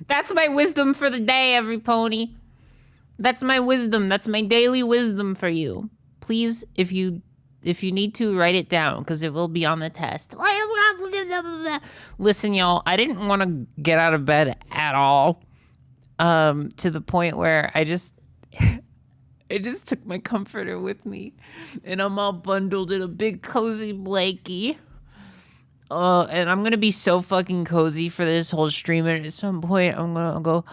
That's my wisdom for the day, every pony. That's my wisdom. That's my daily wisdom for you. Please, if you need to, write it down, because it will be on the test. Listen, y'all, I didn't want to get out of bed at all, to the point where I just took my comforter with me, and I'm all bundled in a big cozy blankie. And I'm gonna be so fucking cozy for this whole stream, and at some point I'm gonna go,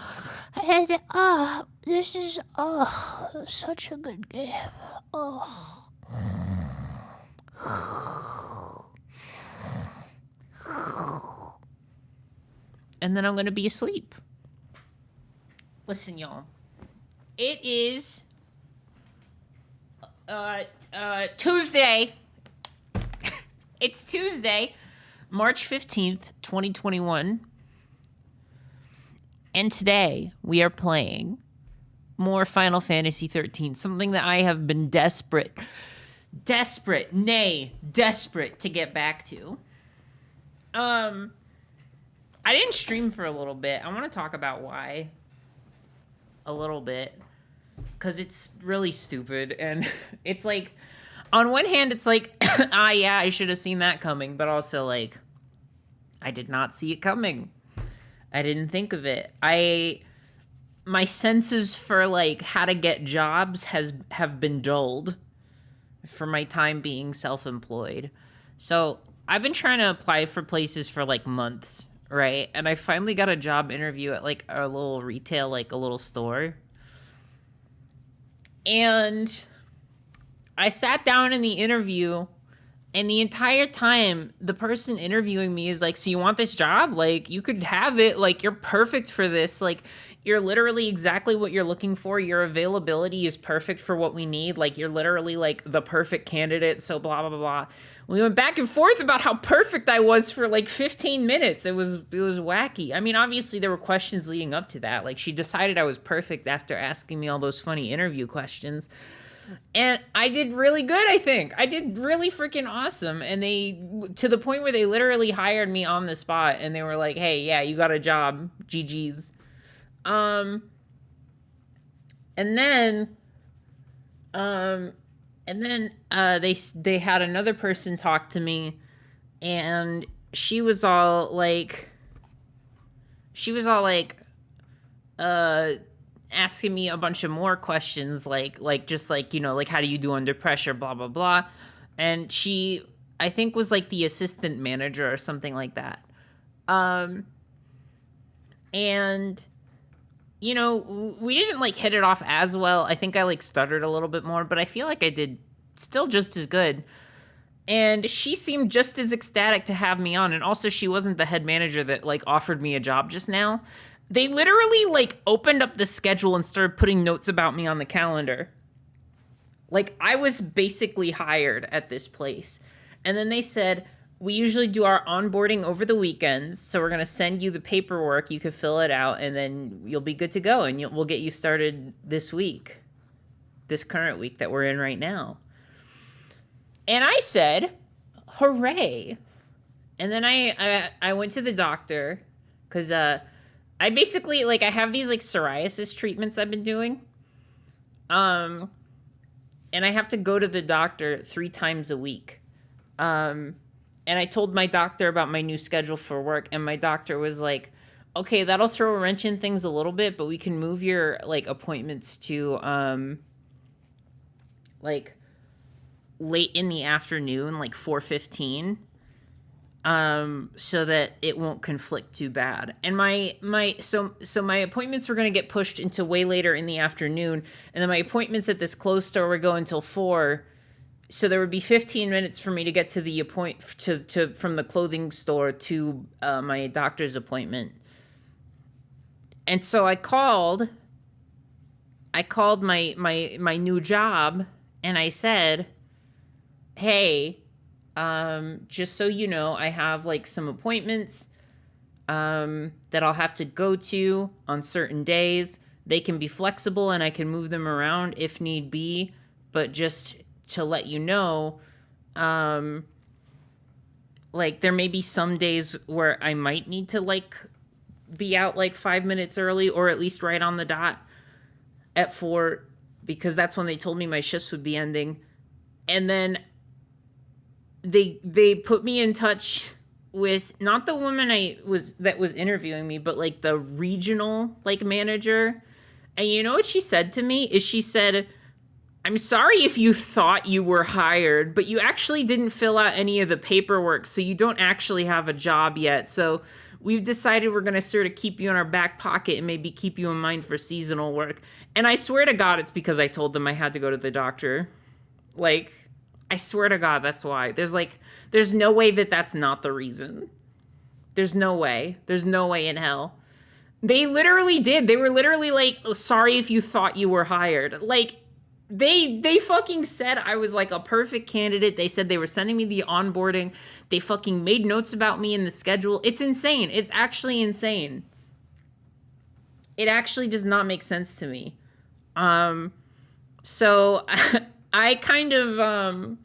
and this is such a good game. And then I'm gonna be asleep. Listen, y'all, it is Tuesday. It's Tuesday, March 15th, 2021. And today we are playing more Final Fantasy 13, something that I have been desperate to get back to. I didn't stream for a little bit. I want to talk about why a little bit, because it's really stupid. And it's like, on one hand, it's like, yeah, I should have seen that coming. But also, like, I did not see it coming. I didn't think of it. My senses for, like, how to get jobs have been dulled for my time being self-employed. So I've been trying to apply for places for, like, months, right? And I finally got a job interview at, like, a little retail, like, a little store. And I sat down in the interview, and the entire time, the person interviewing me is like, so you want this job? Like, you could have it. Like, you're perfect for this. Like, you're literally exactly what you're looking for. Your availability is perfect for what we need. Like, you're literally, like, the perfect candidate. So blah, blah, blah, blah. We went back and forth about how perfect I was for, like, 15 minutes. It was wacky. I mean, obviously, there were questions leading up to that. Like, she decided I was perfect after asking me all those funny interview questions. And I did really good, I think. I did really freaking awesome. And they, to the point where they literally hired me on the spot, and they were like, hey, yeah, you got a job. GG's. And then they had another person talk to me, and she was all like, asking me a bunch of more questions, like just like, you know, like, how do you do under pressure, blah, blah, blah. And she, I think, was like the assistant manager or something like that. And, you know, we didn't like hit it off as well. I think I like stuttered a little bit more, but I feel like I did still just as good. And she seemed just as ecstatic to have me on. And also, she wasn't the head manager that like offered me a job just now. They literally, like, opened up the schedule and started putting notes about me on the calendar. Like, I was basically hired at this place. And then they said, we usually do our onboarding over the weekends, so we're going to send you the paperwork. You can fill it out, and then you'll be good to go, and we'll get you started this week, this current week that we're in right now. And I said, hooray. And then I went to the doctor, because, I basically, like, I have these, like, psoriasis treatments I've been doing. And I have to go to the doctor 3 times a week. And I told my doctor about my new schedule for work, and my doctor was like, okay, that'll throw a wrench in things a little bit, but we can move your, like, appointments to, like, late in the afternoon, like 4:15. So that it won't conflict too bad. And my appointments were going to get pushed into way later in the afternoon, and then my appointments at this closed store were going until 4. So there would be 15 minutes for me to get to the from the clothing store to my doctor's appointment. And so I called my new job, and I said, hey, just so you know, I have like some appointments that I'll have to go to on certain days. They can be flexible and I can move them around if need be, but just to let you know, Like, there may be some days where I might need to, like, be out, like, 5 minutes early, or at least right on the dot at 4, because that's when they told me my shifts would be ending. And then they put me in touch with not the woman that was interviewing me, but like the regional like manager. And you know what she said to me? Is she said, "I'm sorry if you thought you were hired, but you actually didn't fill out any of the paperwork, so you don't actually have a job yet. So we've decided we're going to sort of keep you in our back pocket and maybe keep you in mind for seasonal work." And I swear to God, it's because I told them I had to go to the doctor. Like, I swear to God, that's why. There's no way that that's not the reason. There's no way. There's no way in hell. They literally did. They were literally like, "Sorry if you thought you were hired." Like, they fucking said I was like a perfect candidate. They said they were sending me the onboarding. They fucking made notes about me in the schedule. It's insane. It's actually insane. It actually does not make sense to me. So I kind of,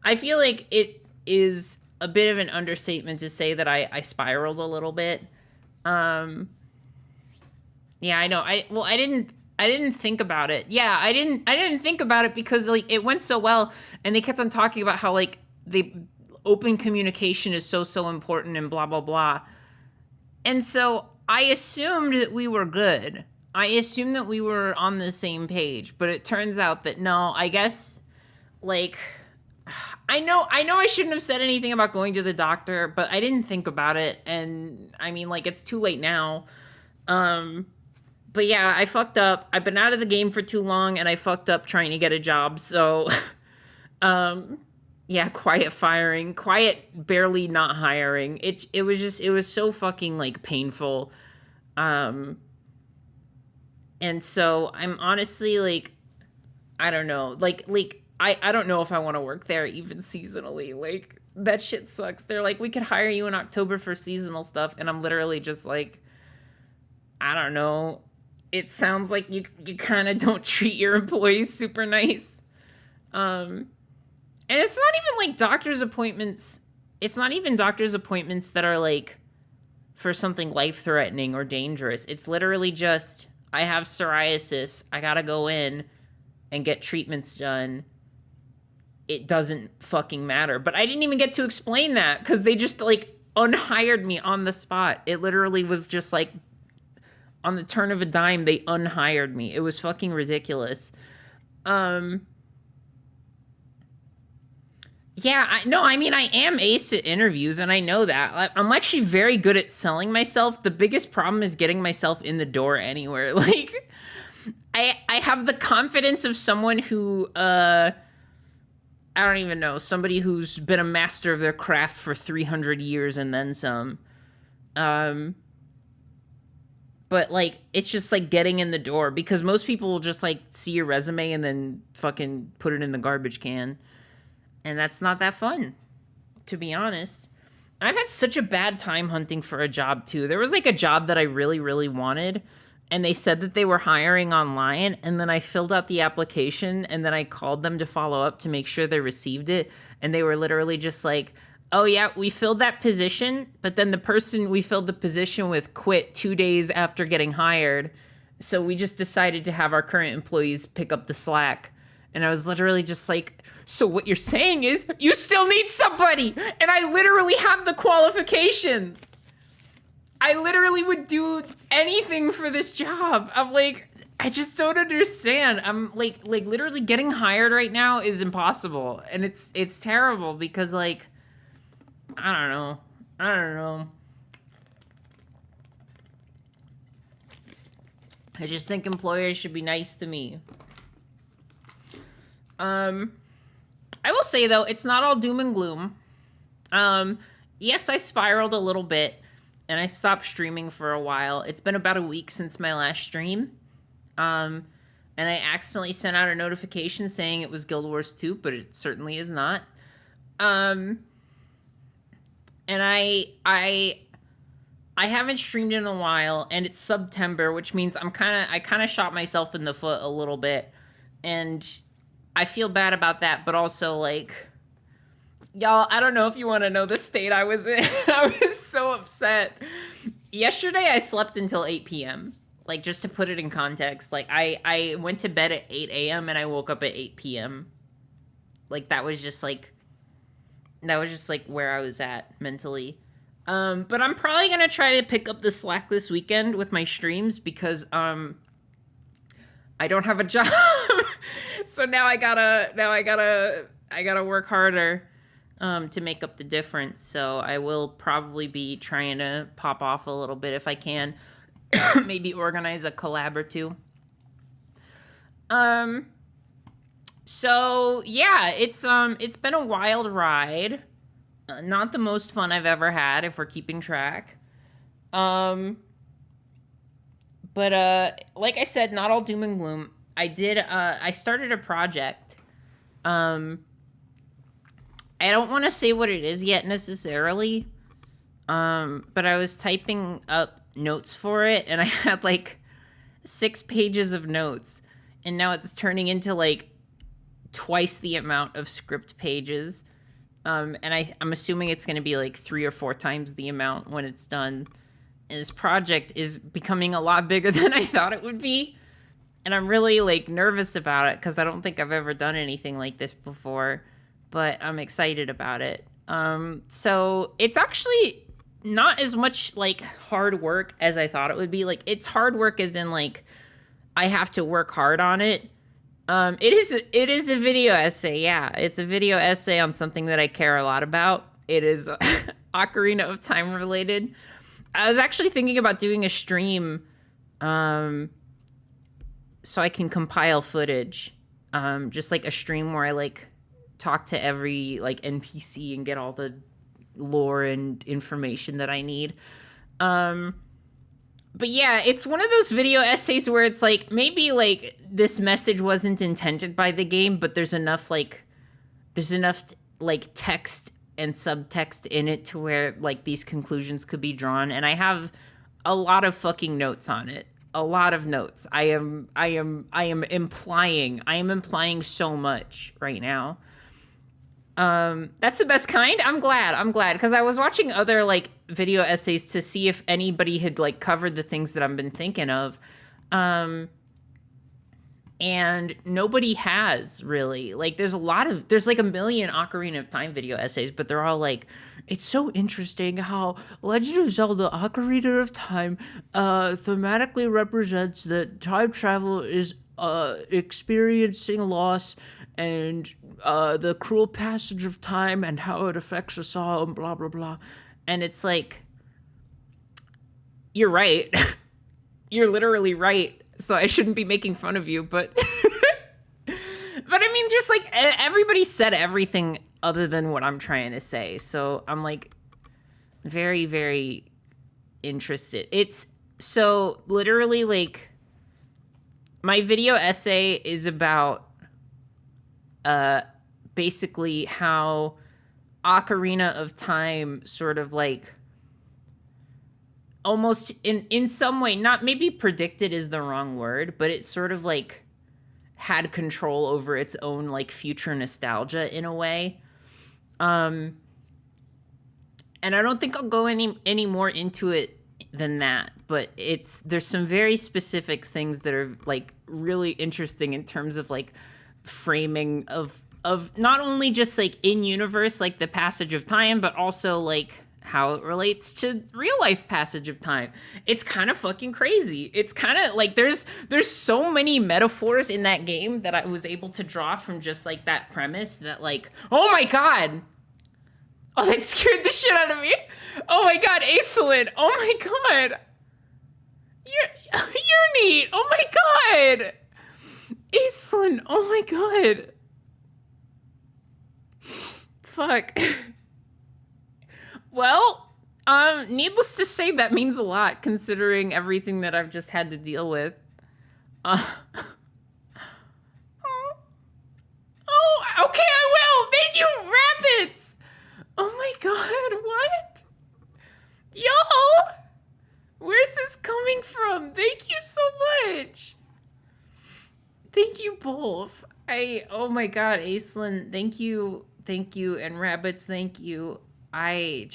I feel like it is a bit of an understatement to say that I spiraled a little bit. Yeah, I know. I didn't think about it. Yeah, I didn't think about it because like it went so well, and they kept on talking about how like the open communication is so important and blah blah blah. And so I assumed that we were good. I assumed that we were on the same page, but it turns out that no, I guess like I know I shouldn't have said anything about going to the doctor, but I didn't think about it, and I mean like it's too late now. But yeah, I fucked up. I've been out of the game for too long, and I fucked up trying to get a job. So, yeah, quiet firing, quiet barely not hiring. It was so fucking like painful. And so I'm honestly like, I don't know, like I don't know if I want to work there even seasonally. Like that shit sucks. They're like, "We could hire you in October for seasonal stuff," and I'm literally just like, I don't know. It sounds like you kind of don't treat your employees super nice. And it's not even like doctor's appointments. It's not even doctor's appointments that are like for something life-threatening or dangerous. It's literally just, I have psoriasis. I gotta go in and get treatments done. It doesn't fucking matter. But I didn't even get to explain that because they just like unhired me on the spot. It literally was just like, on the turn of a dime, they unhired me. It was fucking ridiculous. Yeah, I mean, I am ace at interviews, and I know that. I'm actually very good at selling myself. The biggest problem is getting myself in the door anywhere. Like, I have the confidence of someone who, I don't even know, somebody who's been a master of their craft for 300 years and then some. But, like, it's just, like, getting in the door. Because most people will just, like, see your resume and then fucking put it in the garbage can. And that's not that fun, to be honest. I've had such a bad time hunting for a job, too. There was, like, a job that I really, really wanted. And they said that they were hiring online. And then I filled out the application. And then I called them to follow up to make sure they received it. And they were literally just like, "Oh, yeah, we filled that position, but then the person we filled the position with quit 2 days after getting hired. So we just decided to have our current employees pick up the slack." And I was literally just like, "So what you're saying is you still need somebody, and I literally have the qualifications. I literally would do anything for this job." I'm like, I just don't understand. I'm like literally getting hired right now is impossible. And it's terrible because like, I don't know. I just think employers should be nice to me. I will say though, it's not all doom and gloom. Yes, I spiraled a little bit and I stopped streaming for a while. It's been about a week since my last stream. And I accidentally sent out a notification saying it was Guild Wars 2, but it certainly is not. And I haven't streamed in a while, and it's September, which means I kind of shot myself in the foot a little bit, and I feel bad about that. But also, like, Y'all, I don't know if you want to know the state I was in. I was so upset. Yesterday, I slept until 8 p.m. Like, just to put it in context, like, I went to bed at 8 a.m. and I woke up at 8 p.m. Like, that was just like where I was at mentally. But I'm probably gonna try to pick up the slack this weekend with my streams because I don't have a job. So now I gotta work harder to make up the difference. So I will probably be trying to pop off a little bit if I can. Maybe organize a collab or two. So yeah, it's been a wild ride. Not the most fun I've ever had, if we're keeping track. Um, but like I said, not all doom and gloom. I started a project. Um, I don't want to say what it is yet necessarily. But I was typing up notes for it, and I had like 6 pages of notes, and now it's turning into like twice the amount of script pages. And I'm assuming it's going to be like 3 or 4 times the amount when it's done. And this project is becoming a lot bigger than I thought it would be. And I'm really like nervous about it because I don't think I've ever done anything like this before, but I'm excited about it. So it's actually not as much like hard work as I thought it would be. Like, it's hard work as in like I have to work hard on it. It is a video essay. Yeah, it's a video essay on something that I care a lot about. It is Ocarina of Time related. I was actually thinking about doing a stream, so I can compile footage, just like a stream where I like talk to every like NPC and get all the lore and information that I need. But yeah, it's one of those video essays where it's like maybe like this message wasn't intended by the game, but there's enough like text and subtext in it to where like these conclusions could be drawn. And I have a lot of fucking notes on it. A lot of notes. I am implying so much right now. That's the best kind. I'm glad because I was watching other like video essays to see if anybody had like covered the things that I've been thinking of. And nobody has really. Like, there's like a million Ocarina of Time video essays, but they're all like, it's so interesting how Legend of Zelda Ocarina of Time thematically represents that time travel is experiencing loss and the cruel passage of time and how it affects us all and blah, blah, blah. And it's like, you're right. You're literally right. So I shouldn't be making fun of you, but but I mean, just like everybody said everything other than what I'm trying to say. So I'm like very, very interested. It's so literally like my video essay is about basically how Ocarina of Time sort of like almost in some way, not maybe predicted is the wrong word, but it sort of like had control over its own like future nostalgia in a way. And I don't think I'll go any more into it than that, but there's some very specific things that are like really interesting in terms of like framing of not only just like in universe, like the passage of time, but also like how it relates to real life passage of time. It's kind of fucking crazy. It's kind of like there's so many metaphors in that game that I was able to draw from just like that premise that like, oh my god. Oh, that scared the shit out of me. Oh my god, Aislinn. Oh my god. You're neat. Oh my god. Aislinn. Oh my god. Fuck. Well, needless to say, that means a lot considering everything that I've just had to deal with. Oh, okay, I will. Thank you, rabbits. Oh my god, what? Y'all, where's this coming from? Thank you so much. Thank you both. Oh my god, Aislinn, thank you thank you, and Rabbits, thank you. I'm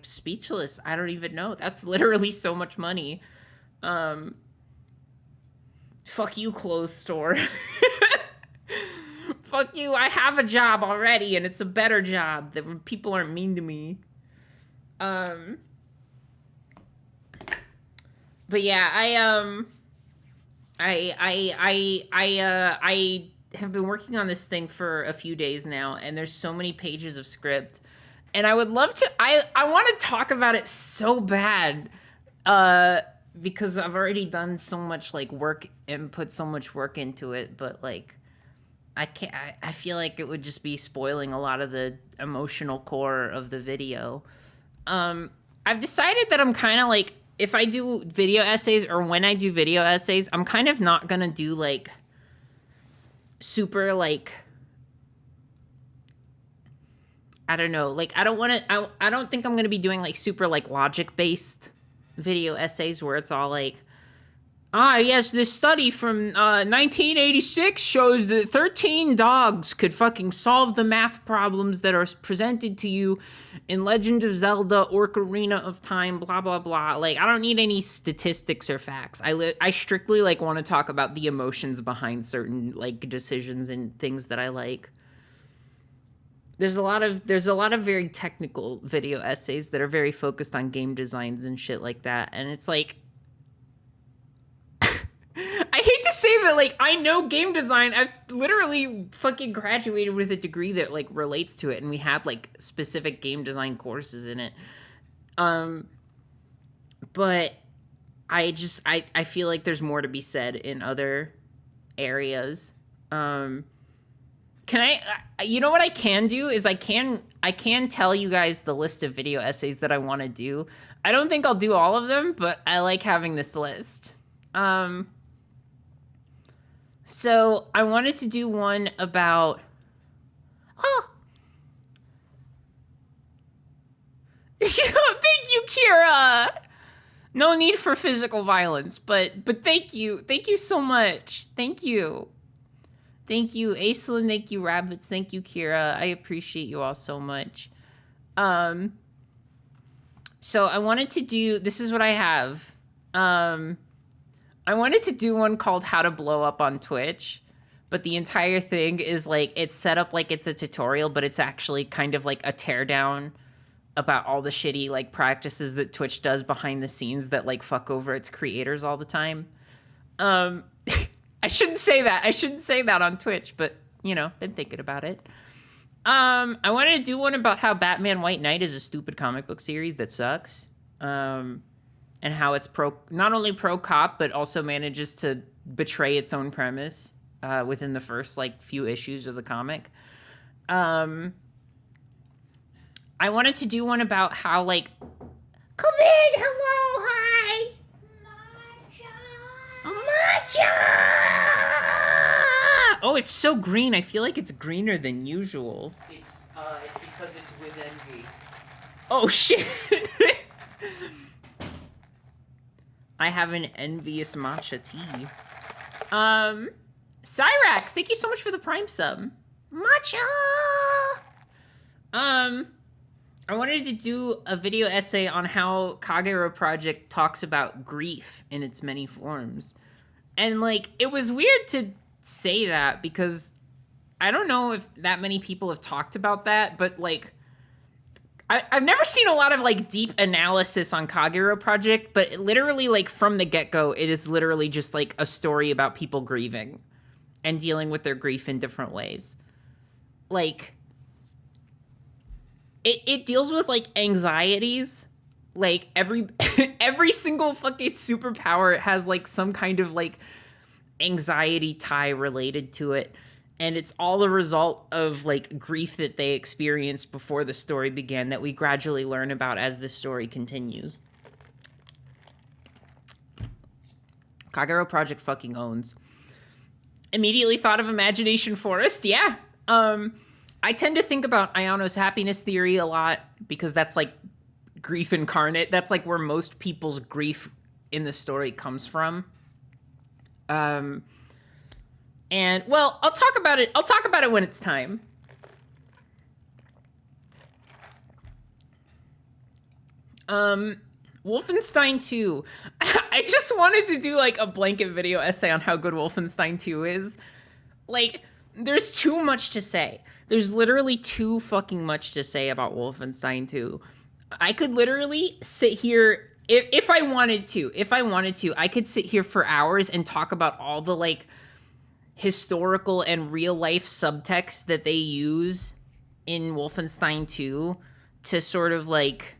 speechless. I don't even know. That's literally so much money. Um, fuck you, clothes store. Fuck you. I have a job already, and it's a better job. That people aren't mean to me. Um, but yeah, I have been working on this thing for a few days now, and there's so many pages of script, and I would love to. I want to talk about it so bad, because I've already done so much like work and put so much work into it, but like I can't. I feel like it would just be spoiling a lot of the emotional core of the video. I've decided that I'm kind of like, if I do video essays or when I do video essays, I'm kind of not gonna do like super like, I don't know, like I don't think I'm gonna be doing like super like logic based video essays where it's all like, yes, this study from 1986 shows that 13 dogs could fucking solve the math problems that are presented to you in Legend of Zelda Ocarina of Time, blah, blah, blah. Like, I don't need any statistics or facts. I strictly, like, want to talk about the emotions behind certain, like, decisions and things that I like. There's a lot of very technical video essays that are very focused on game designs and shit like that, and it's like, I hate to say that, like, I know game design. I've literally fucking graduated with a degree that, like, relates to it, and we had, like, specific game design courses in it. But I feel like there's more to be said in other areas. Can you know what I can do is I can tell you guys the list of video essays that I want to do. I don't think I'll do all of them, but I like having this list. So I wanted to do one about, thank you, Kira. No need for physical violence, but thank you so much. Thank you, Aislinn. Thank you, Rabbits. Thank you, Kira. I appreciate you all so much. So I wanted to do, this is what I have. I wanted to do one called How to Blow Up on Twitch, but the entire thing is like, it's set up like it's a tutorial, but it's actually kind of like a teardown about all the shitty like practices that Twitch does behind the scenes that like fuck over its creators all the time. I shouldn't say that. I shouldn't say that on Twitch, but you know, been thinking about it. I wanted to do one about how Batman White Knight is a stupid comic book series that sucks. And how it's not only pro-cop, but also manages to betray its own premise within the first, like, few issues of the comic. I wanted to do one about how, like... Come in! Hello! Hi! Matcha! Oh, it's so green. I feel like it's greener than usual. It's because it's with envy. Oh, shit! I have an envious matcha tea. Cyrax, thank you so much for the Prime sub. Matcha! I wanted to do a video essay on how Kagero Project talks about grief in its many forms. And, like, it was weird to say that because I don't know if that many people have talked about that, but, like, I've never seen a lot of, like, deep analysis on Kagero Project, but literally, like, from the get-go, it is literally just, like, a story about people grieving and dealing with their grief in different ways. Like, it deals with, like, anxieties. Like, every single fucking superpower has, like, some kind of, like, anxiety tie related to it. And it's all a result of, like, grief that they experienced before the story began that we gradually learn about as the story continues. Kagero Project fucking owns. Immediately thought of Imagination Forest, yeah. I tend to think about Ayano's happiness theory a lot because that's, like, grief incarnate. That's, like, where most people's grief in the story comes from. And, well, I'll talk about it when it's time. Wolfenstein 2. I just wanted to do like a blanket video essay on how good Wolfenstein 2 is. Like, there's too much to say. There's literally too fucking much to say about Wolfenstein 2. I could literally sit here if I wanted to, I could sit here for hours and talk about all the like historical and real life subtext that they use in Wolfenstein 2 to sort of like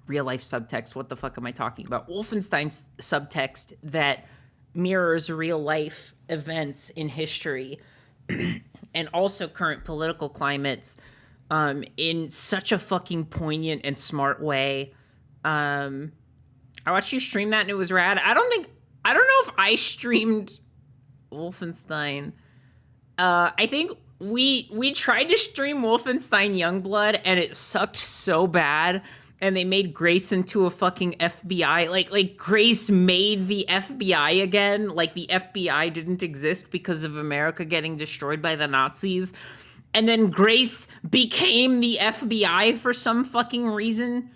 real life subtext. What the fuck am I talking about? Wolfenstein's subtext that mirrors real life events in history and also current political climates in such a fucking poignant and smart way. I watched you stream that and it was rad. I don't know if I streamed Wolfenstein. I think we tried to stream Wolfenstein Youngblood and it sucked so bad. And they made Grace into a fucking FBI. Like Grace made the FBI again. Like the FBI didn't exist because of America getting destroyed by the Nazis. And then Grace became the FBI for some fucking reason.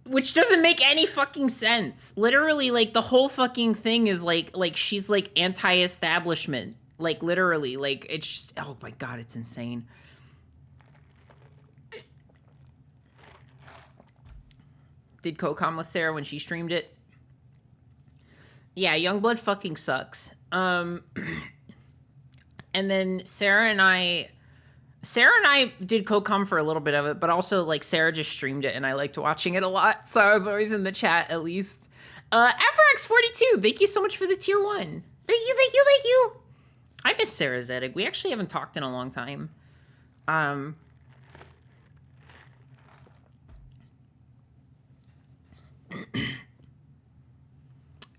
Which doesn't make any fucking sense. Literally, like, the whole fucking thing is like she's like anti-establishment. Like, literally, like, it's just, oh my god, it's insane. Did co-com with Sarah when she streamed it. Yeah, Youngblood fucking sucks. And then Sarah and I did co-com for a little bit of it, but also like Sarah just streamed it and I liked watching it a lot, so I was always in the chat at least. Avrax42, thank you so much for the tier 1. Thank you. I miss Sarah Zedek. We actually haven't talked in a long time.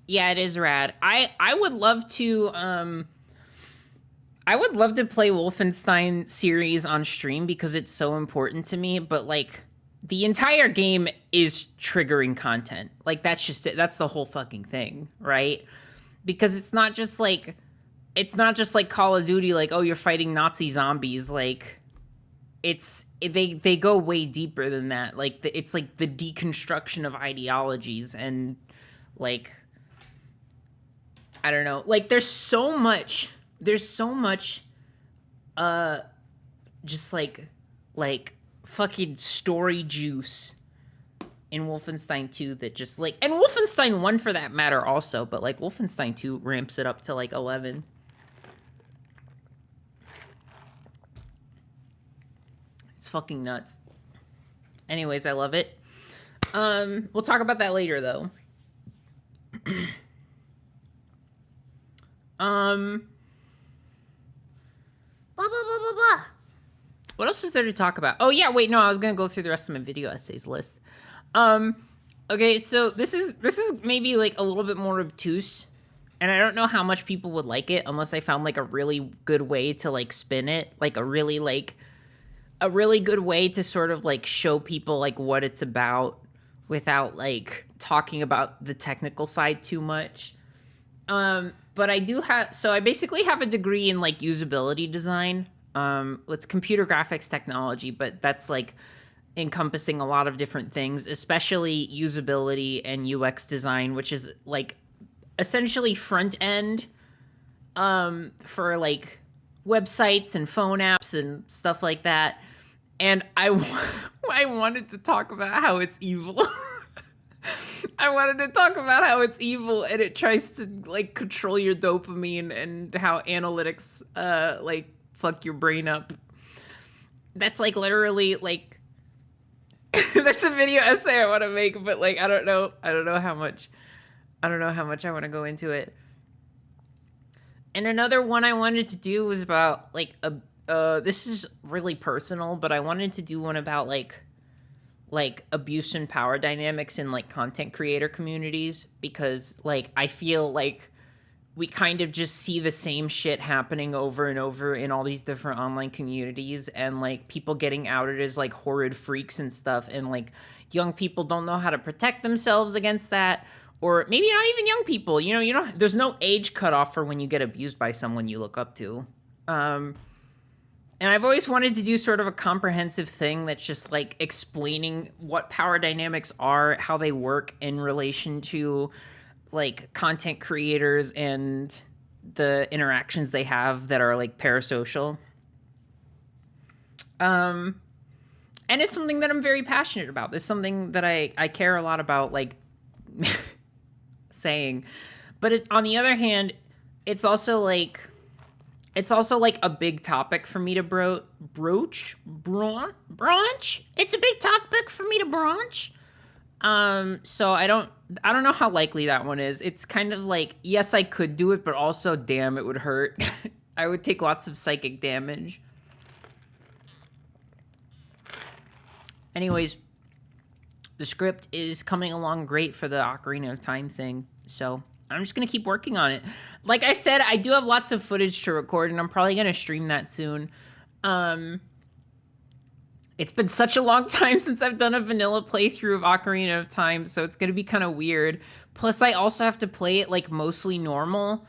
Yeah, it is rad. I would love to play Wolfenstein series on stream because it's so important to me, but like the entire game is triggering content. Like that's just it. That's the whole fucking thing, right? Because it's not just like Call of Duty, like, oh, you're fighting Nazi zombies. Like they go way deeper than that. Like it's like the deconstruction of ideologies and like I don't know. Like there's so much just like fucking story juice in Wolfenstein 2 that just like, and Wolfenstein 1 for that matter also, but like Wolfenstein 2 ramps it up to like 11. It's fucking nuts. Anyways, I love it. We'll talk about that later though. Blah, blah, blah, blah, blah. What else is there to talk about? Oh yeah, wait, no, I was gonna go through the rest of my video essays list. Okay, so this is maybe like a little bit more obtuse, and I don't know how much people would like it unless I found like a really good way to like spin it, like a really good way to sort of like show people like what it's about without like talking about the technical side too much. But I do have, so I basically have a degree in like usability design. It's computer graphics technology, but that's like encompassing a lot of different things, especially usability and UX design, which is like essentially front end for like websites and phone apps and stuff like that. And I wanted to talk about how it's evil. I wanted to talk about how it's evil and it tries to like control your dopamine and how analytics like fuck your brain up. That's like literally like that's a video essay I want to make, but like I don't know how much I want to go into it. And another one I wanted to do was about like this is really personal, but I wanted to do one about like abuse and power dynamics in like content creator communities, because like I feel like we kind of just see the same shit happening over and over in all these different online communities, and like people getting outed as like horrid freaks and stuff, and like young people don't know how to protect themselves against that, or maybe not even young people, you know, there's no age cutoff for when you get abused by someone you look up to. And And I've always wanted to do sort of a comprehensive thing that's just like explaining what power dynamics are, how they work in relation to like content creators and the interactions they have that are like parasocial. And it's something that I'm very passionate about. It's something that I care a lot about, like, saying. But on the other hand, it's also like a big topic for me to broach. It's a big topic for me to broach. So I don't know how likely that one is. It's kind of like, yes, I could do it, but also, damn, it would hurt. I would take lots of psychic damage. Anyways, the script is coming along great for the Ocarina of Time thing, so I'm just going to keep working on it. Like I said, I do have lots of footage to record, and I'm probably going to stream that soon. It's been such a long time since I've done a vanilla playthrough of Ocarina of Time, so it's going to be kind of weird. Plus, I also have to play it, like, mostly normal,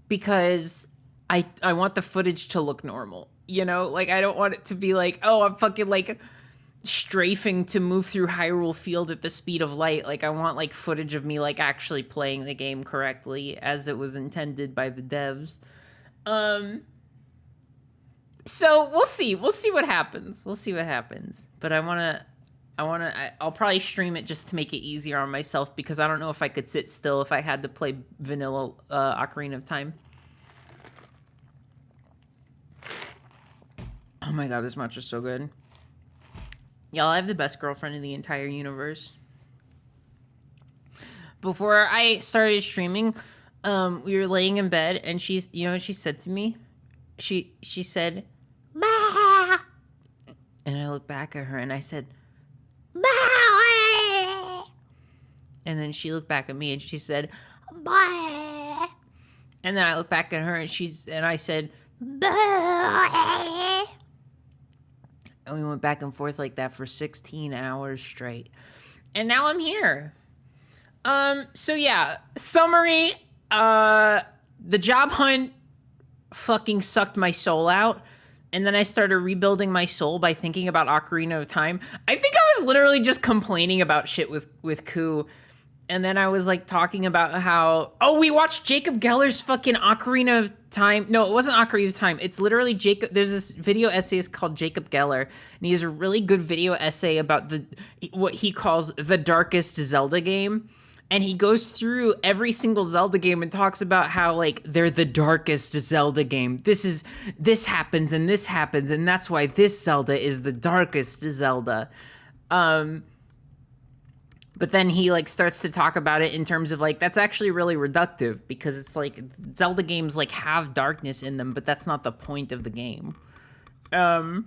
because I want the footage to look normal. You know, like, I don't want it to be like, oh, I'm fucking, like, strafing to move through Hyrule Field at the speed of light. Like, I want, like, footage of me, like, actually playing the game correctly as it was intended by the devs. So, we'll see. We'll see what happens. But I'll probably stream it just to make it easier on myself, because I don't know if I could sit still if I had to play vanilla Ocarina of Time. Oh my god, this matcha is so good. Y'all, I have the best girlfriend in the entire universe. Before I started streaming, we were laying in bed, and she's, you know what she said to me? She said, "Bah!" And I looked back at her, and I said, "Bah!" And then she looked back at me, and she said, "Bah!" And then I looked back at her, and I said, "Bah!" And we went back and forth like that for 16 hours straight. And now I'm here. So yeah, summary, the job hunt fucking sucked my soul out. And then I started rebuilding my soul by thinking about Ocarina of Time. I think I was literally just complaining about shit with Xiii. And then I was like talking about how, oh, we watched Jacob Geller's fucking Ocarina of Time. No, it wasn't Ocarina of Time. It's literally Jacob. There's this video essayist called Jacob Geller, and he has a really good video essay about what he calls the darkest Zelda game. And he goes through every single Zelda game and talks about how, like, they're the darkest Zelda game. This happens, and that's why this Zelda is the darkest Zelda. But then he, like, starts to talk about it in terms of, like, that's actually really reductive, because it's, like, Zelda games, like, have darkness in them, but that's not the point of the game. Yeah,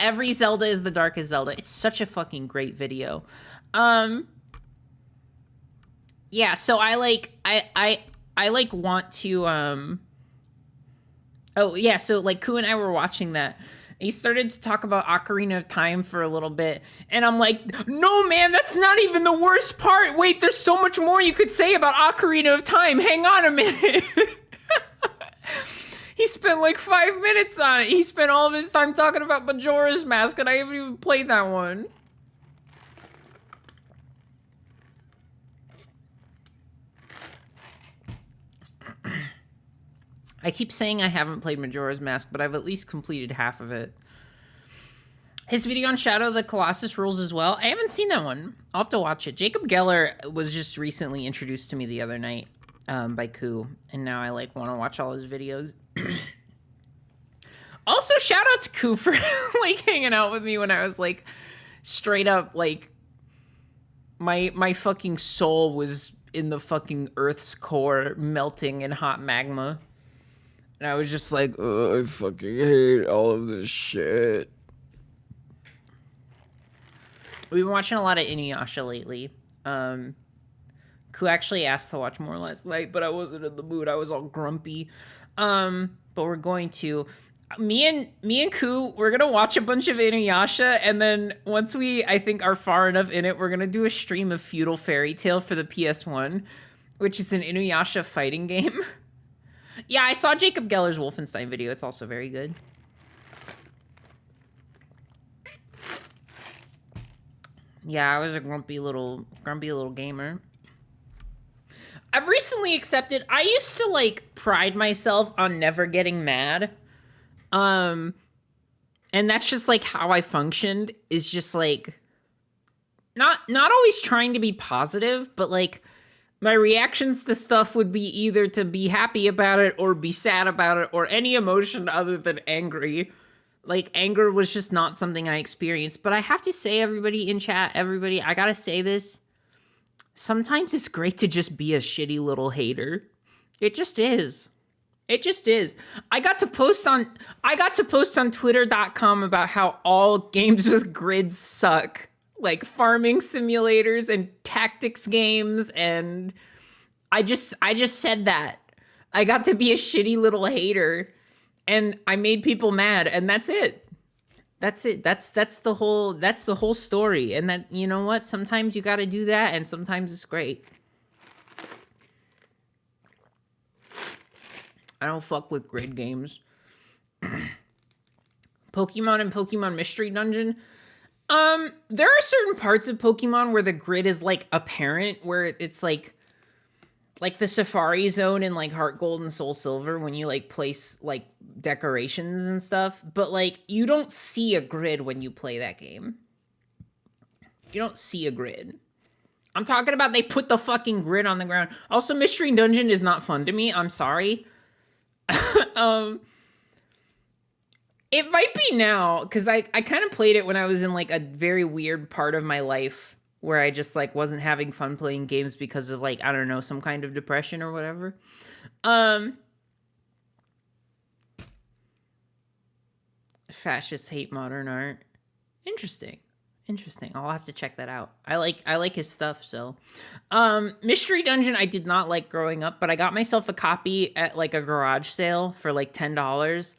every Zelda is the darkest Zelda. It's such a fucking great video. Yeah, so I want to, oh, yeah, so, like, Ku and I were watching that. He started to talk about Ocarina of Time for a little bit, and I'm like, no, man, that's not even the worst part. Wait, there's so much more you could say about Ocarina of Time. Hang on a minute. He spent like 5 minutes on it. He spent all of his time talking about Majora's Mask, and I haven't even played that one. I keep saying I haven't played Majora's Mask, but I've at least completed half of it. His video on Shadow of the Colossus rules as well. I haven't seen that one. I'll have to watch it. Jacob Geller was just recently introduced to me the other night by Ku, and now I like want to watch all his videos. Also, shout out to Ku for like hanging out with me when I was like straight up like my fucking soul was in the fucking Earth's core melting in hot magma. And I was just like, oh, I fucking hate all of this shit. We've been watching a lot of Inuyasha lately. Ku actually asked to watch more last night, but I wasn't in the mood. I was all grumpy. But we're going to... Me and Ku, we're gonna watch a bunch of Inuyasha, and then once we, I think, are far enough in it, we're gonna do a stream of Feudal Fairy Tale for the PS1, which is an Inuyasha fighting game. Yeah, I saw Jacob Geller's Wolfenstein video. It's also very good. Yeah, I was a grumpy little gamer. I've recently accepted, I used to like pride myself on never getting mad. And that's just like how I functioned, is just like not always trying to be positive, but like my reactions to stuff would be either to be happy about it or be sad about it or any emotion other than angry. Like, anger was just not something I experienced. But I have to say, everybody in chat, everybody, I gotta say this. Sometimes it's great to just be a shitty little hater. It just is. It just is. I got to post on twitter.com about how all games with grids suck. Like farming simulators and tactics games, and I just said that. I got to be a shitty little hater, and I made people mad, and that's it. That's it. That's the whole story. And that, you know what? Sometimes you got to do that, and sometimes it's great. I don't fuck with grid games. Pokemon and Pokemon Mystery Dungeon. There are certain parts of Pokemon where the grid is like apparent, where it's like the Safari Zone in like Heart Gold and Soul Silver when you like place like decorations and stuff, but like you don't see a grid when you play that game. You don't see a grid. I'm talking about they put the fucking grid on the ground. Also, Mystery Dungeon is not fun to me. I'm sorry. It might be now, because I kind of played it when I was in, like, a very weird part of my life where I just, like, wasn't having fun playing games because of, like, I don't know, some kind of depression or whatever. Fascists hate modern art. Interesting. Interesting. I'll have to check that out. I like his stuff, so. Mystery Dungeon I did not like growing up, but I got myself a copy at, like, a garage sale for, like, $10.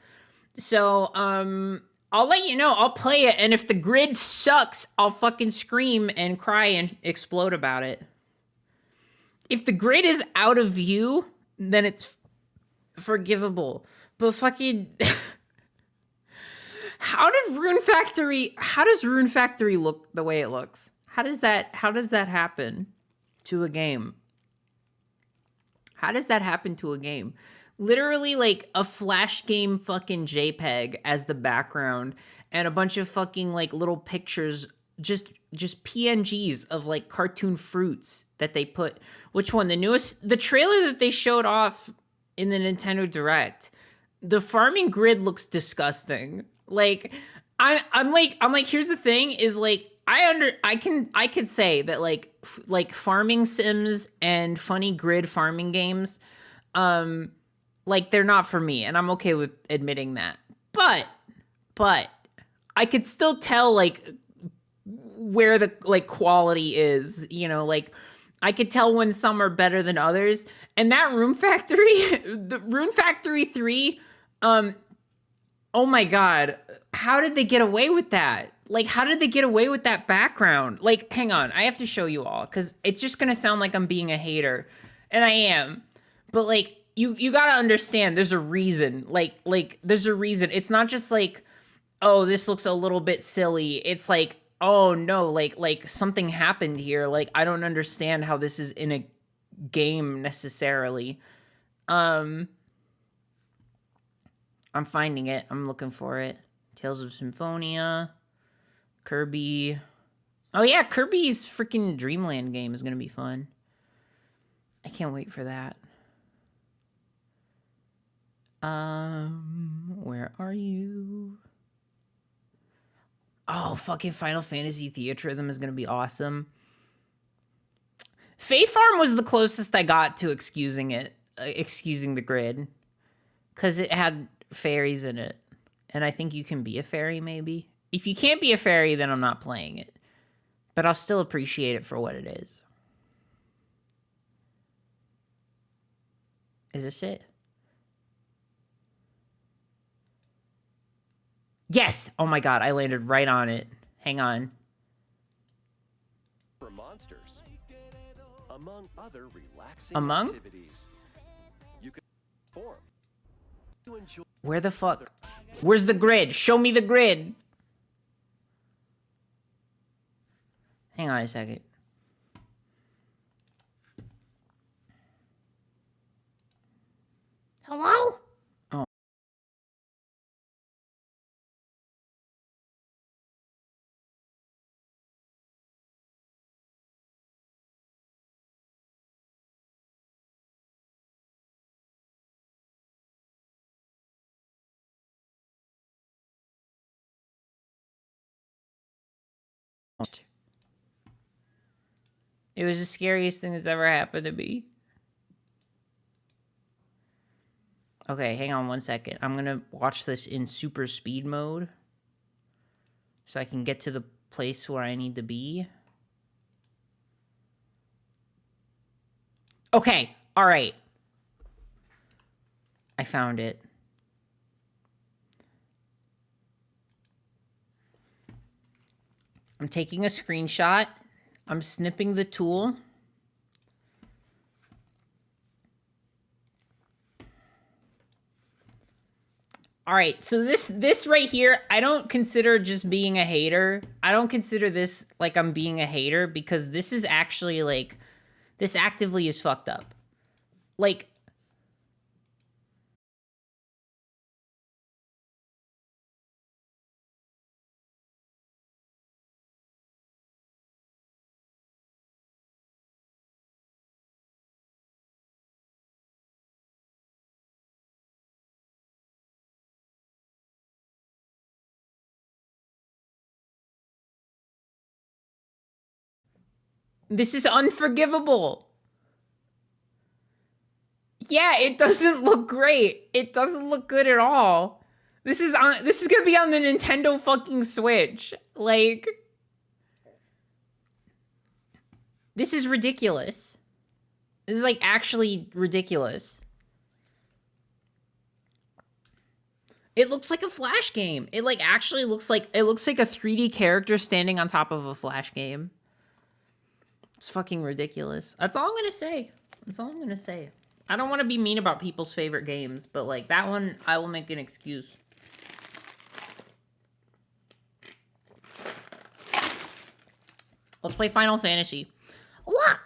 So, I'll let you know. I'll play it, and if the grid sucks, I'll fucking scream and cry and explode about it. If the grid is out of view, then it's forgivable. But fucking... How does Rune Factory look the way it looks? How does that happen to a game? How does that happen to a game? Literally, like, a Flash game fucking JPEG as the background, and a bunch of fucking, like, little pictures, just PNGs of, like, cartoon fruits that they put. Which one? The trailer that they showed off in the Nintendo Direct. The farming grid looks disgusting. Like, I'm like, here's the thing, is, like, I could say that, like farming sims and funny grid farming games, like, they're not for me, and I'm okay with admitting that. But I could still tell, like, where the, like, quality is, you know, like, I could tell when some are better than others. And that Rune Factory, the Rune Factory 3, oh my god, how did they get away with that? Like, how did they get away with that background? Like, hang on, I have to show you all, because it's just gonna sound like I'm being a hater, and I am. But, like, you gotta understand, there's a reason. Like, there's a reason. It's not just like, oh, this looks a little bit silly. It's like, oh no, like something happened here. Like, I don't understand how this is in a game necessarily. I'm finding it. I'm looking for it. Tales of Symphonia. Kirby. Oh yeah, Kirby's freaking Dreamland game is gonna be fun. I can't wait for that. Where are you? Oh, fucking Final Fantasy Theatrhythm is gonna be awesome. Fae Farm was the closest I got to excusing the grid. Because it had fairies in it. And I think you can be a fairy, maybe. If you can't be a fairy, then I'm not playing it. But I'll still appreciate it for what it is. Is this it? Yes! Oh my god, I landed right on it. Hang on. For monsters, among other relaxing Among? activities, you can perform. Where the fuck? Where's the grid? Show me the grid. Hang on a second. Hello? Oh. It was the scariest thing that's ever happened to me. Okay, hang on one second. I'm gonna watch this in super speed mode so I can get to the place where I need to be. Okay, all right. I found it. I'm taking a screenshot. I'm snipping the tool. All right, so this right here, I don't consider just being a hater. I don't consider this like I'm being a hater because this is actually like, this actively is fucked up. Like, this is unforgivable. Yeah, it doesn't look great. It doesn't look good at all. This is gonna be on the Nintendo fucking Switch. Like, this is ridiculous. This is like actually ridiculous. It looks like a Flash game. It like actually looks like a 3D character standing on top of a Flash game. It's fucking ridiculous. That's all I'm gonna say. That's all I'm gonna say. I don't want to be mean about people's favorite games, but like that one, I will make an excuse. Let's play Final Fantasy. What?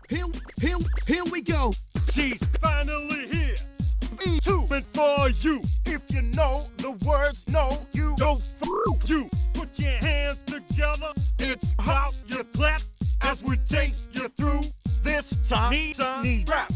Here we go. She's finally here. E2 meant for you. If you know the words, no, you don't you. Put your hands together. It's how you clap as we take you through this time. Need rap.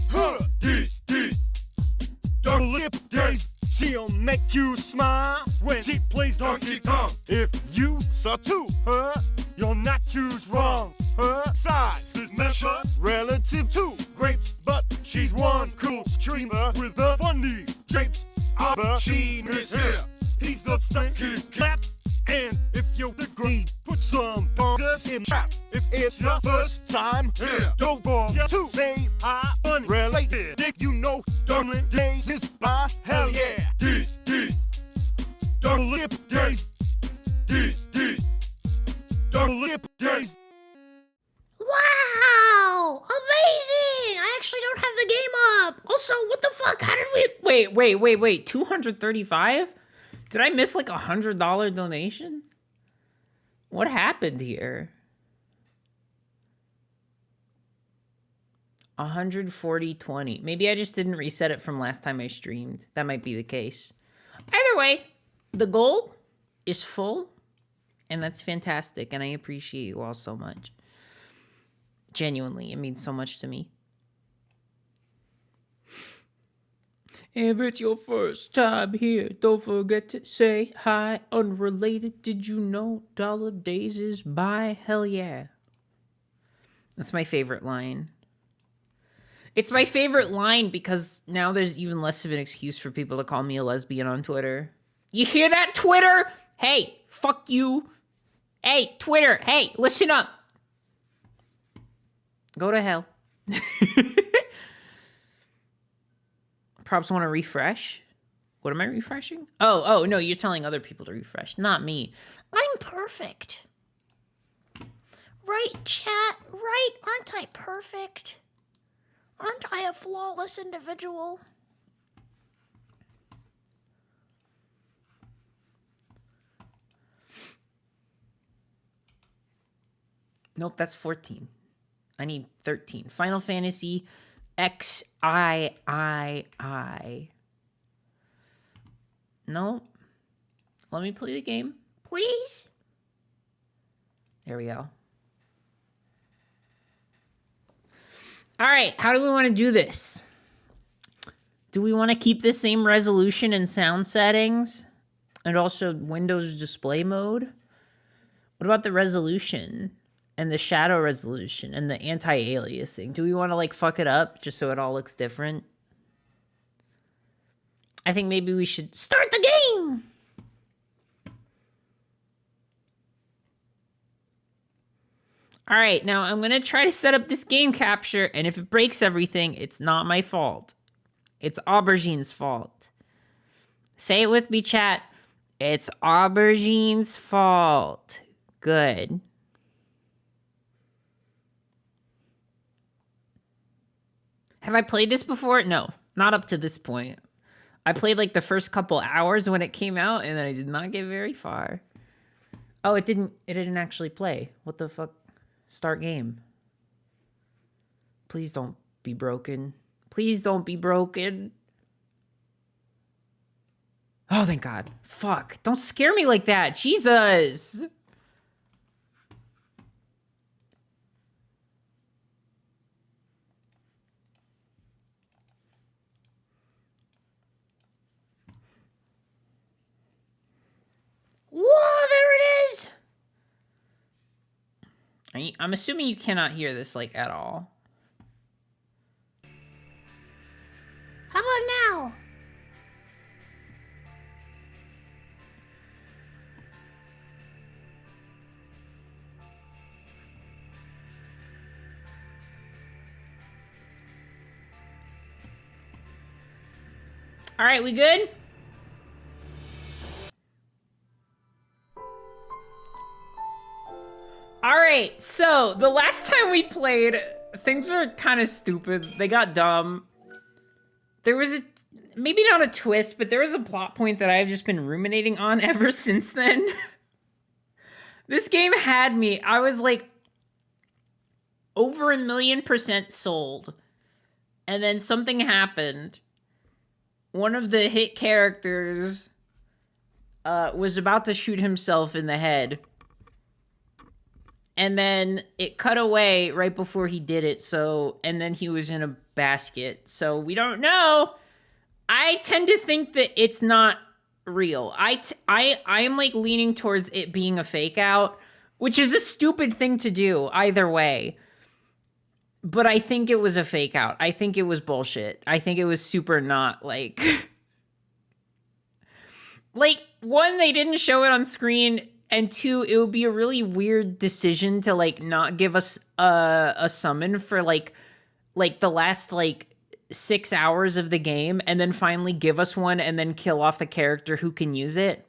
Double lip days. She'll make you smile when she plays Donkey Kong. If you saw to her, you'll not choose wrong. Her size is measured relative to grapes, but she's one cool streamer with the funny drapes. Our machine is here. He's the stinky cat. And if you agree, put some burgers in trap. If it's your first time here, don't forget to say hi. Unrelated, if you know Darling Days is by hell yeah. Double lip days. Double lip days. Wow! Amazing! I actually don't have the game up. Also, what the fuck? How did we... Wait. 235? Did I miss like $100 donation? What happened here? 140.20. Maybe I just didn't reset it from last time I streamed. That might be the case. Either way, the goal is full, and that's fantastic, and I appreciate you all so much. Genuinely, it means so much to me. If it's your first time here, don't forget to say hi. Unrelated, did you know Dollar Days is by hell yeah. That's my favorite line. It's my favorite line because now there's even less of an excuse for people to call me a lesbian on Twitter. You hear that, Twitter? Hey, fuck you. Hey, Twitter, hey, listen up. Go to hell. Props want to refresh? What am I refreshing? Oh, no, you're telling other people to refresh, not me. I'm perfect. Right, chat? Right? Aren't I perfect? Aren't I a flawless individual? Nope, that's 14. I need 13. Final Fantasy XIII. Nope. Let me play the game. Please? There we go. All right, how do we want to do this? Do we want to keep the same resolution and sound settings? And also Windows display mode? What about the resolution? And the shadow resolution? And the anti-aliasing? Do we want to, like, fuck it up just so it all looks different? I think maybe we should start the game! All right, now I'm going to try to set up this game capture, and if it breaks everything, it's not my fault. It's Aubergine's fault. Say it with me, chat. It's Aubergine's fault. Good. Have I played this before? No, not up to this point. I played like the first couple hours when it came out, and then I did not get very far. Oh, it didn't actually play. What the fuck? Start game. Please don't be broken. Please don't be broken. Oh, thank God. Fuck. Don't scare me like that. Jesus. Whoa, there it is! I'm assuming you cannot hear this, like, at all. How about now? All right, we good? All right, so the last time we played, things were kind of stupid. They got dumb. There was maybe not a twist, but there was a plot point that I've just been ruminating on ever since then. This game had me. I was like over 1,000,000% sold. And then something happened. One of the hit characters was about to shoot himself in the head. And then it cut away right before he did it, and then he was in a basket. So we don't know. I tend to think that it's not real. I am like leaning towards it being a fake out, which is a stupid thing to do either way. But I think it was a fake out. I think it was bullshit. I think it was super not like like, one, they didn't show it on screen. And two, it would be a really weird decision to, like, not give us a summon for, like the last, like, 6 hours of the game, and then finally give us one and then kill off the character who can use it.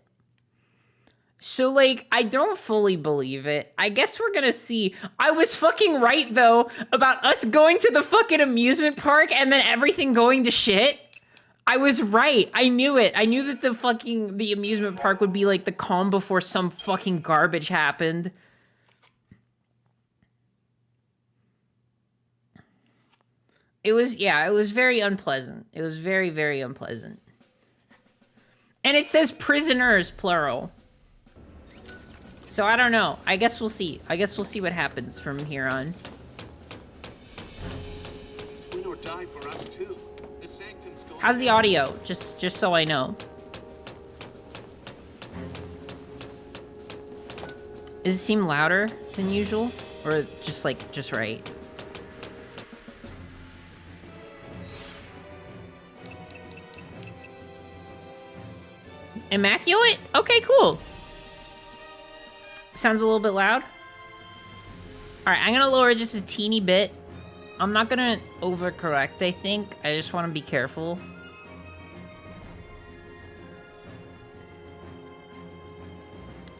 So, like, I don't fully believe it. I guess we're gonna see. I was fucking right, though, about us going to the fucking amusement park and then everything going to shit. I was right. I knew it. I knew that the amusement park would be like the calm before some fucking garbage happened. It was very unpleasant. It was very, very unpleasant. And it says prisoners, plural. So I don't know. I guess we'll see. I guess we'll see what happens from here on. Win or die for us too. How's the audio? Just so I know. Does it seem louder than usual? Or just right? Immaculate? Okay, cool. Sounds a little bit loud. Alright, I'm gonna lower it just a teeny bit. I'm not gonna overcorrect, I think. I just want to be careful.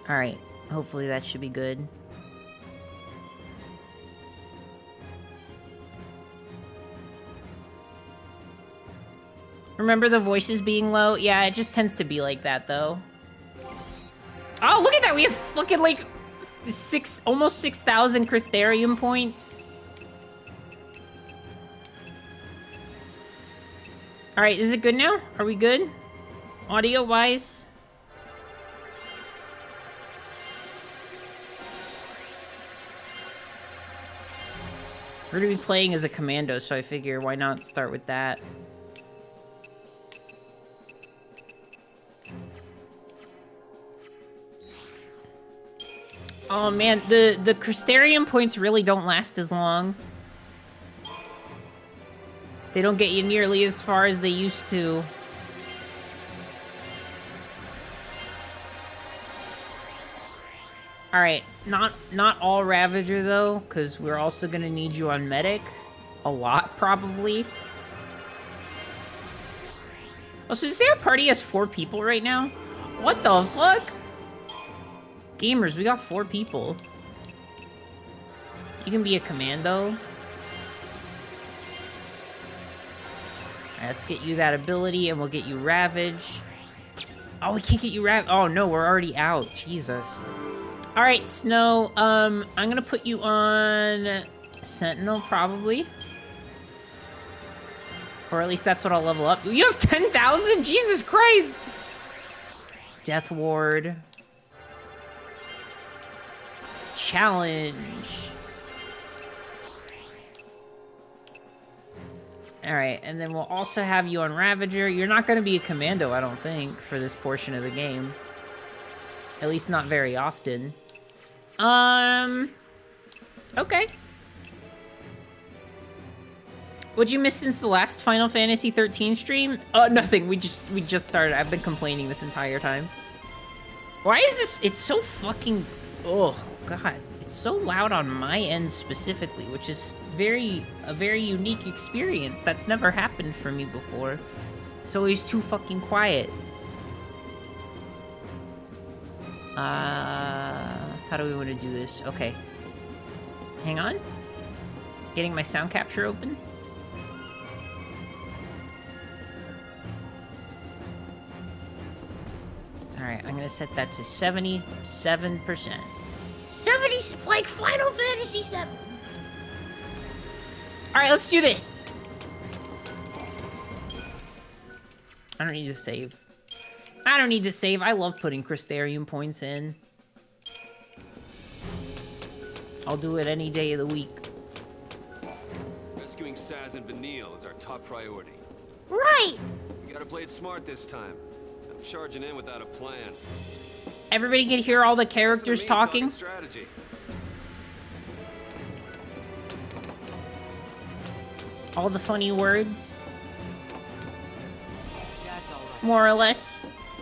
Alright, hopefully that should be good. Remember the voices being low? Yeah, it just tends to be like that, though. Oh, look at that! We have fucking, like, almost 6,000 Crystarium points. All right, is it good now? Are we good? Audio-wise? We're gonna be playing as a commando, so I figure why not start with that. Oh man, the Crystarium points really don't last as long. They don't get you nearly as far as they used to. Alright, not all Ravager though, because we're also gonna need you on Medic. A lot, probably. Oh, so does our party has 4 people right now? What the fuck? Gamers, we got 4 people. You can be a commando. Let's get you that ability, and we'll get you Ravage. Oh, we can't get you Oh, no, we're already out. Jesus. All right, Snow. I'm gonna put you on Sentinel, probably. Or at least that's what I'll level up. You have 10,000? Jesus Christ! Death Ward. Challenge. Alright, and then we'll also have you on Ravager. You're not going to be a commando, I don't think, for this portion of the game. At least not very often. Okay. What'd you miss since the last Final Fantasy 13 stream? Nothing. We just started. I've been complaining this entire time. Why is this? It's so fucking... Oh, God. It's so loud on my end specifically, which is a very unique experience. That's never happened for me before. It's always too fucking quiet. How do we want to do this? Okay. Hang on. Getting my sound capture open. Alright, I'm gonna set that to 77%. 70, like Final Fantasy 7. Alright, let's do this. I don't need to save. I don't need to save. I love putting Crystarium points in. I'll do it any day of the week. Rescuing Saz and Vanille is our top priority. Right. We gotta play it smart this time. I'm charging in without a plan. Everybody can hear all the characters talking. Strategy. All the funny words. That's all right. More or less.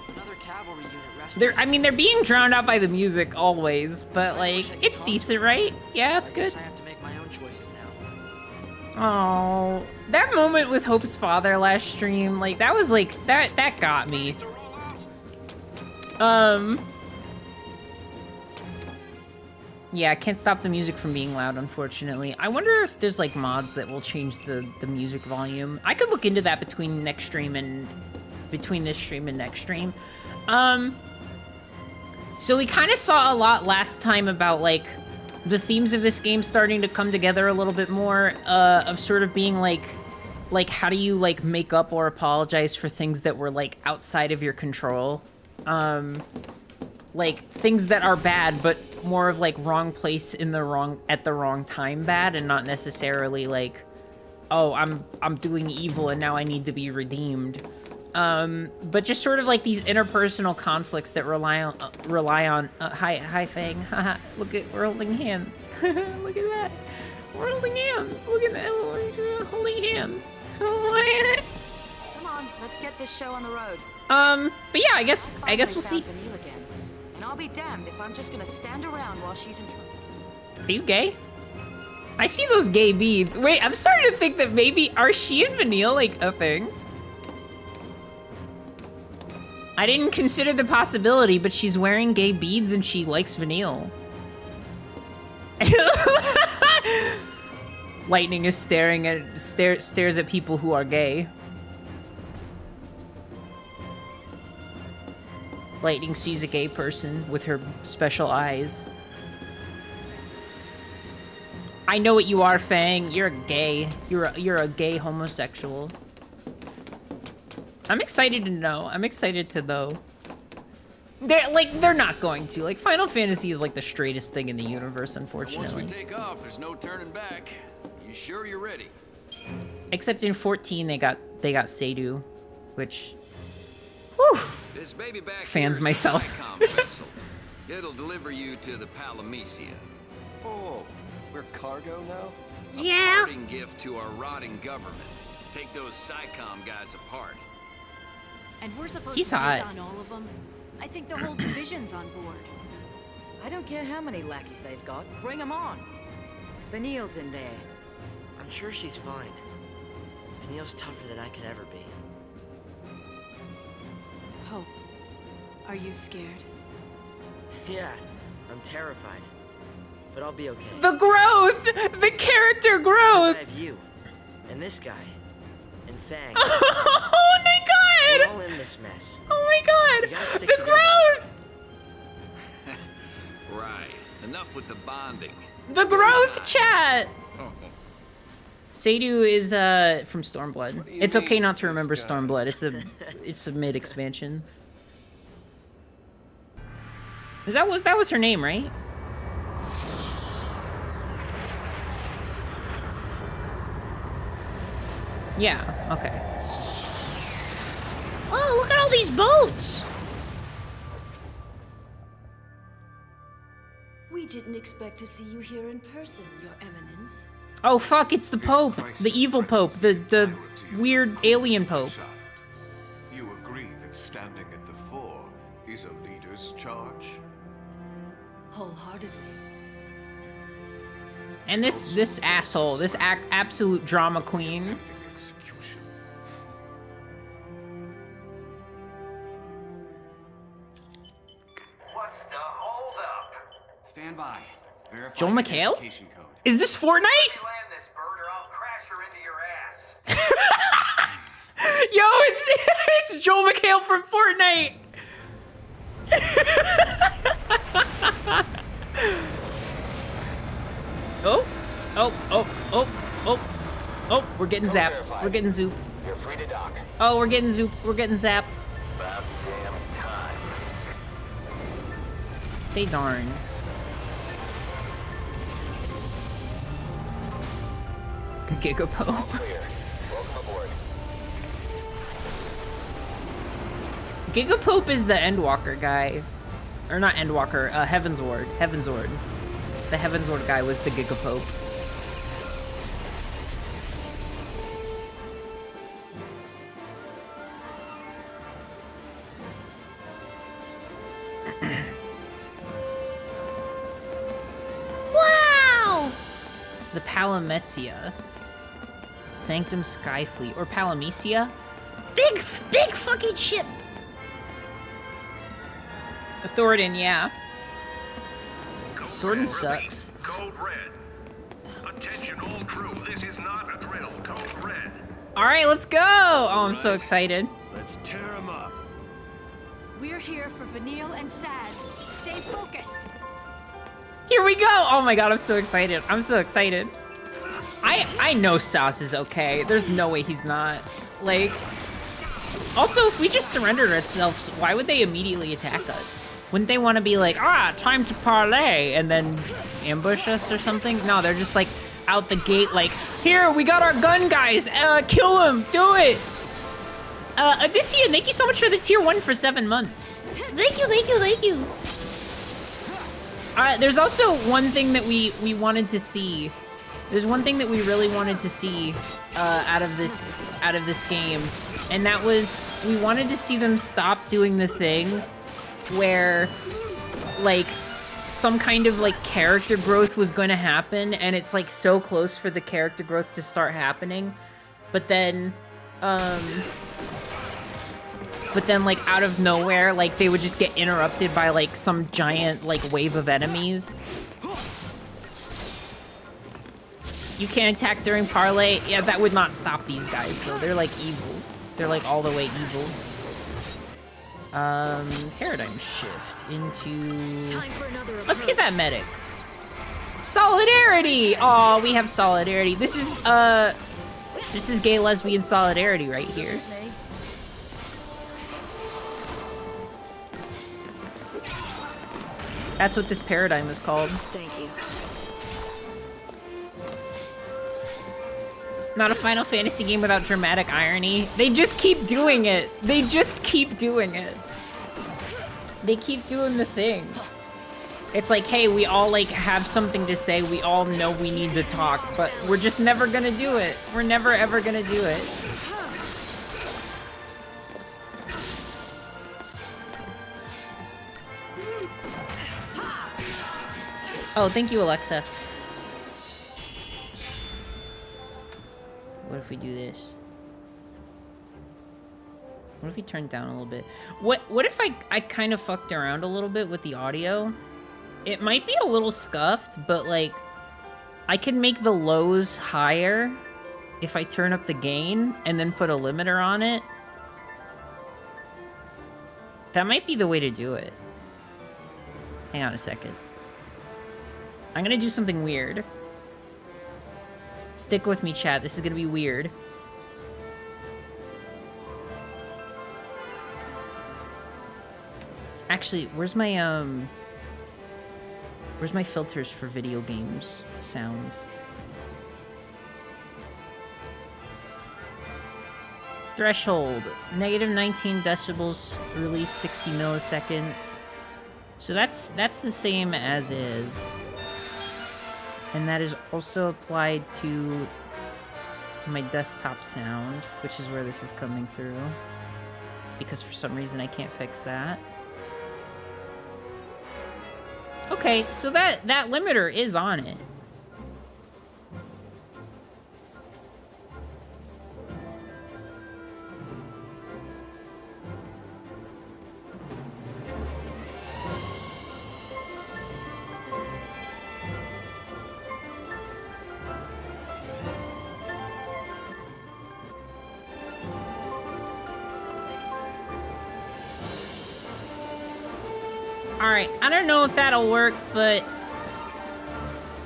Another cavalry unit rescued. I mean, they're being drowned out by the music always, but like, it's decent, right? Yeah, it's I good. guess I have to make my own choices now. Oh, that moment with Hope's father last stream, like, that was like, that got me. Yeah, I can't stop the music from being loud, unfortunately. I wonder if there's like mods that will change the music volume. I could look into that between this stream and next stream. So we kind of saw a lot last time about like the themes of this game starting to come together a little bit more, of sort of being like how do you like make up or apologize for things that were like outside of your control? Like things that are bad, but more of like wrong place at the wrong time bad, and not necessarily like, oh, I'm doing evil and now I need to be redeemed. But just sort of like these interpersonal conflicts that rely on hi Fang. Look at, we're holding hands. Look at that. We're holding hands. Look at that. We're holding hands. Come on, let's get this show on the road. But yeah, I guess we'll see. Vanille again. And I'll be damned if I'm just gonna stand around while she's in trouble. Are you gay? I see those gay beads. Wait, I'm starting to think that maybe, are she and Vanille like a thing? I didn't consider the possibility, but she's wearing gay beads and she likes Vanille. Lightning is stares at people who are gay. Lightning sees a gay person with her special eyes. I know what you are, Fang. You're a gay. You're a gay homosexual. I'm excited to know. I'm excited to know. They're not going to. Like, Final Fantasy is like the straightest thing in the universe, Once we unfortunately. take off, there's no turning back. You sure you're ready? Except in 14, they got Seidu, which, whew, This baby back Fans here is a myself. Psycom vessel. It'll deliver you to the Palamecia. Oh, we're cargo now? Yeah. Parting gift to our rotting government. Take those Psycom guys apart. And we're supposed He's to take hot. on all of them? I think the whole division's on board. I don't care how many lackeys they've got. Bring them on. Vanille's in there. I'm sure she's fine. Neil's tougher than I could ever be. Hope, are you scared? Yeah, I'm terrified. But I'll be okay. the growth, the character Because growth. I have you, and this guy, and Fang. Oh my We're god! all in this mess. Oh my We god! gotta stick The together. growth! Right. Enough with the bonding. The growth chat! Seidu is from Stormblood. do you It's okay mean, not to this remember guy? Stormblood. It's a mid expansion. That was her name, right? Yeah, okay. Oh, look at all these boats. We didn't expect to see you here in person, Your Eminence. Oh fuck, it's the Pope. The evil Pope. The weird alien Pope. You agree that standing at the fore is a leader's charge? Wholeheartedly. And this asshole, this absolute drama queen. Pending execution. What's the holdup? Stand by. Verify Joel the McHale? identification code. Is this Fortnite? Let me land this bird or I'll crash her into your ass. Yo, it's Joel McHale from Fortnite. Oh, we're getting zapped. We're getting zooped. You're free to dock. Oh, we're getting zooped. We're getting zapped. About damn time. Say darn. Gigapope. Clear. Welcome aboard. Gigapope is the Endwalker guy. Or not Endwalker, Heavensward. Heavensward. The Heavensward guy was the Gigapope. Wow. The Palamecia. Sanctum Skyfleet. Or Palamecia? Big fucking ship. Thoradin, yeah. Thoradin Red, sucks. repeat. Code red. Attention all crew. This is not a drill. Code red. Alright, let's go! Oh, I'm so excited. Let's tear him up. We're here for Vanille and Saz. Stay focused. Here we go! Oh my god, I'm so excited. I'm so excited. I know Sas is okay. There's no way he's not. Like, also, if we just surrendered ourselves, why would they immediately attack us? Wouldn't they want to be like, time to parlay, and then ambush us or something? No, they're just like out the gate like, here, we got our gun guys, kill him, do it! Odyssean, thank you so much for the tier 1 for 7 months. Thank you, thank you, thank you. There's also one thing that we wanted to see. There's one thing that we really wanted to see out of this game, and that was we wanted to see them stop doing the thing where, like, some kind of like character growth was going to happen, and it's like so close for the character growth to start happening, but then like out of nowhere, like they would just get interrupted by like some giant like wave of enemies. You can't attack during parlay. Yeah, that would not stop these guys though. They're like evil. They're like all the way evil. Paradigm shift into. Time for another Let's get that medic. Solidarity! Oh, we have solidarity. This is gay lesbian solidarity right here. That's what this paradigm is called. Thank you. Not a Final Fantasy game without dramatic irony. They just keep doing it. They just keep doing it. They keep doing the thing. It's like, hey, we all like have something to say. We all know we need to talk, but we're just never gonna do it. We're never ever gonna do it. Oh, thank you, Alexa. What if we do this? What if we turn it down a little bit? What if I kind of fucked around a little bit with the audio? It might be a little scuffed, but like I can make the lows higher if I turn up the gain and then put a limiter on it. That might be the way to do it. Hang on a second. I'm gonna do something weird. Stick with me, chat. This is gonna be weird. Actually, where's my filters for video games sounds? Threshold, negative 19 decibels, release 60 milliseconds. So that's the same as is. And that is also applied to my desktop sound, which is where this is coming through. Because for some reason I can't fix that. Okay, so that limiter is on it. Alright, I don't know if that'll work, but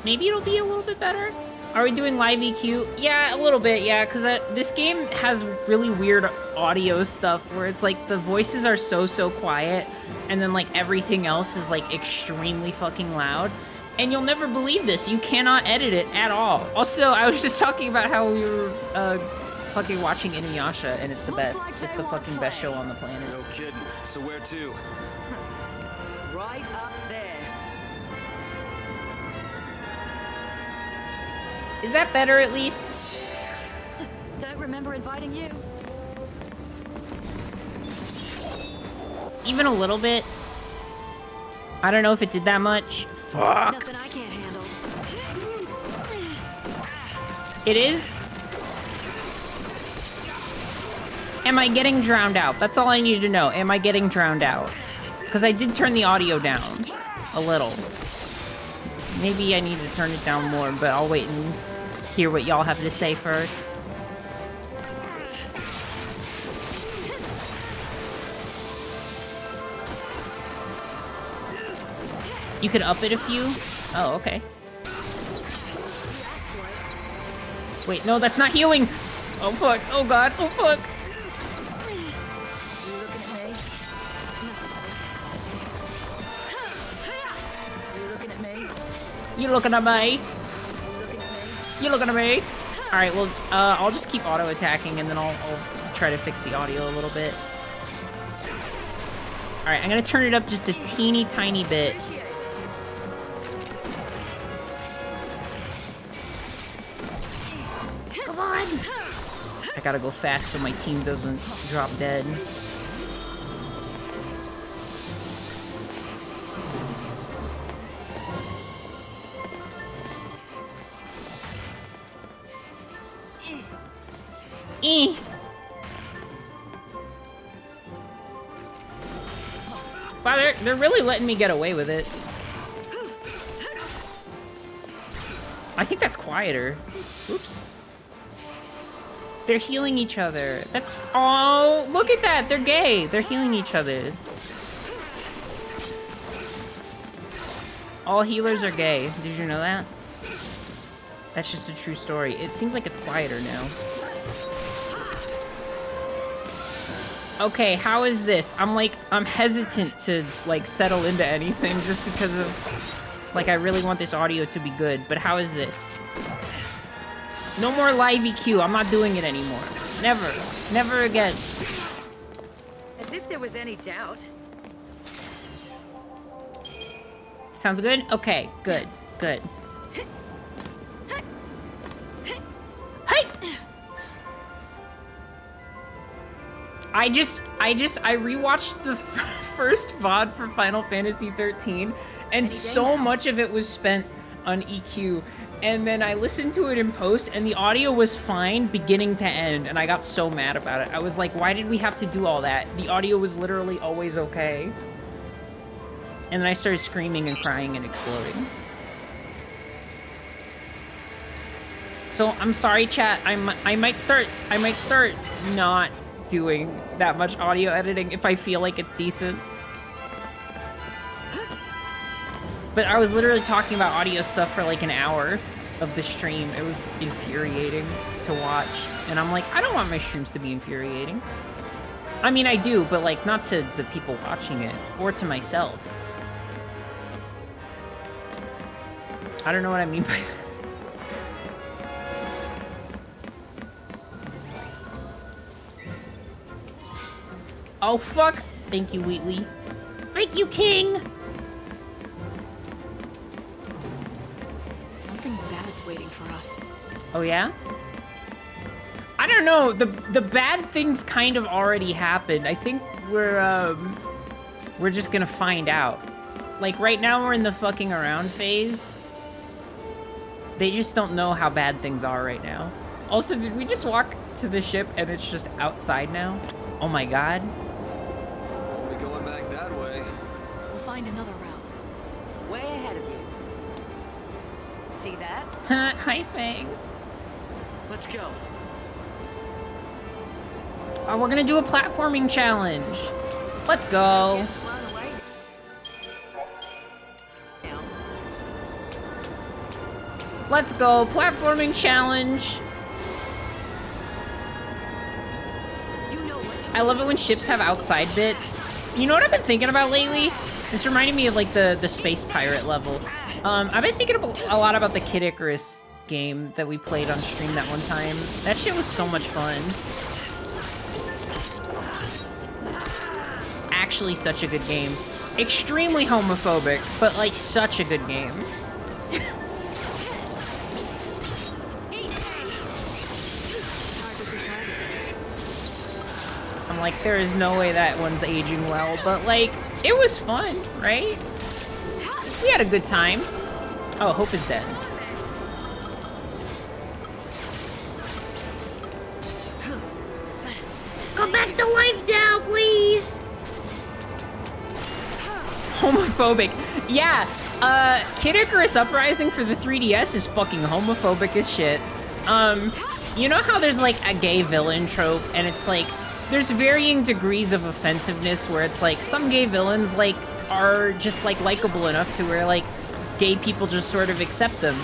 maybe it'll be a little bit better. Are we doing live EQ? Yeah, a little bit, yeah, because this game has really weird audio stuff where it's like the voices are so quiet and then like everything else is like extremely fucking loud. And you'll never believe this. You cannot edit it at all. Also, I was just talking about how we were fucking watching Inuyasha and it's the best. It's the fucking best show on the planet. No kidding. So where to? Right up there. Is that better at least? Don't remember inviting you. Even a little bit? I don't know if it did that much. Fuck. Nothing I can't handle. It is? Am I getting drowned out? That's all I need to know. Am I getting drowned out? Because I did turn the audio down a little. Maybe I need to turn it down more, but I'll wait and hear what y'all have to say first. You could up it a few? Oh, okay. Wait, no, that's not healing! Oh, fuck. Oh, God. Oh, fuck. You looking at me? You looking at me? Alright, well, I'll just keep auto-attacking and then I'll try to fix the audio a little bit. Alright, I'm gonna turn it up just a teeny tiny bit. Come on! I gotta go fast so my team doesn't drop dead. Wow, they're really letting me get away with it. I think that's quieter. Oops. They're healing each other. That's... Oh, look at that. They're gay. They're healing each other. All healers are gay. Did you know that? That's just a true story. It seems like it's quieter now. Okay, how is this? I'm hesitant to, like, settle into anything just because of, like, I really want this audio to be good. But how is this? No more live EQ. I'm not doing it anymore. Never. Never again. As if there was any doubt. Sounds good? Okay, good, good. I rewatched the first VOD for Final Fantasy 13, and so much of it was spent on EQ. And then I listened to it in post, and the audio was fine beginning to end, and I got so mad about it. I was like, why did we have to do all that? The audio was literally always okay. And then I started screaming and crying and exploding. So I'm sorry, chat. I might start not doing that much audio editing if I feel like it's decent. But I was literally talking about audio stuff for like an hour of the stream. It was infuriating to watch. And I'm like, I don't want my streams to be infuriating. I mean, I do, but like not to the people watching it or to myself. I don't know what I mean by that. Oh, fuck! Thank you, Wheatley. Thank you, King! Something bad's waiting for us. Oh, yeah? I don't know. The bad things kind of already happened. I think we're just gonna find out. Like, right now we're in the fucking around phase. They just don't know how bad things are right now. Also, did we just walk to the ship and it's just outside now? Oh my god. Won't be going back that way. We'll find another route. Way ahead of you. See that? Hi, Fang. Let's go. Oh, we're gonna do a platforming challenge. Let's go. Let's go, platforming challenge. I love it when ships have outside bits. You know what I've been thinking about lately? This reminded me of like the space pirate level. I've been thinking a lot about the Kid Icarus game that we played on stream that one time. That shit was so much fun. It's actually such a good game. Extremely homophobic, but like such a good game. I'm like, there is no way that one's aging well, but like, it was fun, right? We had a good time. Oh, Hope is dead. Come back to life now, please! Homophobic. Yeah, Kid Icarus Uprising for the 3DS is fucking homophobic as shit. You know how there's like a gay villain trope, and it's like, there's varying degrees of offensiveness where it's like some gay villains like are just like likable enough to where like gay people just sort of accept them.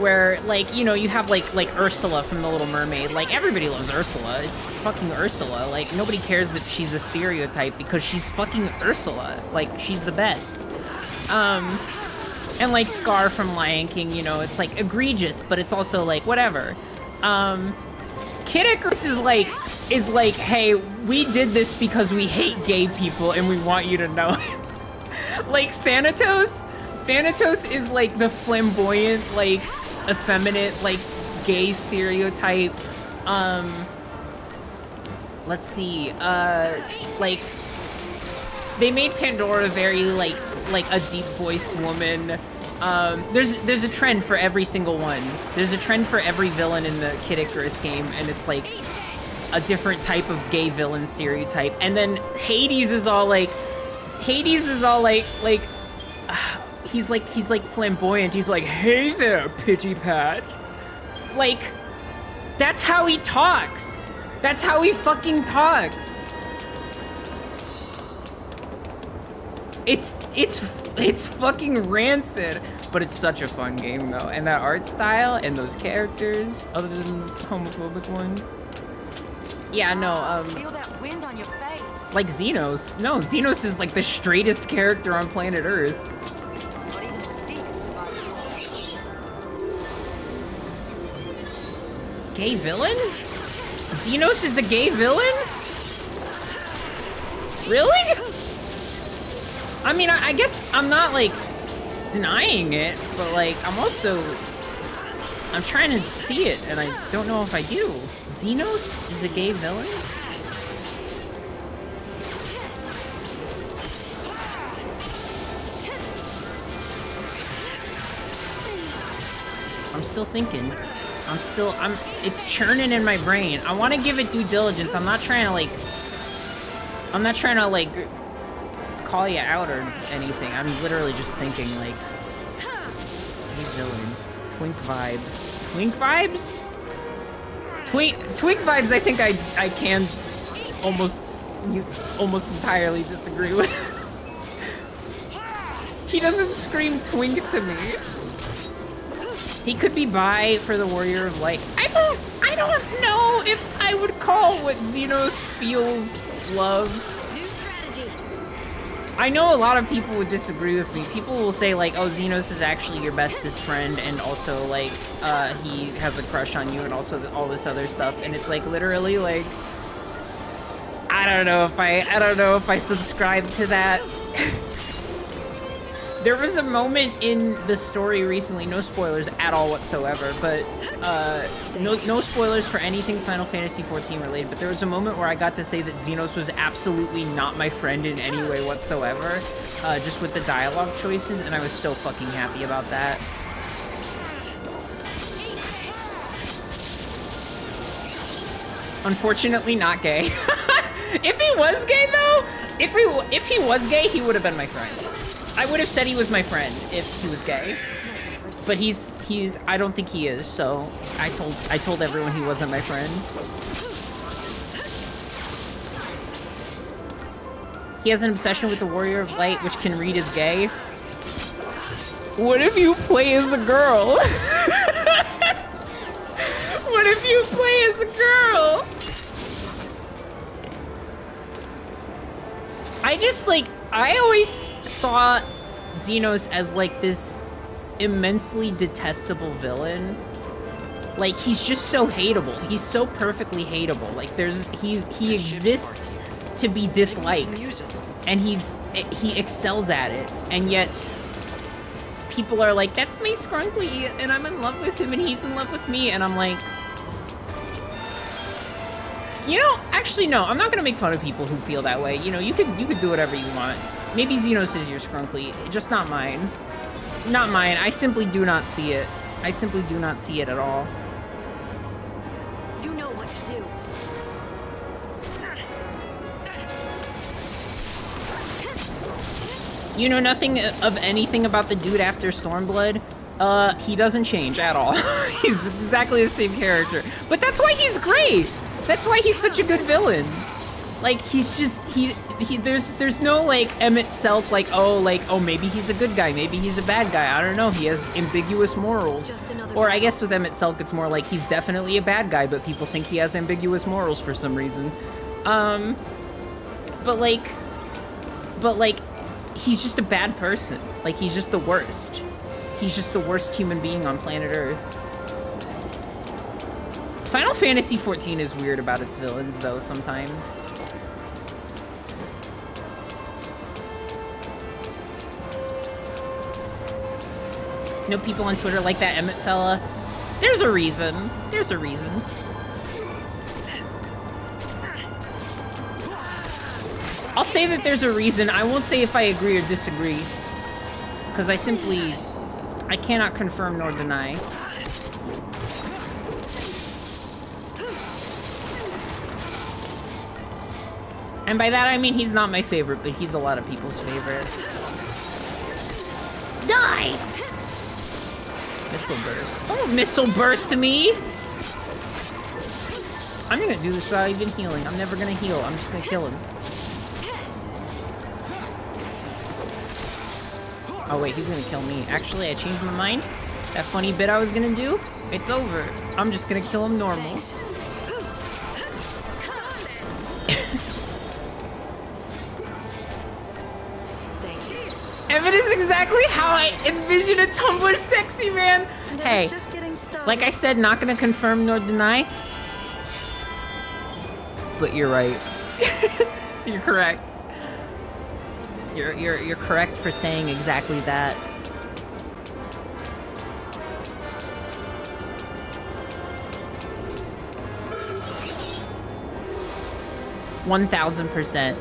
Where like, you know, you have like Ursula from The Little Mermaid. Like everybody loves Ursula. It's fucking Ursula. Like nobody cares that she's a stereotype because she's fucking Ursula. Like she's the best. And like Scar from Lion King, you know, it's like egregious, but it's also like whatever. Kid Icarus is like, hey, we did this because we hate gay people and we want you to know. Like Thanatos is like the flamboyant, like effeminate, like gay stereotype. Let's see, like they made Pandora very like a deep voiced woman. There's a trend for every single one. There's a trend for every villain in the Kid Icarus game, and it's like a different type of gay villain stereotype. And then Hades is all like he's like flamboyant. He's like, hey there, Pity Pat. Like, that's how he talks. That's how he fucking talks. it's fucking rancid, but it's such a fun game though. And that art style and those characters, other than homophobic ones. Yeah, no, Feel that wind on your face. like Xenos. No, Xenos is like the straightest character on planet Earth. Not even the sea can survive. Gay villain? Xenos is a gay villain? Really? I mean, I guess I'm not like denying it, but like I'm trying to see it, and I don't know if I do. Xenos is a gay villain? I'm still thinking. It's churning in my brain. I want to give it due diligence. I'm not trying to like call you out or anything. I'm literally just thinking like, hey villain, twink vibes. Twink vibes? Twink vibes I think I can almost entirely disagree with. He doesn't scream twink to me. He could be bi for the Warrior of Light. I don't know if I would call what Xenos feels love. New strategy. I know a lot of people would disagree with me. People will say like, oh, Xenos is actually your bestest friend, and also like, he has a crush on you, and also all this other stuff. And it's like literally like, I don't know if I subscribe to that. There was a moment in the story recently, no spoilers at all whatsoever, but no spoilers for anything Final Fantasy XIV related, but there was a moment where I got to say that Xenos was absolutely not my friend in any way whatsoever, just with the dialogue choices, and I was so fucking happy about that. Unfortunately not gay. If he was gay though, if he was gay, he would have been my friend. I would have said he was my friend if he was gay, but he's I don't think he is, so I told everyone he wasn't my friend. He has an obsession with the Warrior of Light, which can read as gay. What if you play as a girl? What if you play as a girl? I always saw Xenos as like this immensely detestable villain. Like, he's just so hateable. He's so perfectly hateable. Like, he exists to be disliked, and he excels at it, and yet people are like, that's my Scrunkly, and I'm in love with him, and he's in love with me, and I'm like, you know, actually no, I'm not gonna make fun of people who feel that way. You know, you could do whatever you want. Maybe Xenos is your Scrunkly, just not mine. Not mine. I simply do not see it. I simply do not see it at all. You know what to do. You know nothing of anything about the dude after Stormblood? He doesn't change at all. He's exactly the same character. But that's why he's great! That's why he's such a good villain. Like, he's just, there's no, like, Emmett Selk, like, oh, maybe he's a good guy, maybe he's a bad guy, I don't know, he has ambiguous morals. Or I guess with Emmett Selk, it's more like he's definitely a bad guy, but people think he has ambiguous morals for some reason. But like, he's just a bad person. Like, he's just the worst. He's just the worst human being on planet Earth. Final Fantasy XIV is weird about its villains, though, sometimes. You know, people on Twitter like that Emmett fella? There's a reason. There's a reason. I'll say that there's a reason. I won't say if I agree or disagree. Because I cannot confirm nor deny. And by that I mean he's not my favorite, but he's a lot of people's favorite. Die! Missile burst. Don't missile burst me! I'm gonna do this without even healing. I'm never gonna heal. I'm just gonna kill him. Oh wait, he's gonna kill me. Actually, I changed my mind. That funny bit I was gonna do, it's over. I'm just gonna kill him normal. Evan is exactly how I envision a Tumblr sexy man. Hey, like I said, not gonna confirm nor deny. But you're right. You're correct. You're correct for saying exactly that. $1,000%.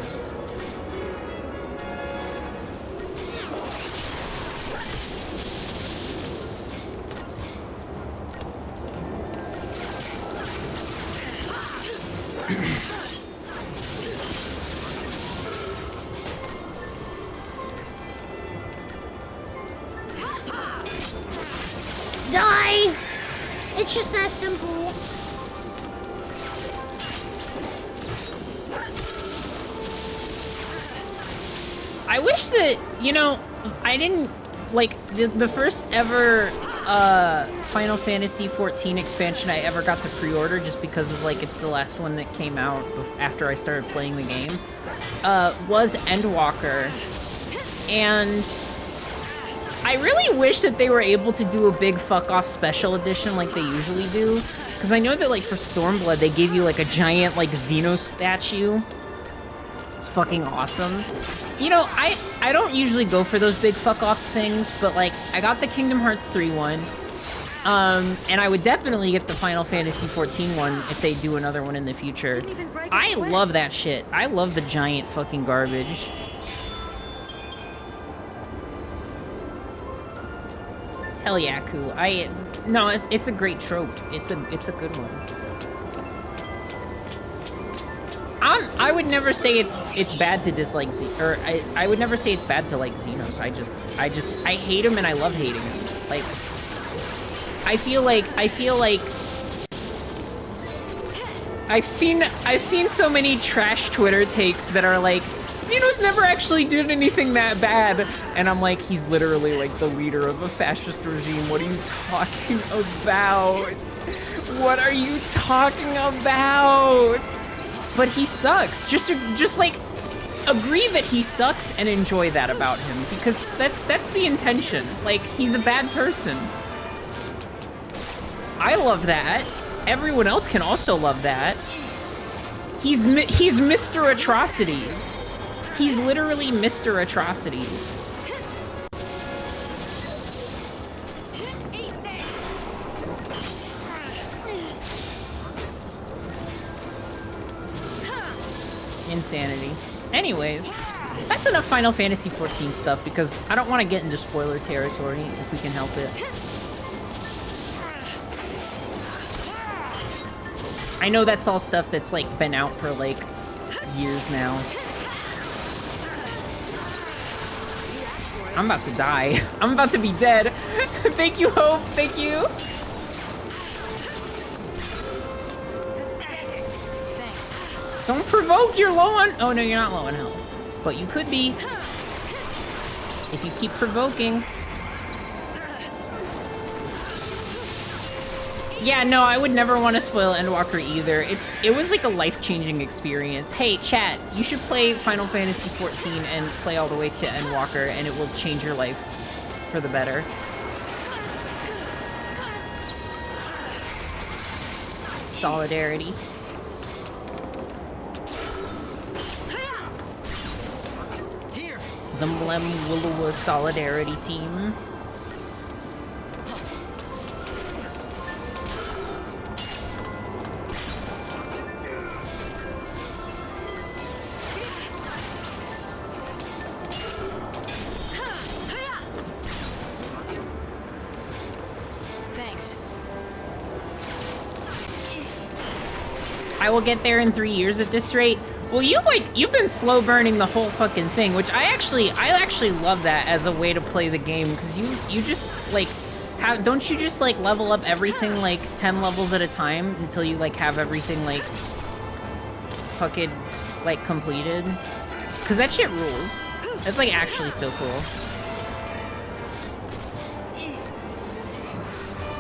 Die! It's just that simple. I wish that, you know, I didn't, like, the first ever Final Fantasy XIV expansion I ever got to pre-order, just because of, like, it's the last one that came out after I started playing the game, was Endwalker. And I really wish that they were able to do a big fuck-off special edition like they usually do. Because I know that, like, for Stormblood, they gave you, like, a giant, like, Xenos statue. It's fucking awesome. You know, I don't usually go for those big fuck-off things, but, like, I got the Kingdom Hearts 3 one. And I would definitely get the Final Fantasy XIV one if they do another one in the future. I love that shit. I love the giant fucking garbage. Hell yeah, Ku. No, it's a great trope. It's a good one. I would never say it's bad to dislike I would never say it's bad to like Xenos. I hate him and I love hating him. Like, I feel like I've seen so many trash Twitter takes that are like, Xenos never actually did anything that bad. And I'm like, he's literally like the leader of a fascist regime. What are you talking about? What are you talking about? But he sucks. Just like, agree that he sucks and enjoy that about him, because that's the intention. Like, he's a bad person. I love that. Everyone else can also love that. He's Mr. Atrocities. He's literally Mr. Atrocities. Insanity. Anyways, that's enough Final Fantasy XIV stuff, because I don't want to get into spoiler territory if we can help it. I know that's all stuff that's like been out for like years now. I'm about to die. I'm about to be dead. Thank you, Hope. Thank you. Don't provoke, you're low on... Oh, no, you're not low on health. But you could be. If you keep provoking. Yeah, no, I would never want to spoil Endwalker either. It was like a life-changing experience. Hey, chat, you should play Final Fantasy XIV and play all the way to Endwalker, and it will change your life for the better. Solidarity. The Mlem Solidarity team. I will get there in 3 years at this rate. Well, you've been slow burning the whole fucking thing, which I actually love that as a way to play the game, because you just like don't you just like level up everything like 10 levels at a time until you like have everything like fucking like completed? Because that shit rules. That's like actually so cool.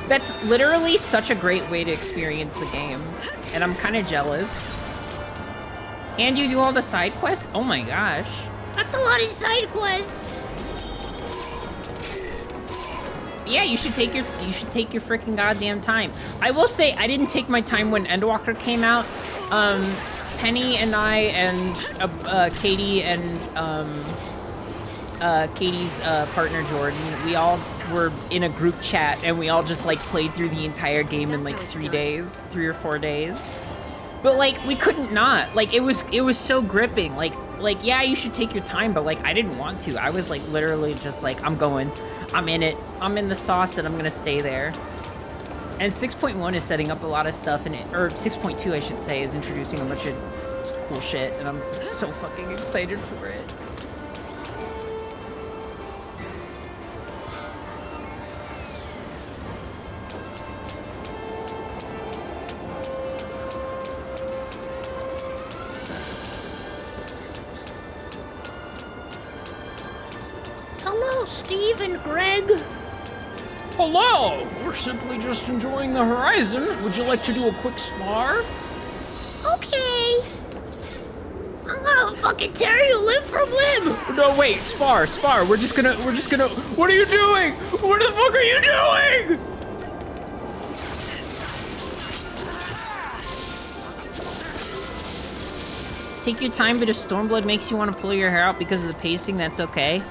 That's literally such a great way to experience the game, and I'm kind of jealous. And you do all the side quests? Oh my gosh. That's a lot of side quests. Yeah, you should take your freaking goddamn time. I will say I didn't take my time when Endwalker came out. Penny and I and Katie and Katie's partner Jordan, we all were in a group chat and we all just like played through the entire game in like 3 days, 3 or 4 days. But like we couldn't not. Like it was so gripping. Like yeah, you should take your time, but like I didn't want to. I was like literally just like I'm going. I'm in it. I'm in the sauce and I'm gonna stay there. And 6.1 is setting up a lot of stuff, and or 6.2 I should say is introducing a bunch of cool shit, and I'm so fucking excited for it. Hello, Steve and Greg. Hello! We're simply just enjoying the horizon. Would you like to do a quick spar? Okay. I'm gonna fucking tear you limb from limb. No, wait, spar. We're just gonna, what are you doing? What the fuck are you doing? Take your time, but if Stormblood makes you want to pull your hair out because of the pacing, that's okay.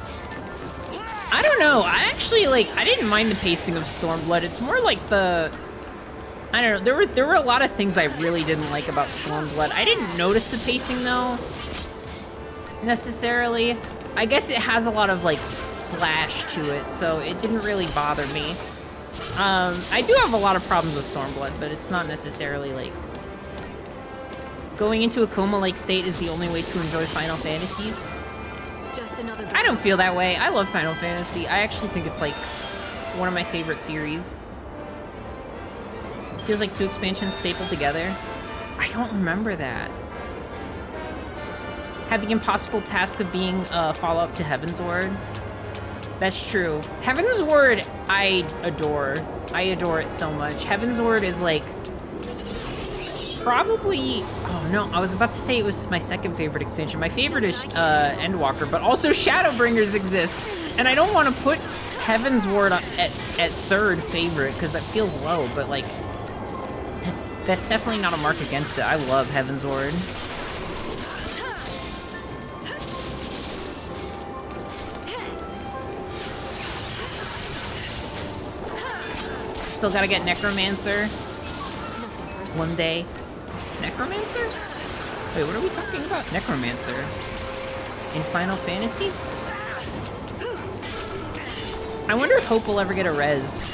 I don't know. I actually I didn't mind the pacing of Stormblood. It's more like I don't know. There were a lot of things I really didn't like about Stormblood. I didn't notice the pacing though, necessarily. I guess it has a lot of flash to it, so it didn't really bother me. I do have a lot of problems with Stormblood, but it's not necessarily going into a coma-like state is the only way to enjoy Final Fantasies. Just another. I don't feel that way. I love Final Fantasy. I actually think it's one of my favorite series. Feels like 2 expansions stapled together. I don't remember that. Had the impossible task of being follow-up to Heaven's Ward. That's true. Heaven's Ward, I adore. I adore it so much. Heaven's Ward is probably, oh no, I was about to say it was my second favorite expansion. My favorite is Endwalker, but also Shadowbringers exists. And I don't want to put Heaven's Ward at third favorite because that feels low, but that's definitely not a mark against it. I love Heaven's Ward. Still gotta get Necromancer one day. Necromancer? Wait, what are we talking about? Necromancer. In Final Fantasy? I wonder if Hope will ever get a res.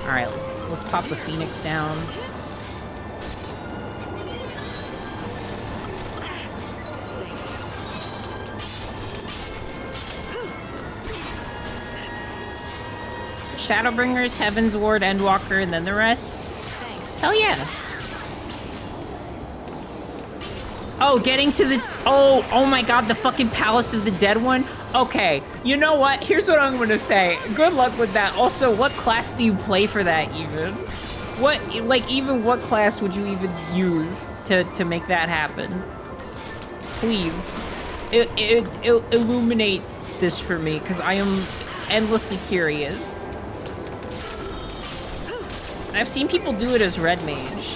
Alright, let's pop the Phoenix down. Shadowbringers, Heaven's Ward, Endwalker, and then the rest? Thanks. Hell yeah. Oh, getting to the... Oh my god, the fucking Palace of the Dead one? Okay, you know what? Here's what I'm gonna say. Good luck with that. Also, what class do you play for that, even? What, even what class would you even use to make that happen? Please. Illuminate this for me, because I am endlessly curious. I've seen people do it as Red Mage.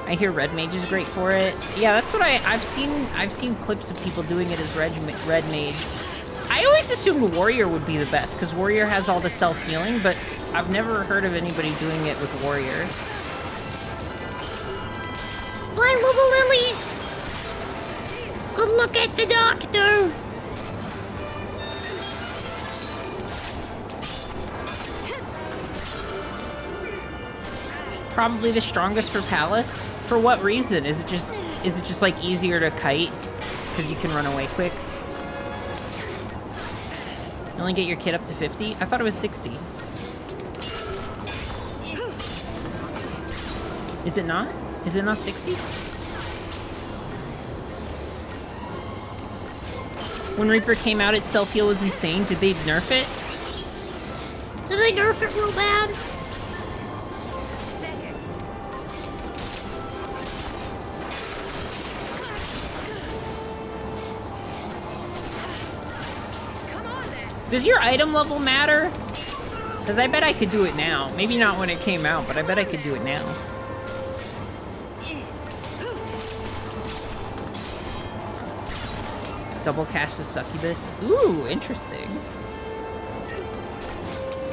I hear Red Mage is great for it. Yeah, that's what I've seen clips of people doing it as Red Mage. I always assumed Warrior would be the best, because Warrior has all the self-healing, but I've never heard of anybody doing it with Warrior. Bye, little lilies! Good look at the doctor! Probably the strongest for Palace. For what reason? Is it just like easier to kite because you can run away quick? You only get your kid up to 50? I thought it was 60. Is it not? Is it not 60? When Reaper came out, its self-heal was insane. Did they nerf it? Did they nerf it real bad? Does your item level matter? Because I bet I could do it now. Maybe not when it came out, but I bet I could do it now. Double cast with Succubus. Ooh, interesting.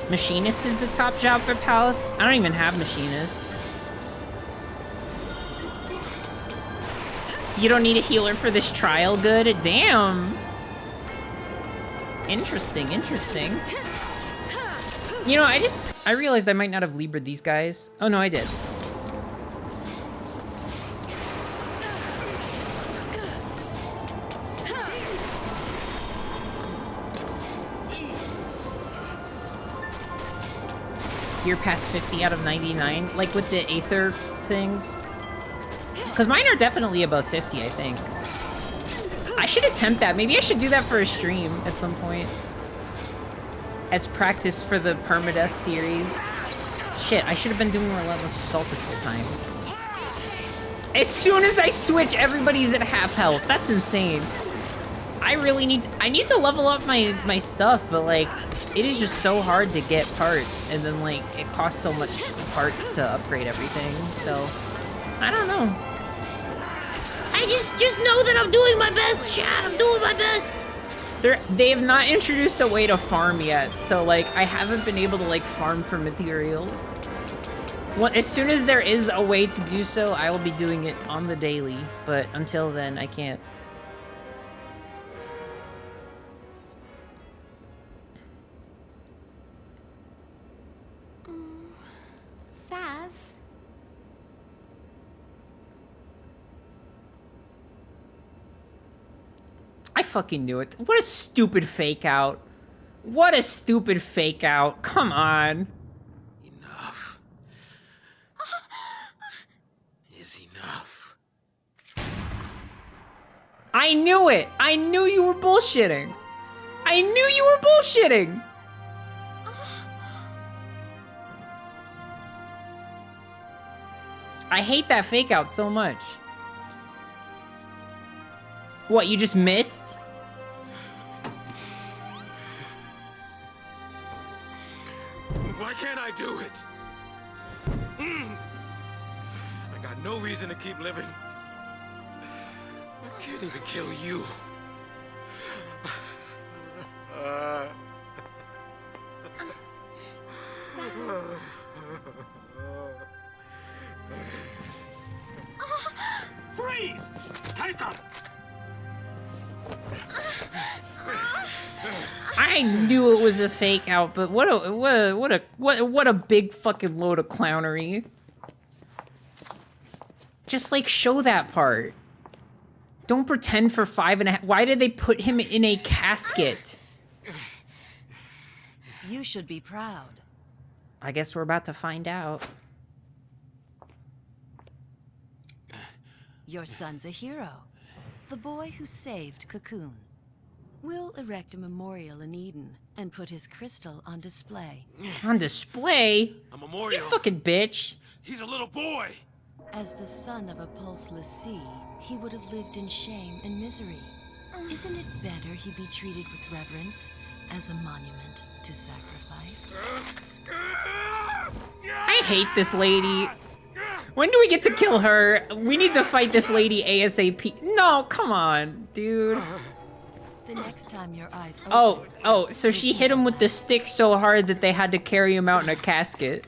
Machinist is the top job for Palace? I don't even have Machinist. You don't need a healer for this trial, good? Damn. Interesting, interesting. You know, I realized I might not have Libred these guys. Oh no, I did. Gear past 50 out of 99, like with the Aether things. Because mine are definitely above 50, I think. I should attempt that. Maybe I should do that for a stream at some point. As practice for the permadeath series. Shit, I should have been doing Relentless Assault this whole time. As soon as I switch, everybody's at half health. That's insane. I really need to level up my stuff, but like, it is just so hard to get parts, and then like, it costs so much parts to upgrade everything, so, I don't know. I just know that I'm doing my best, chat. I'm doing my best. They have not introduced a way to farm yet, so like, I haven't been able to like farm for materials. As soon as there is a way to do so, I will be doing it on the daily, but until then, I can't. Saz? I fucking knew it. What a stupid fake out. What a stupid fake out. Come on. Enough. Is enough. I knew it. I knew you were bullshitting. I knew you were bullshitting. I hate that fake out so much. What, you just missed? Why can't I do it? I got no reason to keep living. I can't even kill you. Saz. Freeze! Take him! I knew it was a fake out, but what a big fucking load of clownery. Just like show that part. Don't pretend for 5.5. Why did they put him in a casket? You should be proud. I guess we're about to find out. Your son's a hero. The boy who saved Cocoon. We'll erect a memorial in Eden and put his crystal on display. On display? A memorial? You fucking bitch. He's a little boy. As the son of a pulseless sea, he would have lived in shame and misery. Isn't it better he be treated with reverence as a monument to sacrifice? I hate this lady. When do we get to kill her? We need to fight this lady ASAP. No, come on, dude. The next time your eyes open, Oh, so she hit him with the stick so hard that they had to carry him out in a casket.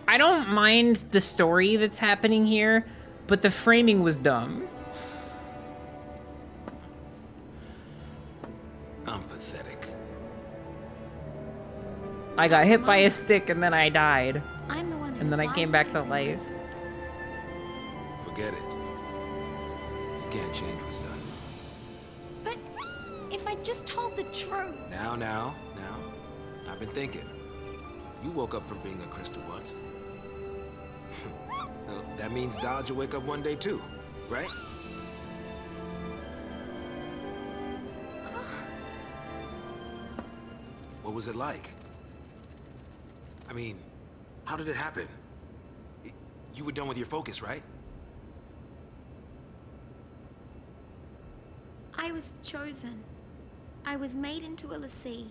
I don't mind the story that's happening here, but the framing was dumb. I'm pathetic. I got hit by a stick and then I died. I'm the one who And then I came back to life. Forget it. You can't change what's done. But if I just told the truth. Now. I've been thinking. You woke up from being a crystal once. That means Dodge will wake up one day too. right? What was it like? I mean, how did it happen? You were done with your focus, right? I was chosen. I was made into a Xiii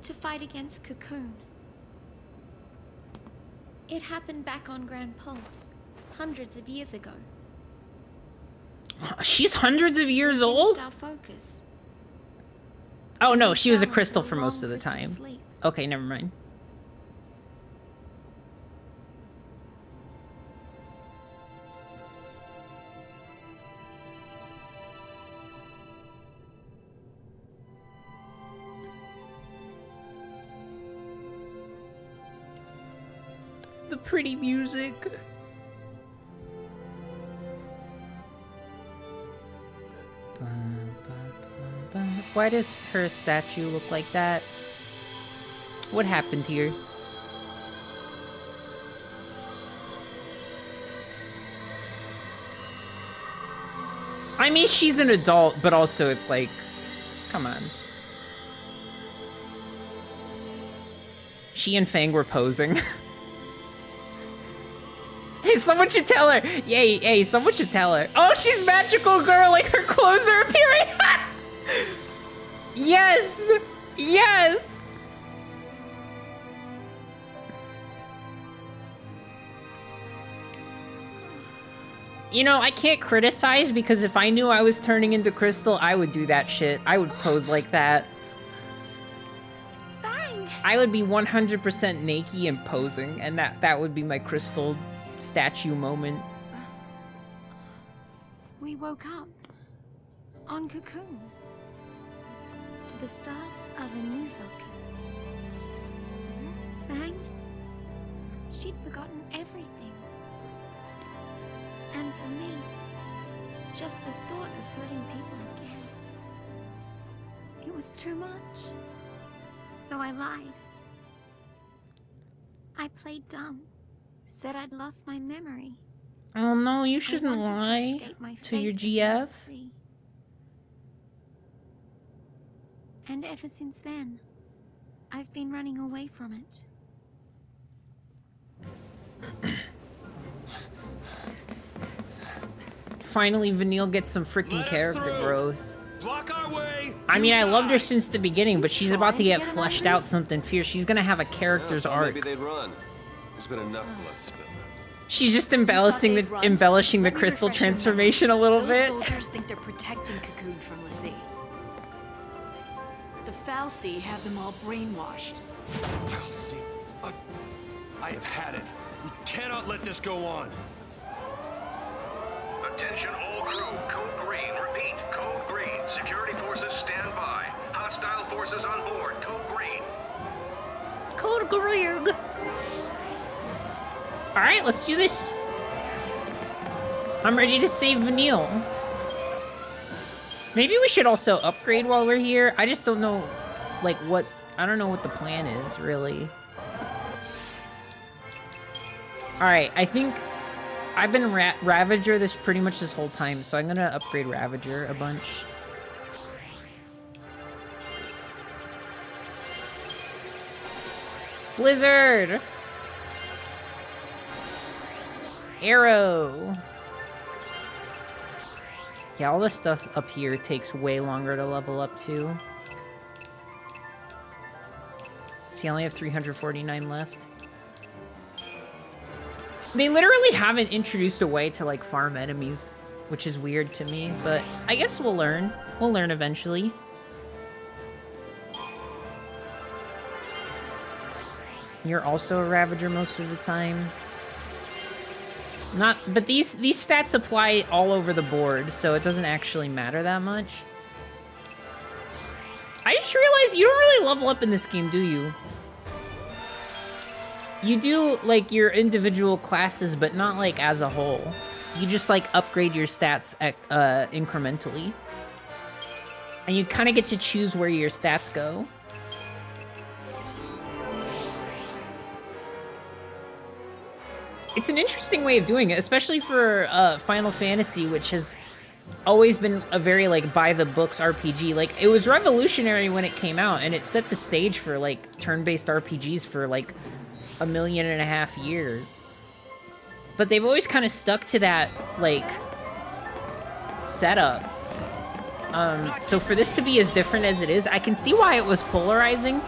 to fight against Cocoon. It happened back on Grand Pulse, hundreds of years ago. She's hundreds of years We old? finished our focus. Oh no, We she was a fell crystal into for most of long the crystal time. sleep. Okay, never mind. The pretty music. Why does her statue look like that? What happened here? I mean, she's an adult, but also it's like, come on. She and Fang were posing. Hey, someone should tell her. Yay, hey, someone should tell her. Oh, she's magical girl, like her clothes are appearing. Yes! Yes! You know, I can't criticize because if I knew I was turning into Crystal, I would do that shit. I would pose like that. Bang! I would be 100% naked and posing, and that would be my Crystal statue moment. We woke up on Cocoon to the start of a new focus. Fang, she'd forgotten everything. And for me, just the thought of hurting people again, it was too much. So I lied. I played dumb, said I'd lost my memory. Oh no, you shouldn't wanted to lie escape my to your fate as GF. Xiii. And ever since then, I've been running away from it. Finally, Vanille gets some freaking character growth. Block our way. I mean, I loved her since the beginning, but she's about to get fleshed out something fierce. She's gonna have a character's arc. Maybe they'd run. There's been enough blood spilled. She's just embellishing the crystal transformation a little bit. Those soldiers think they're protecting Cocoon from Xiii. The Fal'Cie have them all brainwashed. Fal'Cie, I have had it. We cannot let this go on. Attention all crew, code green. Repeat, code green. Security forces stand by. Hostile forces on board, code green. Code green. Alright, let's do this. I'm ready to save Vanille. Maybe we should also upgrade while we're here. I just don't know, like, what... I don't know what the plan is, really. Alright, I think... I've been Ravager this pretty much this whole time, so I'm gonna upgrade Ravager a bunch. Blizzard! Arrow! Yeah, all this stuff up here takes way longer to level up to. See, I only have 349 left. They literally haven't introduced a way to, like, farm enemies, which is weird to me, but I guess we'll learn. We'll learn eventually. You're also a Ravager most of the time. But these stats apply all over the board, so it doesn't actually matter that much. I just realized you don't really level up in this game, do you? You do, like, your individual classes, but not, like, as a whole. You just, like, upgrade your stats incrementally. And you kind of get to choose where your stats go. it's an interesting way of doing it, especially for Final Fantasy, which has always been a very like by the books RPG. Like it was revolutionary when it came out, and it set the stage for like turn-based RPGs for like 1.5 million years. But they've always kind of stuck to that like setup. So for this to be as different as it is, I can see why it was polarizing,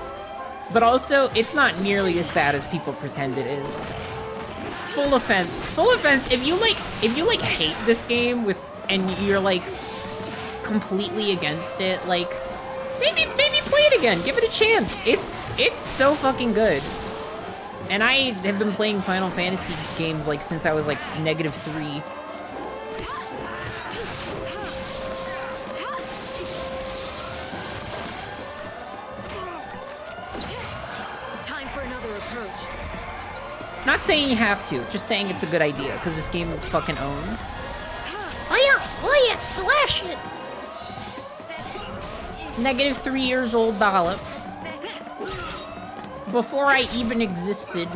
but also it's not nearly as bad as people pretend it is. Full offense, if you like hate this game and you're like completely against it, like maybe play it again, give it a chance. It's so fucking good. And I have been playing Final Fantasy games like since I was like -3. Time for another approach. Not saying you have to, just saying it's a good idea, because this game fucking owns. Oh yeah, slash it! -3 years old dollop. Before I even existed,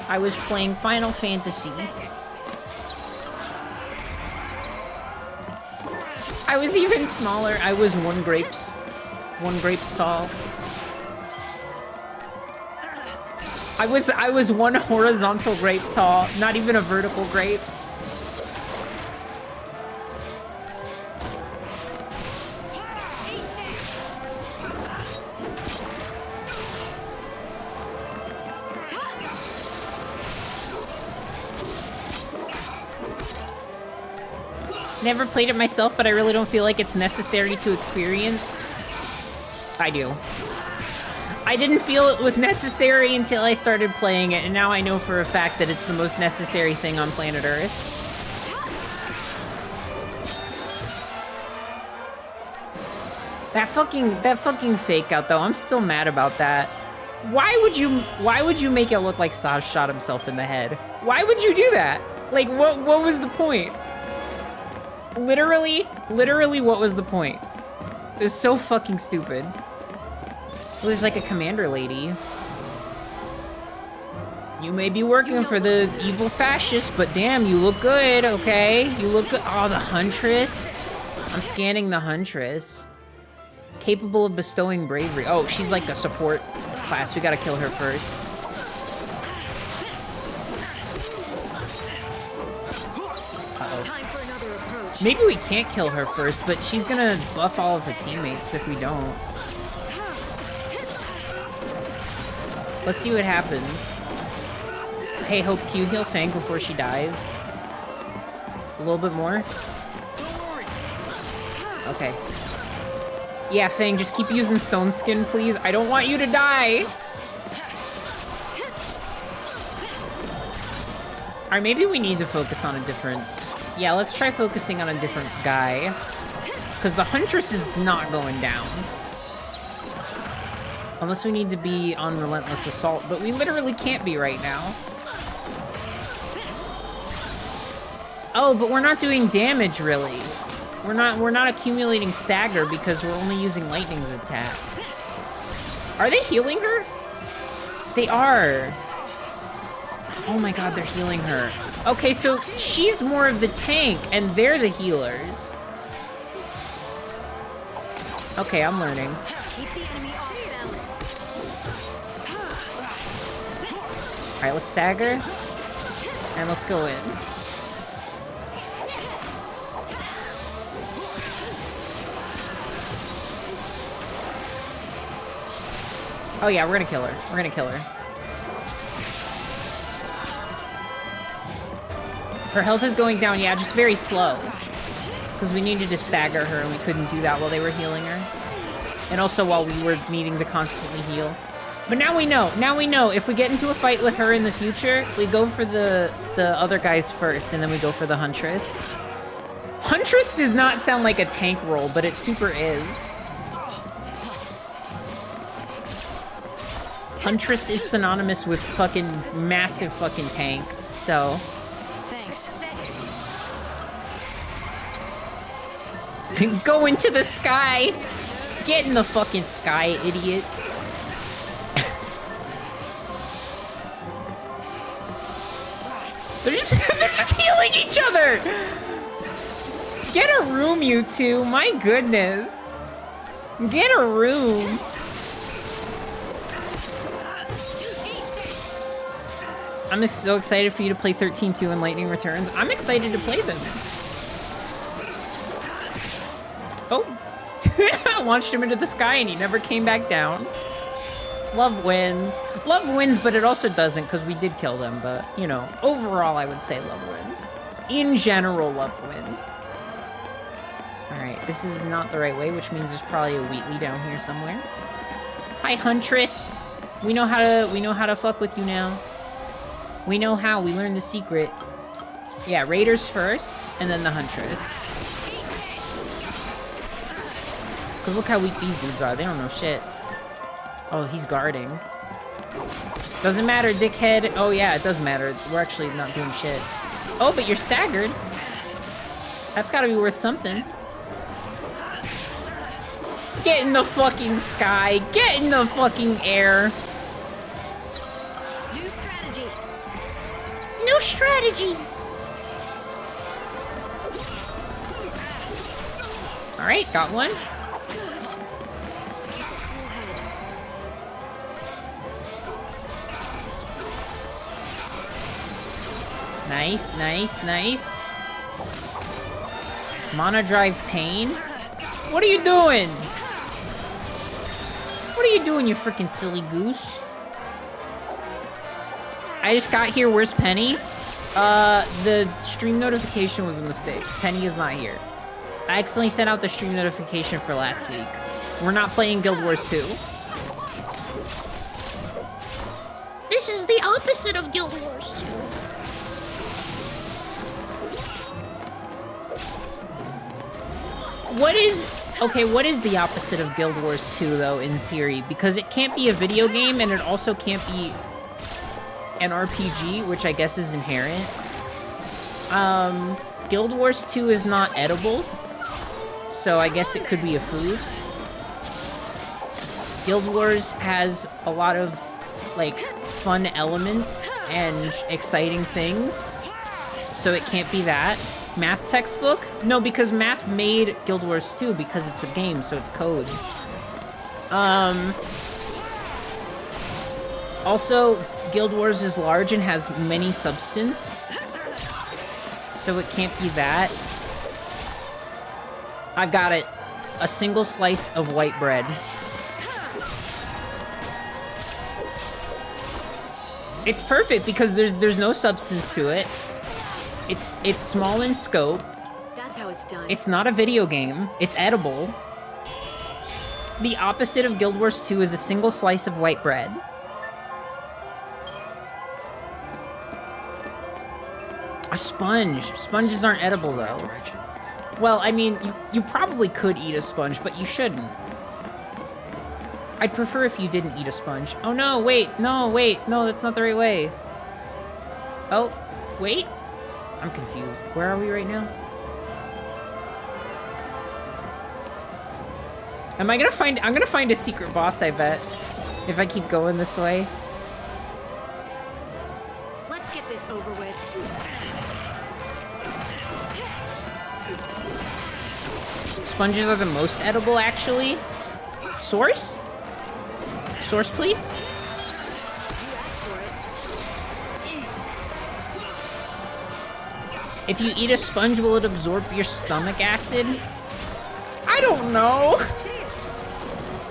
I was playing Final Fantasy. I was even smaller. I was one grape tall. I was one horizontal grape tall, not even a vertical grape. Never played it myself, but I really don't feel like it's necessary to experience. I do. I didn't feel it was necessary until I started playing it, and now I know for a fact that it's the most necessary thing on planet Earth. That fucking fake out though, I'm still mad about that. Why would you make it look like Saj shot himself in the head? Why would you do that? Like what was the point? Literally, what was the point? It was so fucking stupid. Well, there's like a commander lady. You may be working for the evil fascists, but damn, you look good, okay? You look good. Oh, the Huntress. I'm scanning the Huntress. Capable of bestowing bravery. Oh, she's like the support class. We gotta kill her first. Maybe we can't kill her first, but she's gonna buff all of her teammates if we don't. Let's see what happens. Hey, Hope Q, heal Fang before she dies. A little bit more. Okay. Yeah, Fang, just keep using Stone Skin, please. I don't want you to die! Alright, maybe we need to focus on a different... Yeah, let's try focusing on a different guy. Because the Huntress is not going down. Unless we need to be on Relentless Assault, but we literally can't be right now. Oh, but we're not doing damage, really. We're not accumulating stagger because we're only using Lightning's attack. Are they healing her? They are. Oh my god, they're healing her. Okay, so she's more of the tank, and they're the healers. Okay, I'm learning. Alright, let's stagger. And let's go in. Oh yeah, we're gonna kill her. We're gonna kill her. Her health is going down, yeah, just very slow. Because we needed to stagger her and we couldn't do that while they were healing her. And also while we were needing to constantly heal. But now we know, if we get into a fight with her in the future, we go for the other guys first, and then we go for the Huntress. Huntress does not sound like a tank role, but it super is. Huntress is synonymous with fucking massive fucking tank, so... Go into the sky! Get in the fucking sky, idiot. They're just they're just healing each other. Get a room, you two. My goodness. Get a room. I'm just so excited for you to play 13-2 and Lightning Returns. I'm excited to play them. Oh. Launched him into the sky and he never came back down. Love wins. Love wins, but it also doesn't because we did kill them. But, you know, overall, I would say love wins. In general, love wins. All right, this is not the right way, which means there's probably a Wheatley down here somewhere. Hi, Huntress. We know how to fuck with you now. We know how. We learned the secret. Yeah, Raiders first, and then the Huntress. Because look how weak these dudes are. They don't know shit. Oh, he's guarding. Doesn't matter, dickhead. Oh, yeah, it does matter. We're actually not doing shit. Oh, but you're staggered. That's gotta be worth something. Get in the fucking sky. Get in the fucking air. New strategy. New strategies. All right, got one. Nice, nice, nice. Mana Drive Pain? What are you doing? What are you doing, you freaking silly goose? I just got here. Where's Penny? The stream notification was a mistake. Penny is not here. I accidentally sent out the stream notification for last week. We're not playing Guild Wars 2. This is the opposite of Guild Wars 2. What is the opposite of Guild Wars 2 though, in theory? Because it can't be a video game and it also can't be an RPG, which I guess is inherent. Guild Wars 2 is not edible, so I guess it could be a food. Guild Wars has a lot of, like, fun elements and exciting things, so it can't be that. Math textbook? No, because math made Guild Wars 2 because it's a game, so it's code. Also, Guild Wars is large and has many substance, so it can't be that. I've got it. A single slice of white bread. It's perfect because there's no substance to it. It's small in scope. That's how it's done. It's not a video game. It's edible. The opposite of Guild Wars 2 is a single slice of white bread. A sponge. Sponges aren't edible, though. Well, I mean, you probably could eat a sponge, but you shouldn't. I'd prefer if you didn't eat a sponge. Oh, no, wait. No, wait. No, that's not the right way. Oh, wait. I'm confused. Where are we right now? I'm gonna find a secret boss, I bet. If I keep going this way. Let's get this over with. Sponges are the most edible, actually. Source? Source, please? If you eat a sponge, will it absorb your stomach acid? I don't know.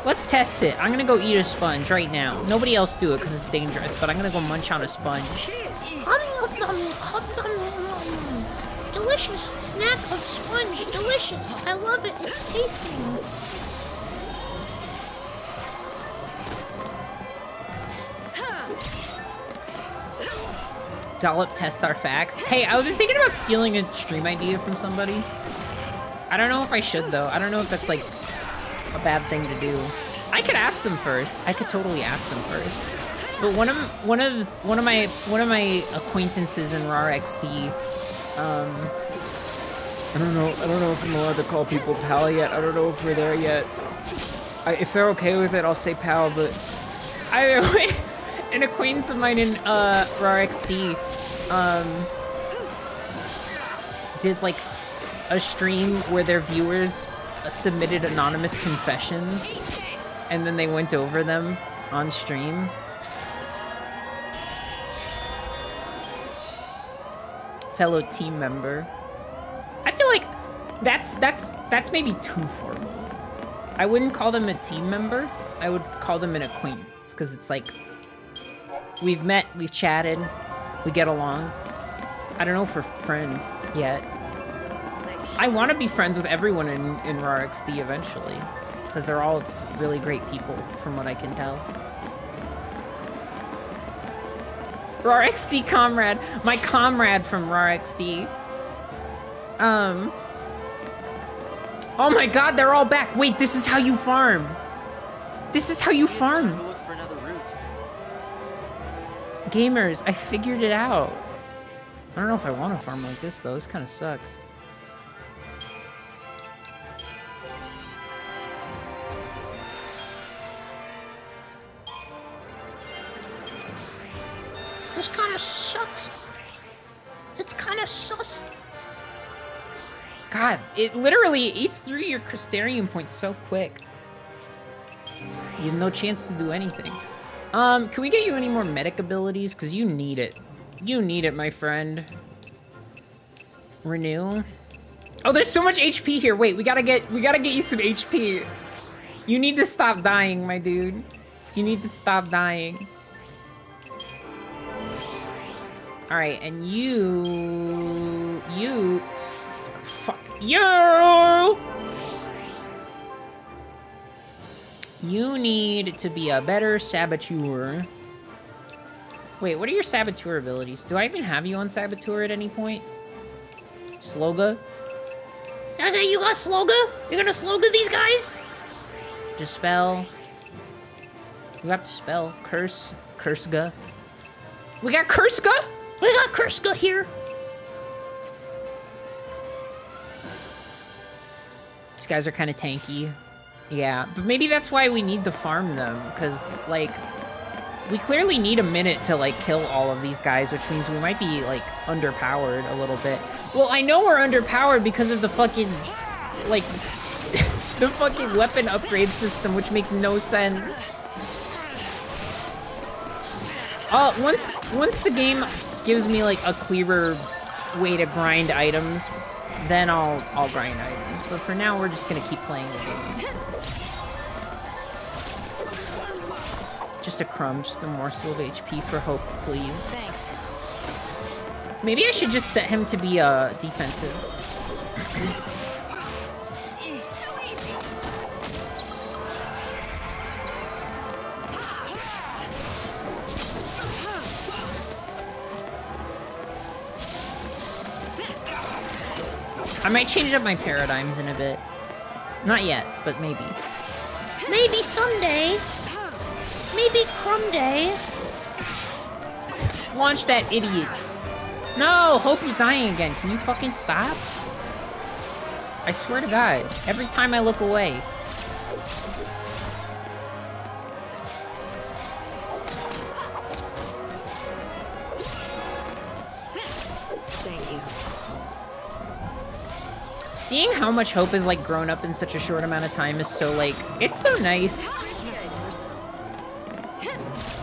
Let's test it. I'm gonna go eat a sponge right now. Nobody else do it because it's dangerous, but I'm gonna go munch on a sponge. Delicious snack of sponge. Delicious. I love it. It's tasting. Dollop test our facts. Hey, I've been thinking about stealing a stream idea from somebody. I don't know if I should though. I don't know if that's like a bad thing to do. I could ask them first. I could totally ask them first. But one of my acquaintances in RARXD, I don't know if I'm allowed to call people pal yet. I don't know if we're there yet. If they're okay with it, I'll say pal, but either way, an acquaintance of mine in RARXD did like a stream where their viewers submitted anonymous confessions and then they went over them on stream. Fellow team member. I feel like that's maybe too formal. I wouldn't call them a team member. I would call them an acquaintance, because it's like, we've met, we've chatted, we get along. I don't know if we're friends yet. I want to be friends with everyone in RAR XD eventually, because they're all really great people, from what I can tell. RAR XD comrade, my comrade from RAR XD. Oh my god, they're all back. Wait, this is how you farm. This is how you farm. Look for another route. Gamers, I figured it out. I don't know if I want to farm like this though. This kind of sucks. This kind of sucks. It's kind of sus. God, it literally eats through your Crystarium points so quick. You have no chance to do anything. Can we get you any more medic abilities? Because you need it. You need it, my friend. Renew. Oh, there's so much HP here. Wait, we gotta get you some HP. You need to stop dying, my dude. You need to stop dying. Alright, and you... Fuck you! You need to be a better saboteur. Wait, what are your saboteur abilities? Do I even have you on saboteur at any point? Sloga? Okay, you got Sloga? You're gonna Sloga these guys? Dispel. You have to spell. Curse. Cursega. We got Cursega? We got Cursega here. These guys are kind of tanky. Yeah, but maybe that's why we need to farm them, because, like, we clearly need a minute to, like, kill all of these guys, which means we might be, like, underpowered a little bit. Well, I know we're underpowered because of the fucking, like, the fucking weapon upgrade system, which makes no sense. Once the game gives me, like, a clearer way to grind items, then I'll grind items. But for now, we're just gonna keep playing the game. Just a crumb, just a morsel of HP for hope, please. Thanks. Maybe I should just set him to be defensive. I might change up my paradigms in a bit. Not yet, but maybe. Maybe someday. Maybe Crumb Day. Launch that idiot. No, Hope, you're dying again. Can you fucking stop? I swear to God, every time I look away. Thank you. Seeing how much Hope has, like, grown up in such a short amount of time is so, like, it's so nice.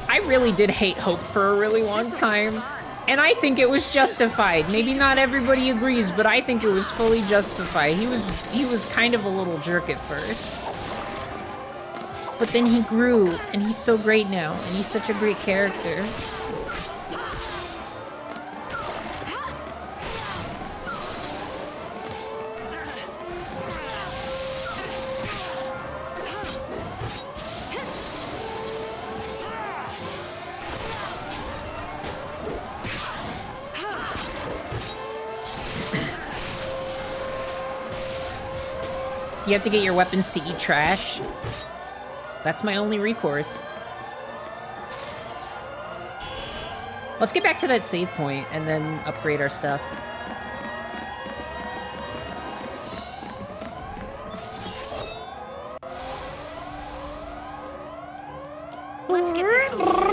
I really did hate Hope for a really long time, and I think it was justified. Maybe not everybody agrees, but I think it was fully justified. He was kind of a little jerk at first. But then he grew, and he's so great now, and he's such a great character. You have to get your weapons to eat trash. That's my only recourse. Let's get back to that save point and then upgrade our stuff. Let's get this over.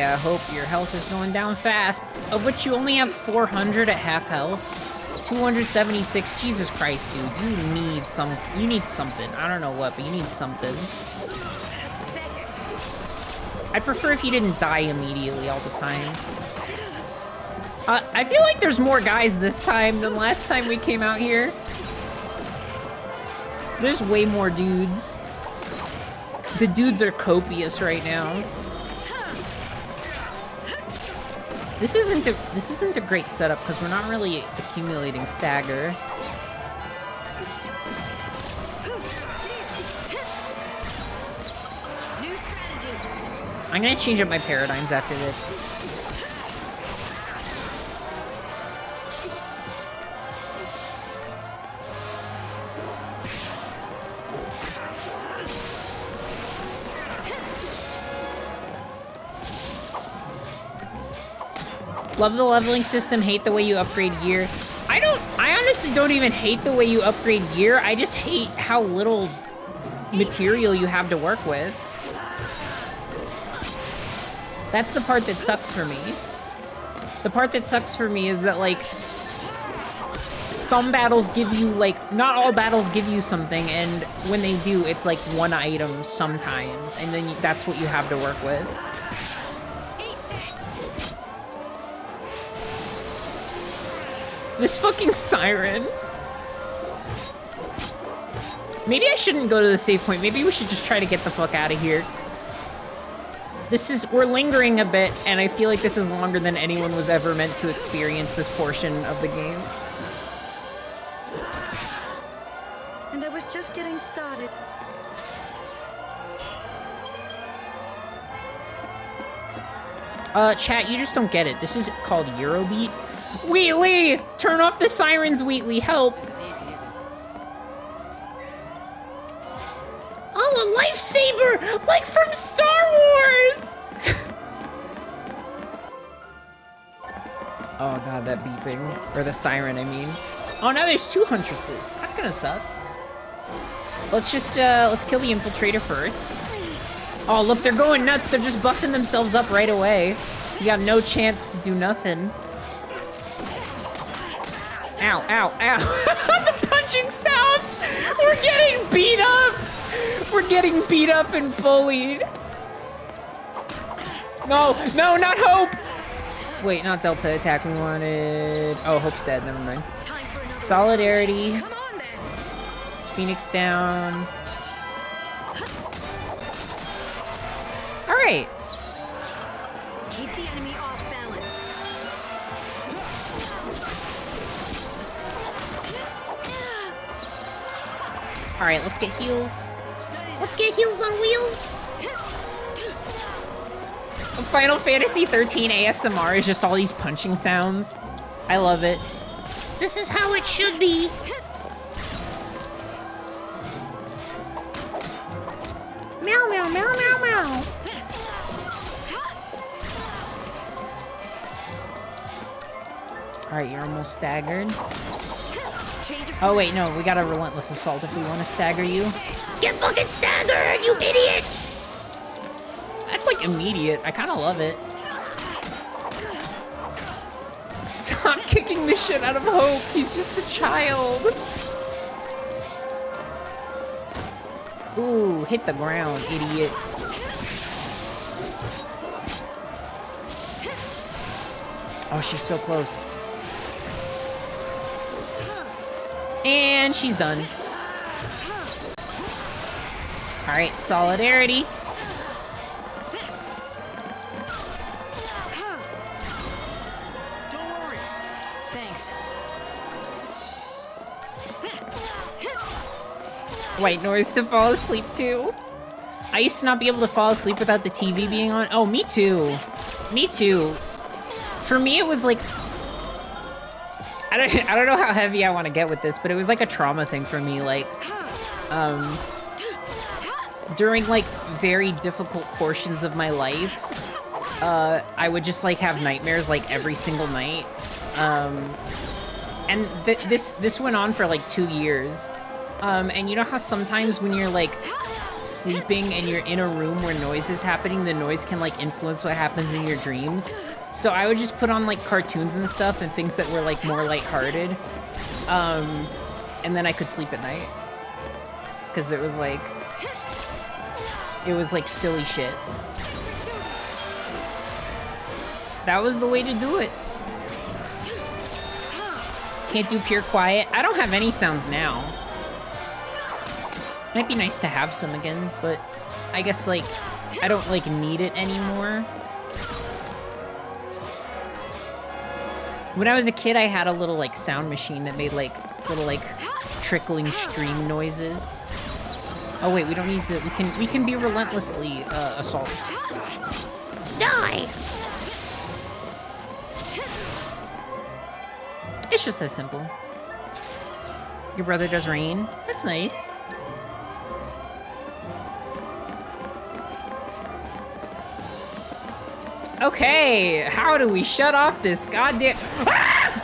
yeah, Hope, your health is going down fast. Of which you only have 400 at half health. 276, Jesus Christ, dude. You need something. I don't know what, but you need something. I'd prefer if you didn't die immediately all the time. I feel like there's more guys this time than last time we came out here. There's way more dudes. The dudes are copious right now. This isn't a great setup because we're not really accumulating stagger. I'm gonna change up my paradigms after this. Love the leveling system, hate the way you upgrade gear. I honestly don't even hate the way you upgrade gear. I just hate how little material you have to work with. That's the part that sucks for me. The part that sucks for me is that, like, some battles give you, like, not all battles give you something, and when they do, it's like one item sometimes, and then that's what you have to work with. This fucking siren. Maybe I shouldn't go to the save point. Maybe we should just try to get the fuck out of here. We're lingering a bit, and I feel like this is longer than anyone was ever meant to experience this portion of the game. And I was just getting started. Chat, you just don't get it. This is called Eurobeat. Wheatley! Turn off the sirens, Wheatley, help! Oh, a lifesaver! Like from Star Wars! Oh god, that beeping. Or the siren, I mean. Oh, now there's 2 huntresses. That's gonna suck. Let's just, let's kill the infiltrator first. Oh, look, they're going nuts. They're just buffing themselves up right away. You got no chance to do nothing. Ow, ow, ow. The punching sounds! We're getting beat up! We're getting beat up and bullied. No, no, not Hope! Wait, not Delta attack. We wanted... Oh, Hope's dead. Never mind. Solidarity. Phoenix down. Alright. Keep the enemy off balance. Alright, let's get heals. Let's get heels on wheels. Final Fantasy 13 ASMR is just all these punching sounds. I love it. This is how it should be. Meow, meow, meow, meow, meow. Alright, you're almost staggered. Oh wait, no, we got a relentless assault if we want to stagger you. Get fucking staggered, you idiot! That's like immediate. I kind of love it. Stop kicking the shit out of Hope. He's just a child. Ooh, hit the ground, idiot. Oh, she's so close. And she's done. All right, solidarity. White noise to fall asleep to. I used to not be able to fall asleep without the TV being on. Oh, me too. Me too. For me, it was like, I don't know how heavy I want to get with this, but it was like a trauma thing for me. Like, during like very difficult portions of my life, I would just like have nightmares like every single night. And this went on for like 2 years. And you know how sometimes when you're like sleeping and you're in a room where noise is happening, the noise can like influence what happens in your dreams. So I would just put on like cartoons and stuff and things that were like more lighthearted. And then I could sleep at night. Cause it was like silly shit. That was the way to do it. Can't do pure quiet. I don't have any sounds now. Might be nice to have some again, but I guess like I don't like need it anymore. When I was a kid, I had a little like sound machine that made like little like trickling stream noises. Oh wait, we don't need to. We can be relentlessly assaulted. Die! It's just that simple. Your brother does rain. That's nice. Okay, how do we shut off this goddamn... Ah!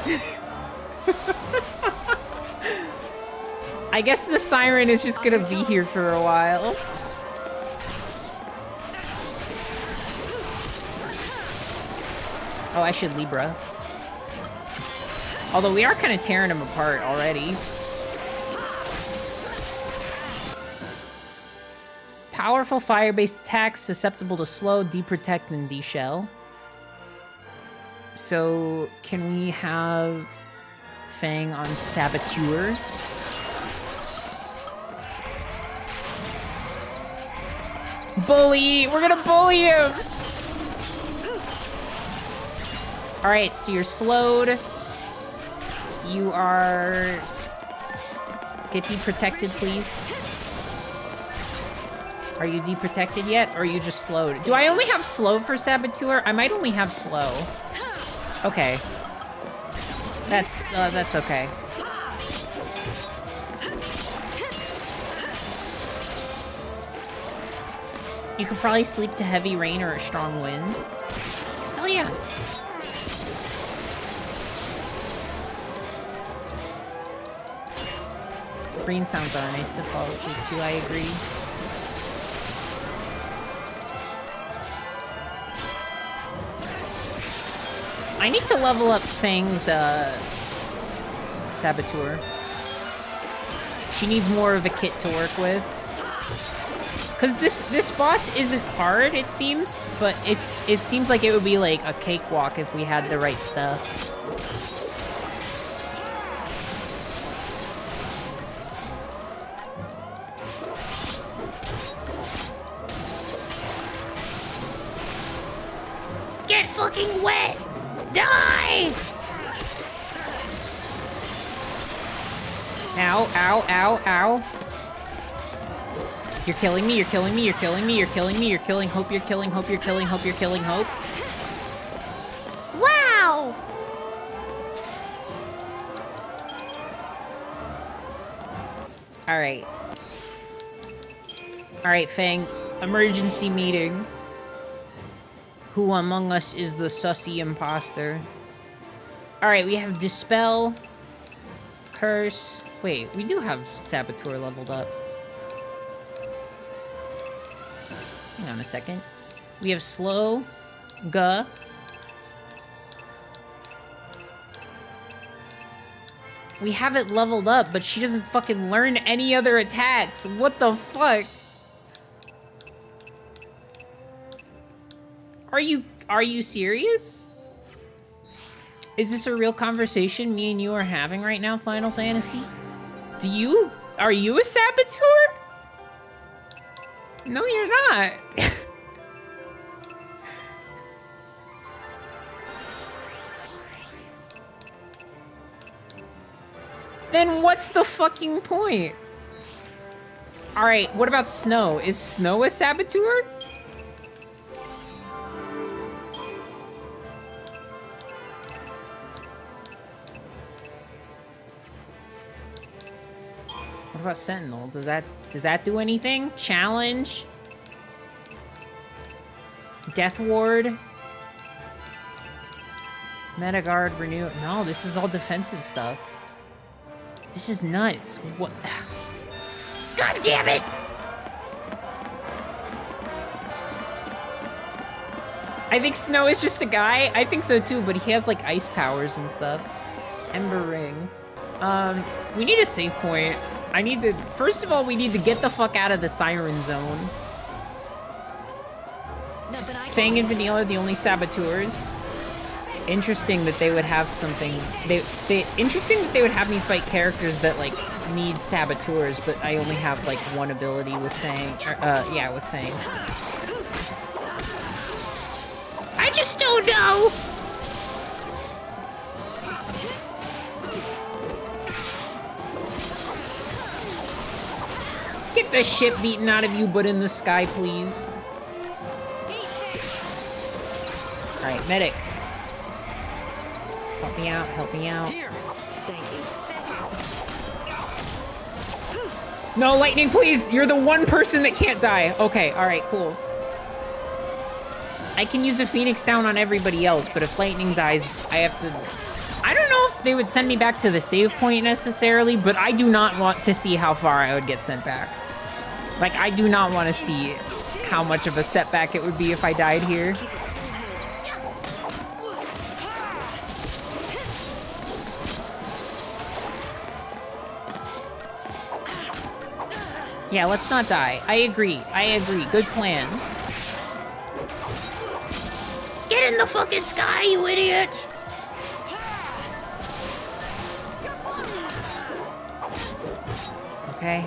I guess the siren is just gonna be here for a while. Oh, I should Libra. Although we are kind of tearing him apart already. Powerful fire-based attacks susceptible to slow, deprotect, and deshell. So, can we have Fang on Saboteur? Bully! We're gonna bully him! Alright, so you're slowed. You are... Get deprotected, please. Are you deprotected yet, or are you just slowed? Do I only have slow for Saboteur? I might only have slow. Okay. That's okay. You could probably sleep to heavy rain or a strong wind. Hell yeah. Green sounds are nice to fall asleep to, I agree. I need to level up Fang's Saboteur. She needs more of a kit to work with. Cause this boss isn't hard, it seems, but it seems like it would be like a cakewalk if we had the right stuff. Get fucking wet! Die! Ow, ow, ow, ow. You're killing me, you're killing me, you're killing me, you're killing me, you're killing Hope, you're killing Hope, you're killing Hope, you're killing Hope. Wow! Alright. Alright, Fang. Emergency meeting. Who among us is the sussy imposter? Alright, we have Dispel. Curse. Wait, we do have Saboteur leveled up. Hang on a second. We have Slow. Guh. We have it leveled up, but she doesn't fucking learn any other attacks. What the fuck? Are you serious? Is this a real conversation me and you are having right now, Final Fantasy? Are you a Saboteur? No, you're not. Then what's the fucking point? Alright, what about Snow? Is Snow a Saboteur? What about Sentinel? Does that do anything? Challenge? Death Ward? Metaguard, renew. No, this is all defensive stuff. This is nuts. What? God damn it! I think Snow is just a guy. I think so too, but he has like ice powers and stuff. Ember ring. We need a save point. First of all, we need to get the fuck out of the siren zone. Fang and Vanille are the only saboteurs. Interesting that they would have something. Interesting that they would have me fight characters that like need saboteurs, but I only have like one ability with Fang. Yeah, with Fang. I just don't know. Get the shit beaten out of you, but in the sky, please. All right, medic. Help me out, help me out. Here. Thank you. No, lightning, please. You're the one person that can't die. Okay, all right, cool. I can use a Phoenix down on everybody else, but if lightning dies, I have to... I don't know if they would send me back to the save point necessarily, but I do not want to see how far I would get sent back. Like, I do not want to see how much of a setback it would be if I died here. Yeah, let's not die. I agree. I agree. Good plan. Get in the fucking sky, you idiot! Okay.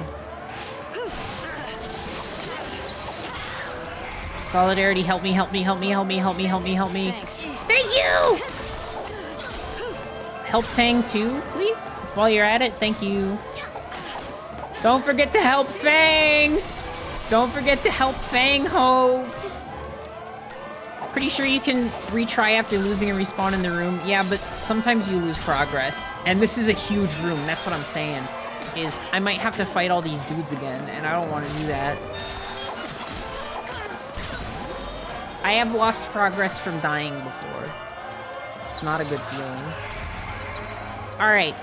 Solidarity, help me, help me, help me, help me, help me, help me, help me. Thank you! Help Fang too, please? While you're at it, thank you. Don't forget to help Fang! Don't forget to help Fang Ho! Pretty sure you can retry after losing and respawn in the room. Yeah, but sometimes you lose progress. And this is a huge room, that's what I'm saying. Is I might have to fight all these dudes again, and I don't want to do that. I have lost progress from dying before. It's not a good feeling. Alright,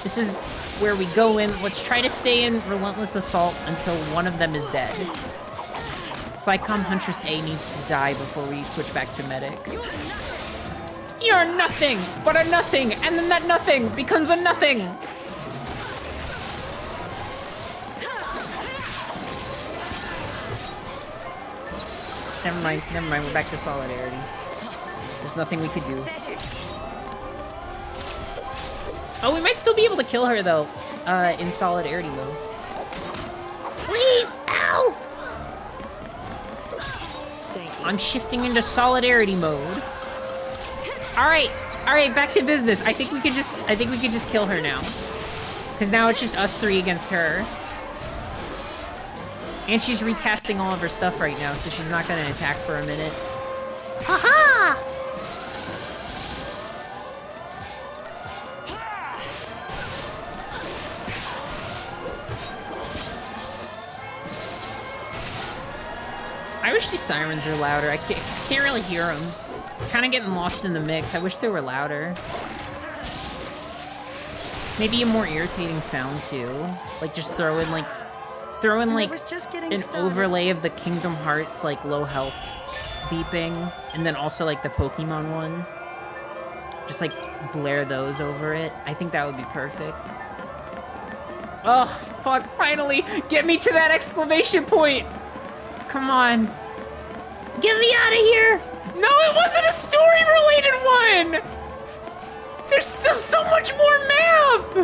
this is where we go in. Let's try to stay in Relentless Assault until one of them is dead. Psycom Huntress A needs to die before we switch back to Medic. You're nothing but a nothing, and then that nothing becomes a nothing! Never mind, we're back to Solidarity. There's nothing we could do. Oh, we might still be able to kill her, though, in Solidarity mode. Please! Ow! I'm shifting into Solidarity mode. Alright, back to business. I think we could just kill her now. Because now it's just us three against her. And she's recasting all of her stuff right now, so she's not gonna attack for a minute. Haha! I wish these sirens are louder. I can't really hear them. Kind of getting lost in the mix. I wish they were louder. Maybe a more irritating sound too. Like just throw in like an overlay of the Kingdom Hearts like low health beeping, and then also like the Pokemon one. Just like blare those over it. I think that would be perfect. Oh fuck! Finally, get me to that exclamation point. Come on. Get me out of here! No, it wasn't a story-related one! There's still so much more map!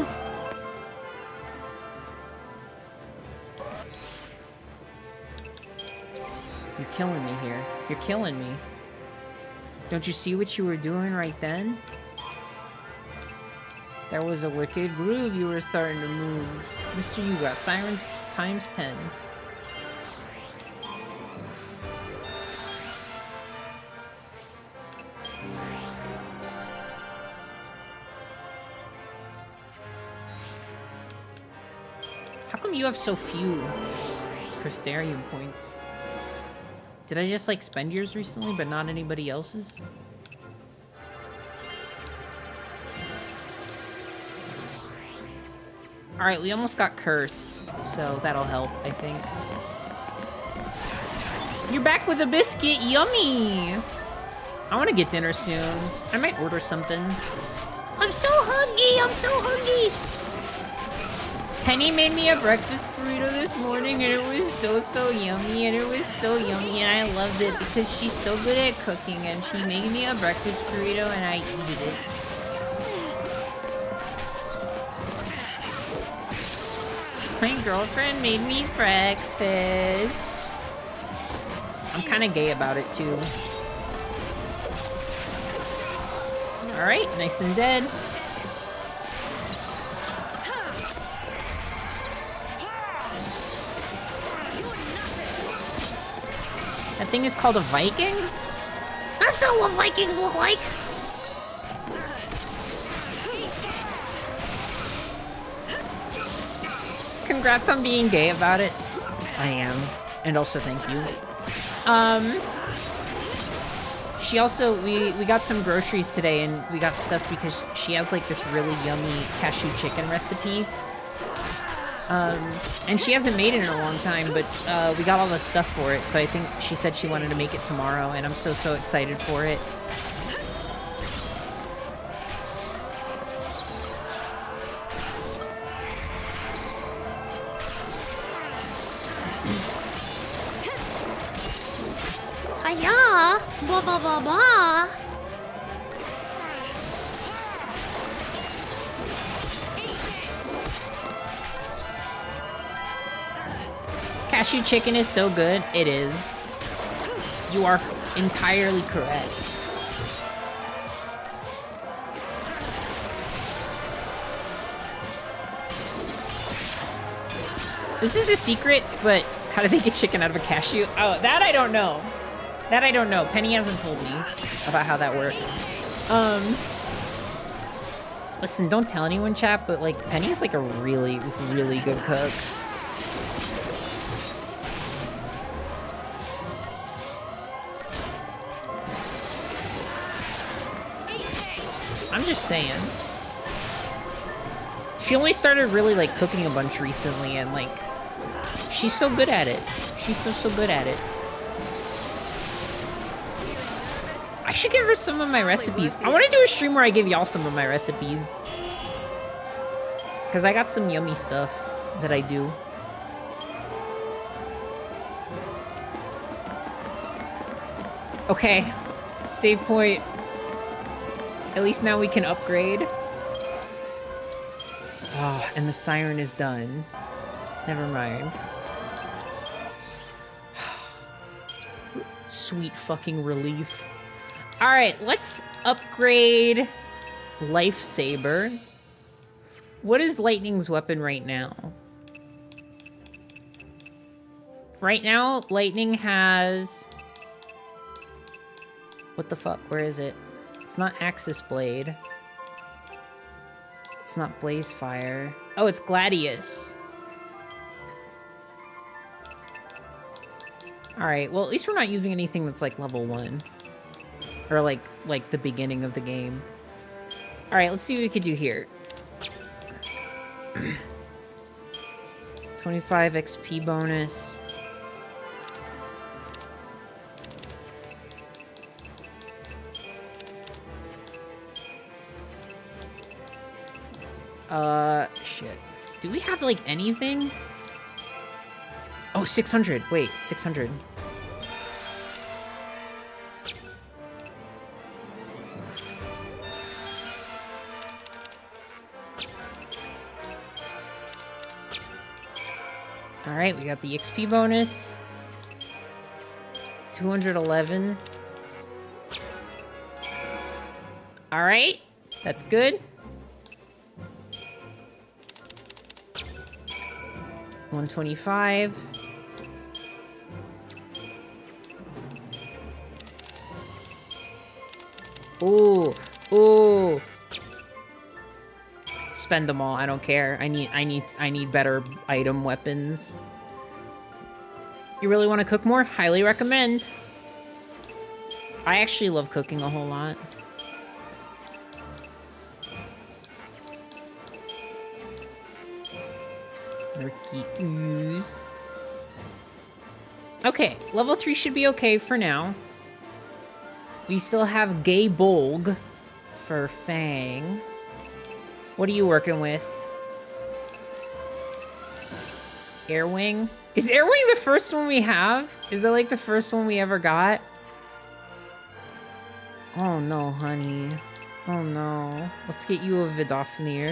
You're killing me here. You're killing me. Don't you see what you were doing right then? That was a wicked groove you were starting to move. Mr. You got sirens times 10. How come you have so few Crystarium points? Did I just like spend yours recently, but not anybody else's? Alright, we almost got Curse, so that'll help, I think. You're back with a biscuit, yummy! I want to get dinner soon. I might order something. I'm so hungry. I'm so hungry. Penny made me a breakfast burrito this morning, and it was so yummy, and it was so yummy, and I loved it because she's so good at cooking, and she made me a breakfast burrito, and I eated it. My girlfriend made me breakfast. I'm kind of gay about it, too. Alright, nice and dead. That thing is called a Viking? That's not what Vikings look like. Congrats on being gay about it. I am. And also thank you. She also, we got some groceries today and we got stuff because she has like this really yummy cashew chicken recipe. And she hasn't made it in a long time, but we got all the stuff for it. So I think she said she wanted to make it tomorrow and I'm so excited for it. Hiya! Blah blah blah blah. Cashew chicken is so good. It is. You are entirely correct. This is a secret, but how do they get chicken out of a cashew? Oh, that I don't know. That I don't know. Penny hasn't told me about how that works. Listen, don't tell anyone, chat, but like Penny's like a really, really good cook. I'm just saying. She only started really like cooking a bunch recently and like she's so good at it. She's so good at it. I should give her some of my recipes. I want to do a stream where I give y'all some of my recipes. Because I got some yummy stuff that I do. Okay. Save point. At least now we can upgrade. Oh, and the siren is done. Never mind. Sweet fucking relief. Alright, let's upgrade Lifesaber. What is Lightning's weapon right now? Right now, Lightning has... What the fuck? Where is it? It's not Axis Blade. It's not Blaze Fire. Oh, it's Gladius. Alright, well at least we're not using anything that's like level 1. Or like the beginning of the game. Alright, let's see what we could do here. 25 XP bonus. Shit. Do we have like anything? Oh, 600. Wait, 600. Alright, we got the XP bonus. 211. Alright, that's good. 125. Ooh, ooh. Spend them all. I don't care. I need better item weapons. You really want to cook more? Highly recommend. I actually love cooking a whole lot. Murky ooze. Okay, level 3 should be okay for now. We still have Gay Bolg for Fang. What are you working with? Airwing? Is Airwing the first one we have? Is that like the first one we ever got? Oh no, honey. Oh no. Let's get you a Vidofnir.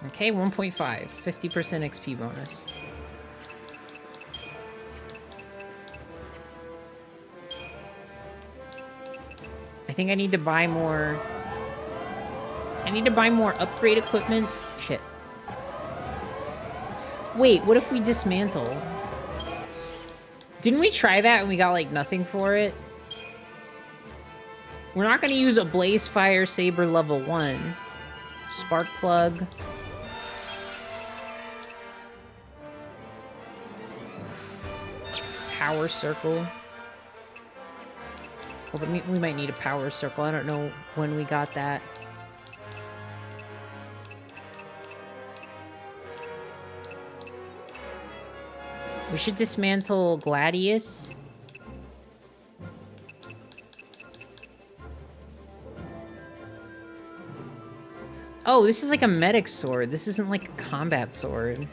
Okay, 1.5. 50% XP bonus. I think I need to buy more... I need to buy more upgrade equipment. Shit. Wait, what if we dismantle? Didn't we try that and we got, like, nothing for it? We're not gonna use a Blaze Fire Saber level 1. Spark Plug. Power Circle. Well, we might need a Power Circle. I don't know when we got that. We should dismantle Gladius. Oh, this is like a medic sword. This isn't like a combat sword.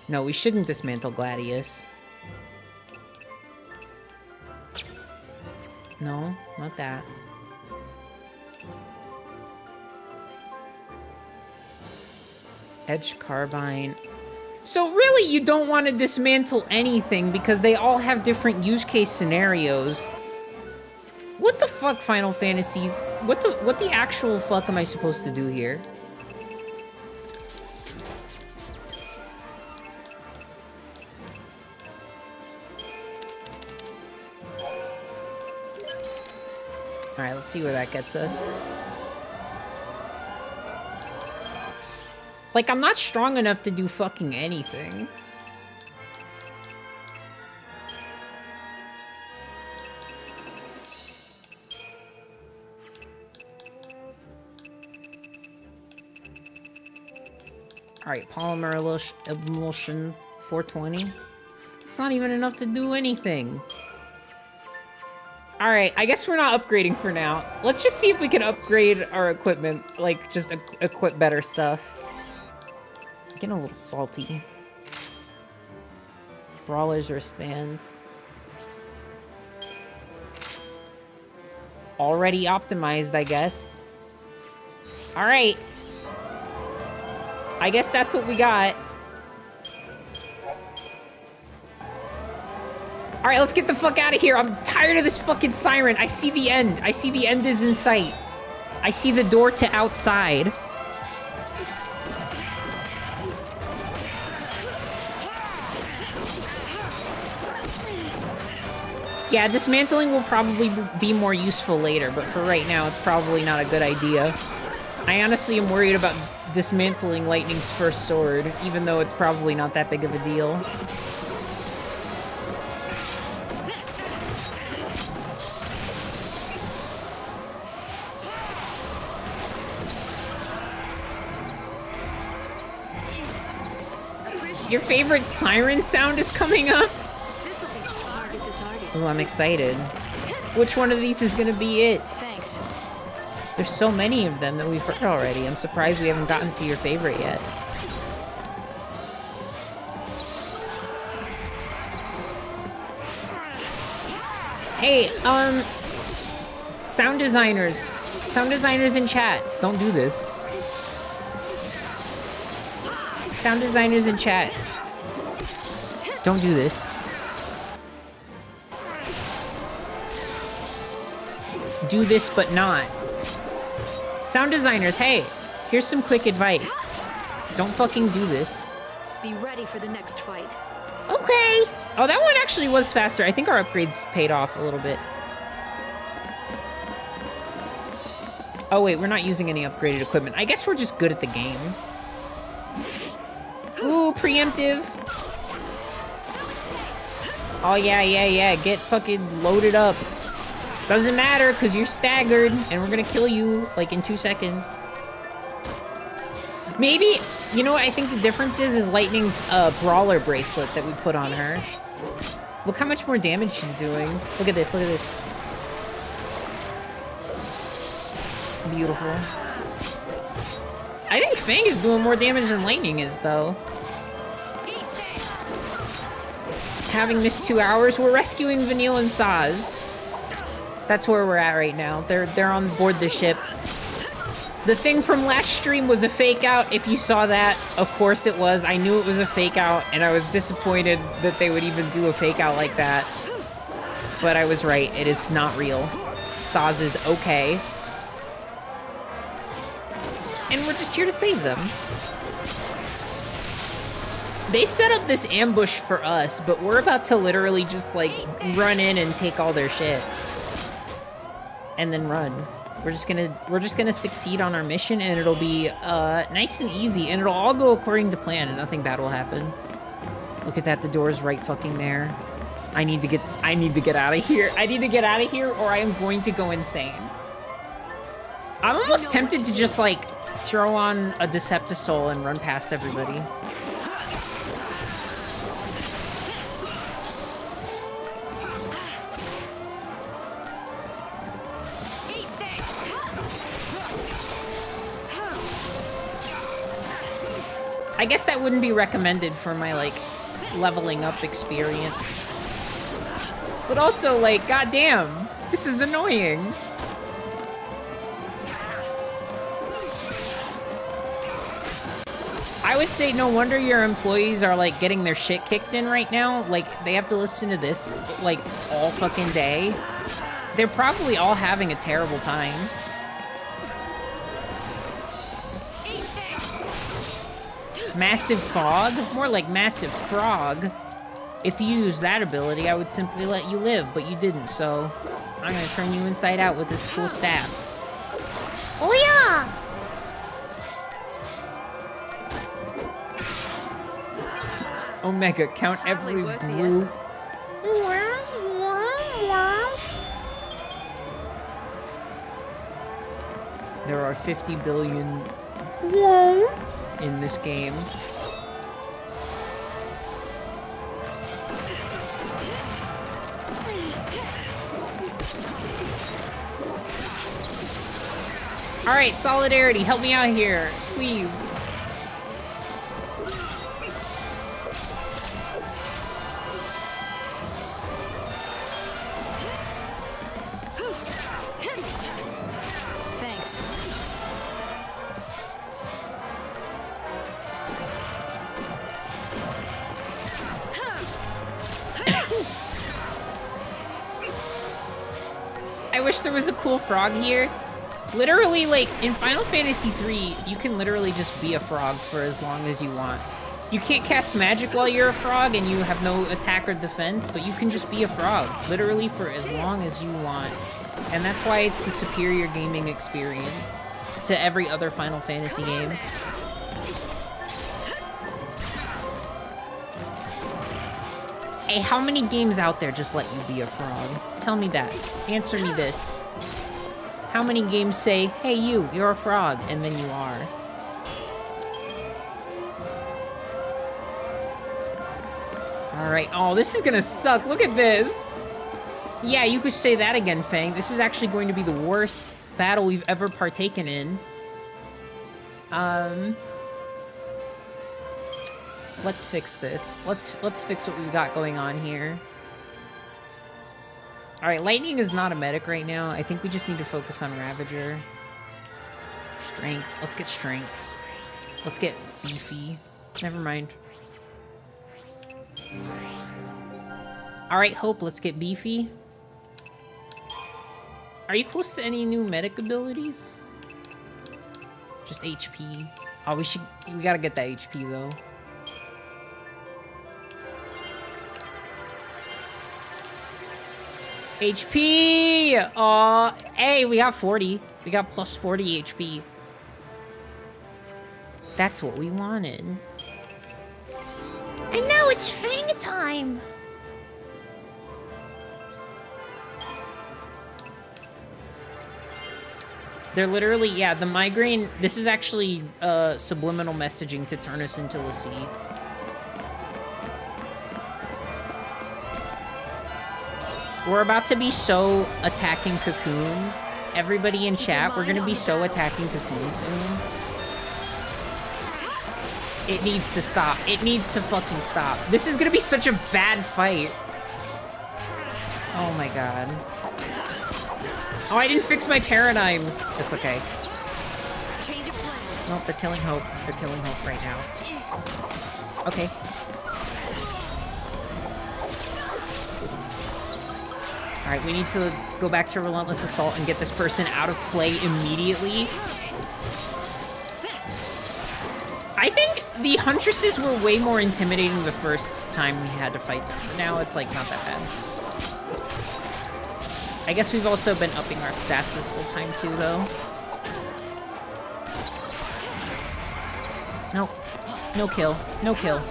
No, we shouldn't dismantle Gladius. No, not that. Edge Carbine. So really, you don't want to dismantle anything because they all have different use case scenarios. What the fuck, Final Fantasy? What the actual fuck am I supposed to do here? Alright, let's see where that gets us. Like, I'm not strong enough to do fucking anything. Alright, Polymer Emulsion 420. It's not even enough to do anything. Alright, I guess we're not upgrading for now. Let's just see if we can upgrade our equipment. Like, just equip better stuff. Getting a little salty. Brawler's Wristband. Already optimized, I guess. Alright. I guess that's what we got. Alright, let's get the fuck out of here. I'm tired of this fucking siren. I see the end. I see the end is in sight. I see the door to outside. Yeah, dismantling will probably be more useful later, but for right now, it's probably not a good idea. I honestly am worried about dismantling Lightning's first sword, even though it's probably not that big of a deal. Your favorite siren sound is coming up? Oh, I'm excited. Which one of these is gonna be it? Thanks. There's so many of them that we've heard already. I'm surprised we haven't gotten to your favorite yet. Hey, sound designers in chat, don't do this. Sound designers in chat, don't do this. Do this, but not. Sound designers, hey, here's some quick advice. Don't fucking do this. Be ready for the next fight. Okay. Oh, that one actually was faster. I think our upgrades paid off a little bit. Oh, wait, we're not using any upgraded equipment. I guess we're just good at the game. Ooh, preemptive. Oh, yeah. Get fucking loaded up. Doesn't matter, because you're staggered, and we're gonna kill you, like, in 2 seconds. Maybe, you know what I think the difference is Lightning's brawler bracelet that we put on her. Look how much more damage she's doing. Look at this, look at this. Beautiful. I think Fang is doing more damage than Lightning is, though. Having missed 2 hours, we're rescuing Vanille and Saz. That's where we're at right now. They're on board the ship. The thing from last stream was a fake out. If you saw that, of course it was. I knew it was a fake out, and I was disappointed that they would even do a fake out like that. But I was right. It is not real. Saz is okay. And we're just here to save them. They set up this ambush for us, but we're about to literally just, like, run in and take all their shit. And then run. We're just gonna succeed on our mission, and it'll be nice and easy, and it'll all go according to plan, and nothing bad will happen. Look at that, the door's right fucking there. I need to get out of here. I need to get out of here, or I am going to go insane. I'm almost tempted to just, like, throw on a Deceptisol and run past everybody. I guess that wouldn't be recommended for my, like, leveling up experience. But also, like, goddamn, this is annoying. I would say no wonder your employees are, like, getting their shit kicked in right now. Like, they have to listen to this, like, all fucking day. They're probably all having a terrible time. Massive fog? More like massive frog. If you use that ability, I would simply let you live, but you didn't, so I'm gonna turn you inside out with this cool staff. Oh yeah! Omega, count every blue. There are 50 billion in this game. All right, Solidarity, help me out here, please. Thanks. I wish there was a cool frog here. Literally, like, in Final Fantasy III, you can literally just be a frog for as long as you want. You can't cast magic while you're a frog, and you have no attack or defense, but you can just be a frog, literally for as long as you want. And that's why it's the superior gaming experience to every other Final Fantasy game. Hey, how many games out there just let you be a frog? Tell me that. Answer me this. How many games say, hey you're a frog, and then you are? Alright, oh, this is gonna suck. Look at this. Yeah, you could say that again, Fang. This is actually going to be the worst battle we've ever partaken in. Let's fix this. Let's fix what we've got going on here. Alright, Lightning is not a medic right now. I think we just need to focus on Ravager. Strength. Let's get Strength. Let's get Beefy. Never mind. Alright, Hope, let's get Beefy. Are you close to any new medic abilities? Just HP. Oh, we gotta get that HP though. HP! Aw, hey, we got 40. We got plus 40 HP. That's what we wanted. it's Fang time. They're literally, yeah, the migraine, this is actually subliminal messaging to turn us into Xiii. We're about to be so attacking Cocoon. Everybody in chat, we're gonna be so attacking Cocoon soon. It needs to stop. It needs to fucking stop. This is gonna be such a bad fight. Oh my god. Oh, I didn't fix my paradigms. That's okay. Nope, they're killing Hope. They're killing Hope right now. Okay. Alright, we need to go back to Relentless Assault and get this person out of play immediately. I think the Huntresses were way more intimidating the first time we had to fight them, but now it's, like, not that bad. I guess we've also been upping our stats this whole time, too, though. Nope. No kill. No kill.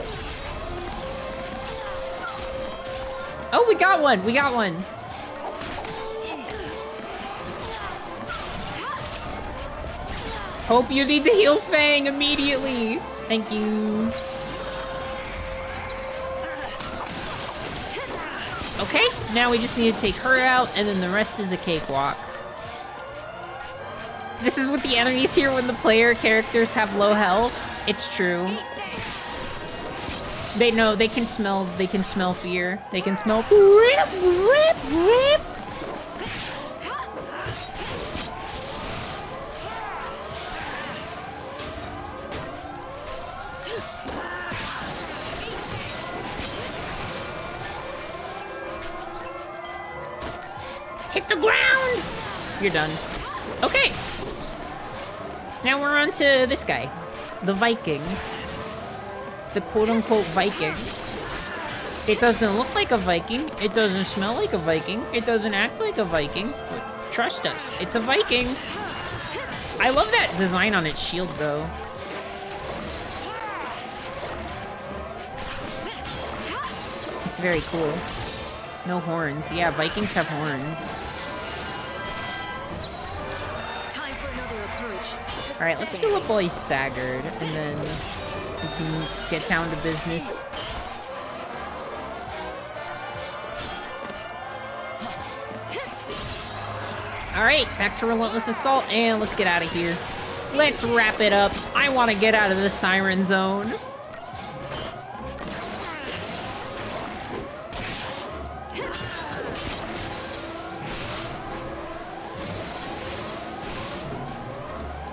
Oh, we got one! We got one! Hope you need to heal Fang immediately! Thank you. Okay, now we just need to take her out, and then the rest is a cakewalk. This is what the enemies hear when the player characters have low health. It's true. They know, they can smell fear. They can smell rip, rip, rip. Hit the ground! You're done. Okay. Now we're on to this guy. The Viking. The quote-unquote Viking. It doesn't look like a Viking. It doesn't smell like a Viking. It doesn't act like a Viking. But trust us, it's a Viking. I love that design on its shield, though. It's very cool. No horns. Yeah, Vikings have horns. Alright, let's heal up while he's staggered, and then we can get down to business. Alright, back to Relentless Assault, and let's get out of here. Let's wrap it up. I want to get out of the Siren Zone.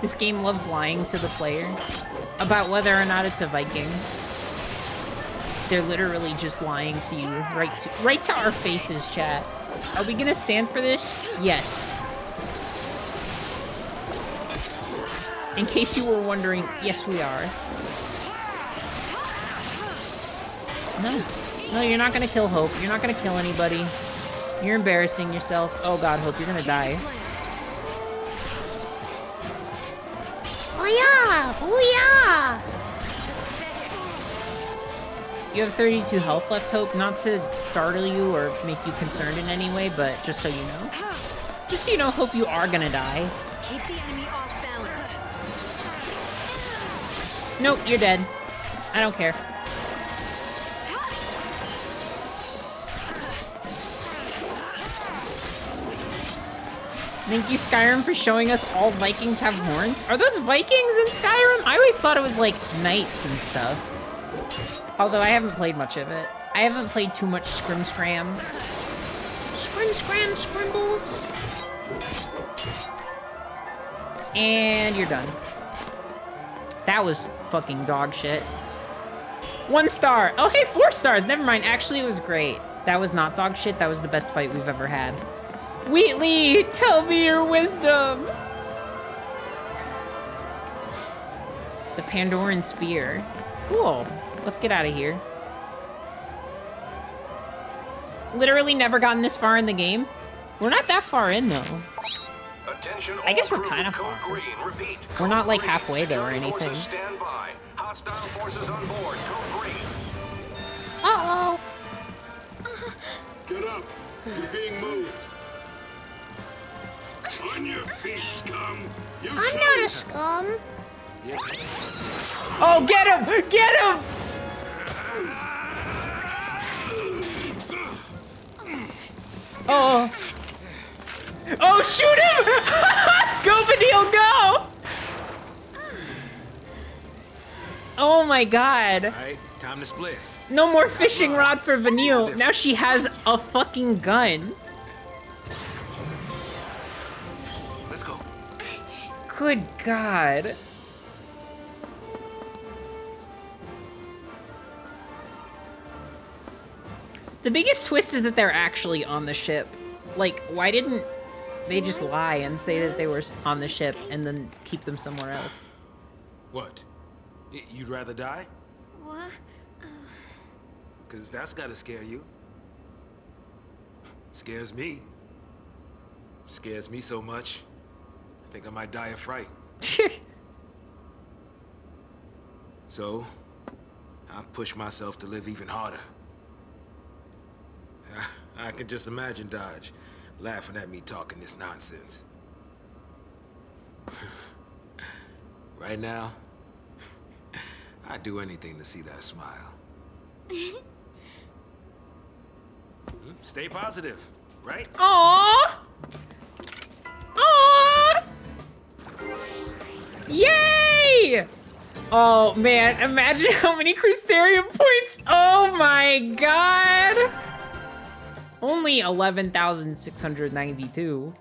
This game loves lying to the player about whether or not it's a Viking. They're literally just lying to you right to our faces, chat. Are we gonna stand for this? Yes. In case you were wondering, yes we are. No, you're not gonna kill Hope. You're not gonna kill anybody. You're embarrassing yourself. Oh god, Hope, you're gonna die. Booyah! Booyah! You have 32 health left, Hope. Not to startle you or make you concerned in any way, but just so you know. Just so you know, Hope, you are gonna die. Keep the enemy off balance. Nope, you're dead. I don't care. Thank you, Skyrim, for showing us all Vikings have horns. Are those Vikings in Skyrim? I always thought it was like knights and stuff. Although I haven't played much of it. I haven't played too much Scrim Scram. Scrim Scram Scrimbles. And you're done. That was fucking dog shit. 1 star. Oh, hey, 4 stars. Never mind. Actually, it was great. That was not dog shit. That was the best fight we've ever had. Wheatley, tell me your wisdom. The Pandoran Spear. Cool. Let's get out of here. Literally never gotten this far in the game. We're not that far in, though. I guess we're kind of far. We're not like halfway, though, or anything. Uh-oh. Get up. You're being moved. On your feet, scum. You I'm not a scum. Oh, get him! Get him! Oh. Oh, shoot him! Go, Vanille, go! Oh my god. Alright, time to split. No more fishing rod for Vanille. Now she has a fucking gun. Let's go. Good god. The biggest twist is that they're actually on the ship. Like, why didn't they just lie and say that they were on the ship and then keep them somewhere else? What? You'd rather die? What? Cause that's gotta scare you. Scares me. Scares me so much. I think I might die of fright. So, I push myself to live even harder. I can just imagine Dodge laughing at me talking this nonsense. Right now, I'd do anything to see that smile. Stay positive, right? Aww! Aww! Yay! Oh man, imagine how many Crystarium points! Oh my god! Only 11,692.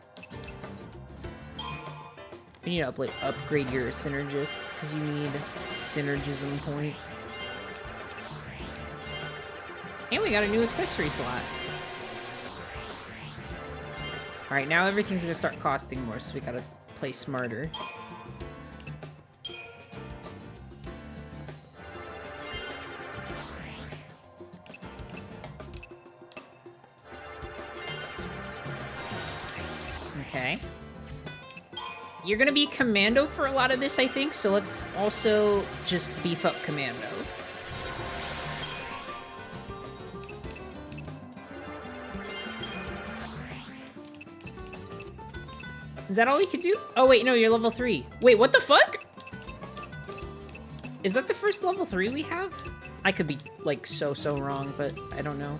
You need to upgrade your synergist, because you need synergism points. And we got a new accessory slot. Alright, now everything's gonna start costing more, so we gotta play smarter. Okay. You're gonna be Commando for a lot of this, I think, so let's also just beef up Commando. Is that all we could do? Oh wait, no, you're level 3. Wait, what the fuck? Is that the first level 3 we have? I could be, like, so wrong, but I don't know.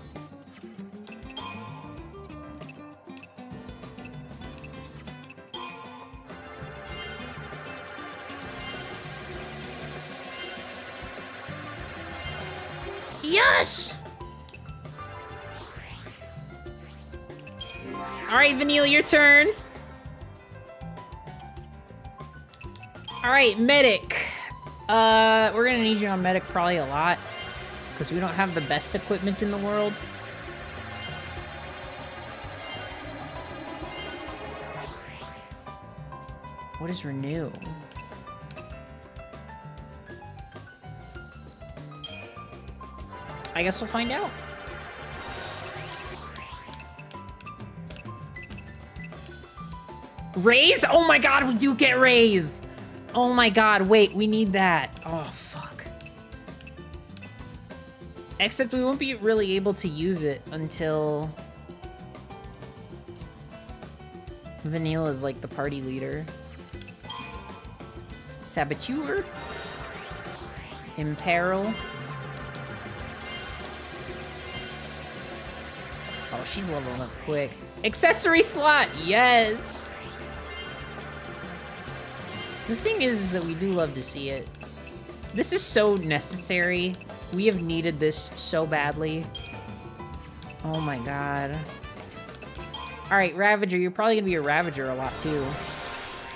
Yes! Alright, Vanille, your turn. Alright, Medic. We're gonna need you on Medic probably a lot, because we don't have the best equipment in the world. What is Renew? I guess we'll find out. Raise? Oh my god, we do get raise! Oh my god, wait, we need that. Oh, fuck. Except we won't be really able to use it until Vanille is like the party leader. Saboteur. Imperil. Oh, she's leveling up quick. Accessory slot, yes! The thing is that we do love to see it. This is so necessary. We have needed this so badly. Oh my god. Alright, Ravager, you're probably gonna be a Ravager a lot too.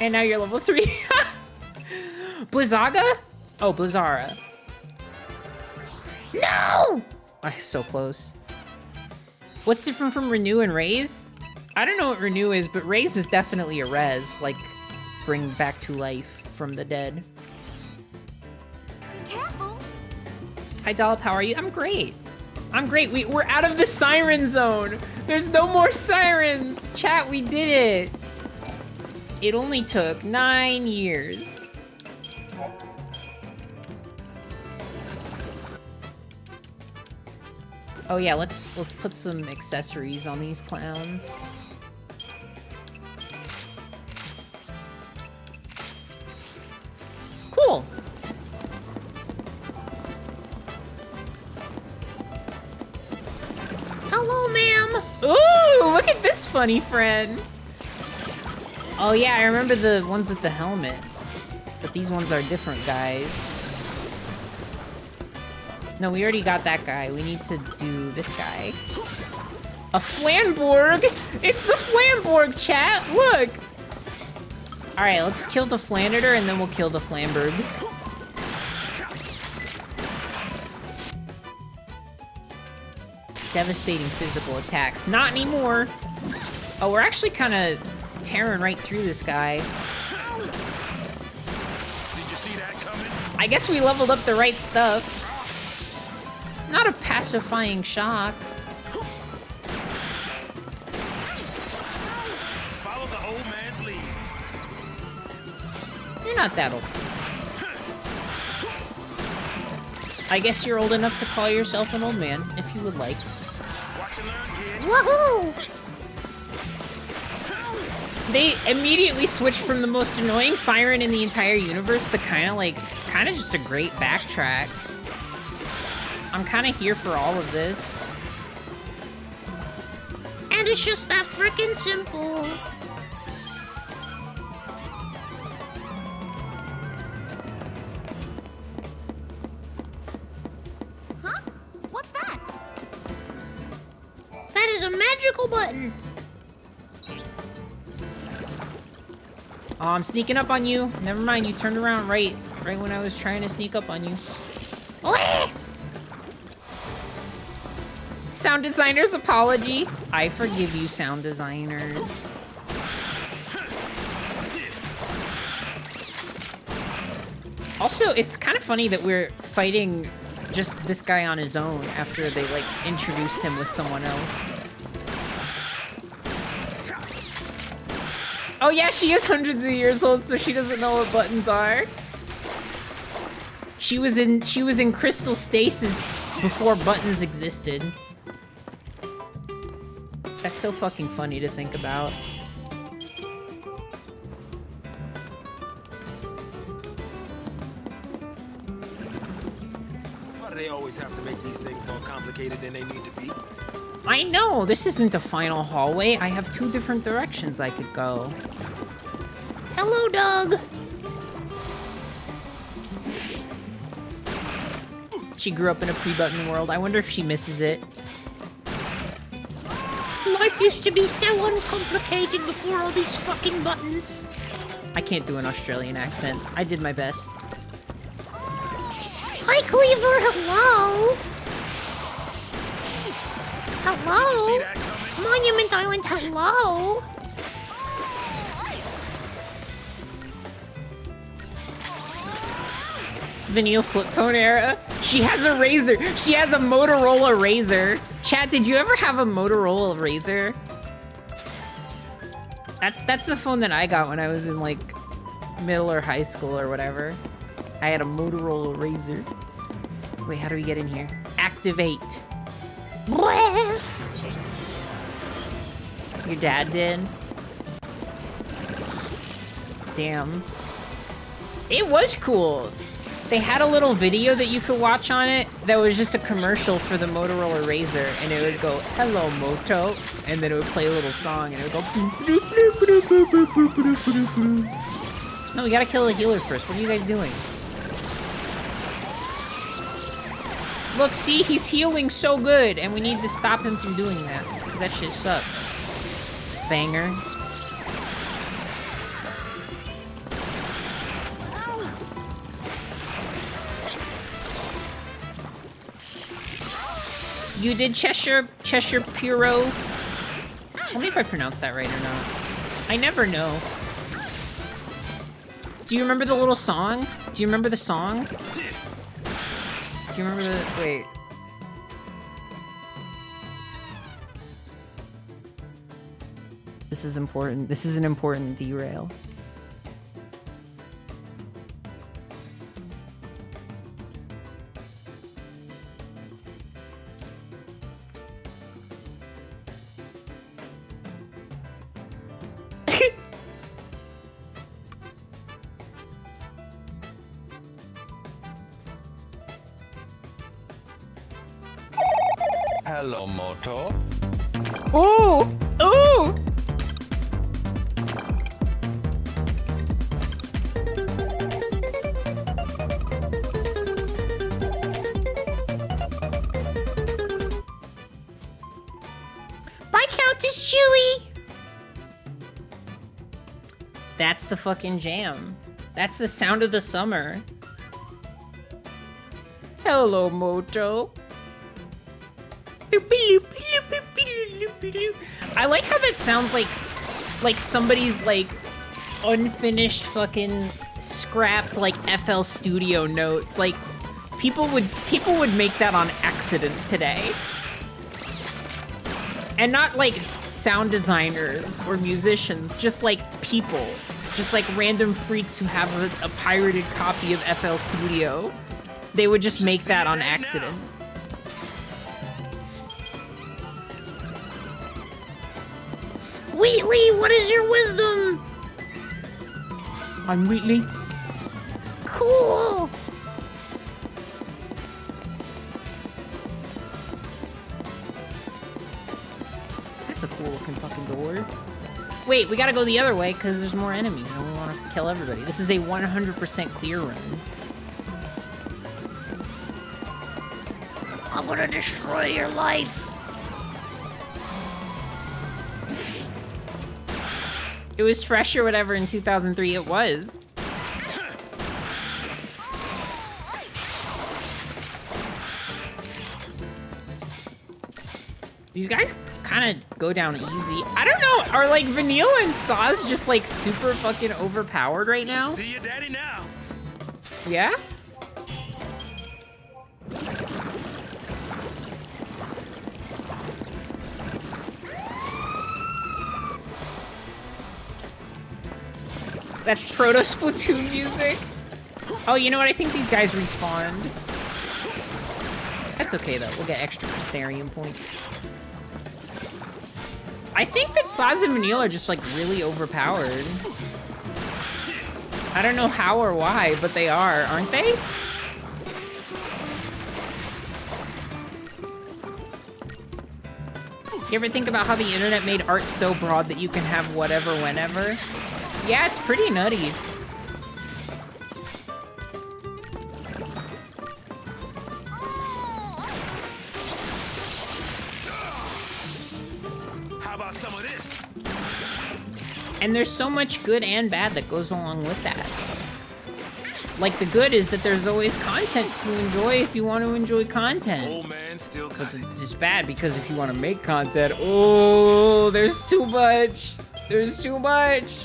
And now you're level 3. Blizzaga? Oh, Blizzara. No! I'm so close. What's different from Renew and Raise? I don't know what Renew is, but Raise is definitely a res, like bring back to life from the dead. Careful. Hi, Dollop, how are you? I'm great. I'm great. We're out of the siren zone. There's no more sirens. Chat, we did it. It only took 9 years. Oh yeah, let's put some accessories on these clowns. Cool. Hello, ma'am. Ooh, look at this funny friend. Oh yeah, I remember the ones with the helmets. But these ones are different guys. No, we already got that guy. We need to do this guy. A Flamborg! It's the Flamborg, chat! Look! Alright, let's kill the Flaniter and then we'll kill the Flamberg. Devastating physical attacks. Not anymore! Oh, we're actually kind of tearing right through this guy. Did you see that coming? I guess we leveled up the right stuff. Not a pacifying shock. Follow the old man's lead. You're not that old. I guess you're old enough to call yourself an old man, if you would like. Watch and learn, kid. Woohoo! They immediately switched from the most annoying siren in the entire universe to kind of just a great backtrack. I'm kind of here for all of this. And it's just that frickin' simple. Huh? What's that? That is a magical button. Oh, I'm sneaking up on you. Never mind, you turned around right when I was trying to sneak up on you. Sound designer's apology. I forgive you, sound designers. Also, it's kind of funny that we're fighting just this guy on his own after they, like, introduced him with someone else. Oh yeah, she is hundreds of years old, so she doesn't know what buttons are. She was in crystal stasis before buttons existed. That's so fucking funny to think about. Why do they always have to make these things more complicated than they need to be? I know, this isn't a final hallway. I have 2 different directions I could go. Hello, Doug. She grew up in a pre-button world. I wonder if she misses it. Life used to be so uncomplicated before all these fucking buttons. I can't do an Australian accent. I did my best. Hi, Cleaver. Hello. Hello. Monument Island. Hello. Vanille flip phone era. She has a Razor. She has a Motorola Razor. Chat, did you ever have a Motorola Razor? That's the phone that I got when I was in like middle or high school or whatever. I had a Motorola Razor. Wait, how do we get in here? Activate. Your dad did? Damn. It was cool. They had a little video that you could watch on it that was just a commercial for the Motorola Razr, and it would go, "Hello, Moto," and then it would play a little song, and it would go... No, we gotta kill the healer first. What are you guys doing? Look, see? He's healing so good, and we need to stop him from doing that, because that shit sucks. Banger. You did Cheshire Puro. Tell me if I pronounced that right or not. I never know. Do you remember the little song? Do you remember the song? Do you remember the... Wait. This is important. This is an important derail. Hello, Moto. Ooh! Ooh! Bye, Countess Chewie! That's the fucking jam. That's the sound of the summer. Hello, Moto. I like how that sounds like somebody's like unfinished fucking scrapped like FL Studio notes. Like people would make that on accident today. And not like sound designers or musicians, just like people. Just like random freaks who have a pirated copy of FL Studio. They would just make that on accident. Wheatley, what is your wisdom? I'm Wheatley. Cool. That's a cool looking fucking door. Wait, we gotta go the other way because there's more enemies and we want to kill everybody. This is a 100% clear run. I'm gonna destroy your life. It was fresh or whatever in 2003. It was. These guys kind of go down easy. I don't know. Are like Vanilla and Saz just like super fucking overpowered right now? See your daddy now. Yeah? That's proto Splatoon music. Oh, you know what? I think these guys respawned. That's okay though. We'll get extra Mysterium points. I think that Saz and Vanille are just like really overpowered. I don't know how or why, but they are, aren't they? You ever think about how the internet made art so broad that you can have whatever whenever? Yeah, it's pretty nutty. How about some of this? And there's so much good and bad that goes along with that. Like, the good is that there's always content to enjoy if you want to enjoy content. Old man still got But it's just bad because if you want to make content, oh, there's too much. There's too much.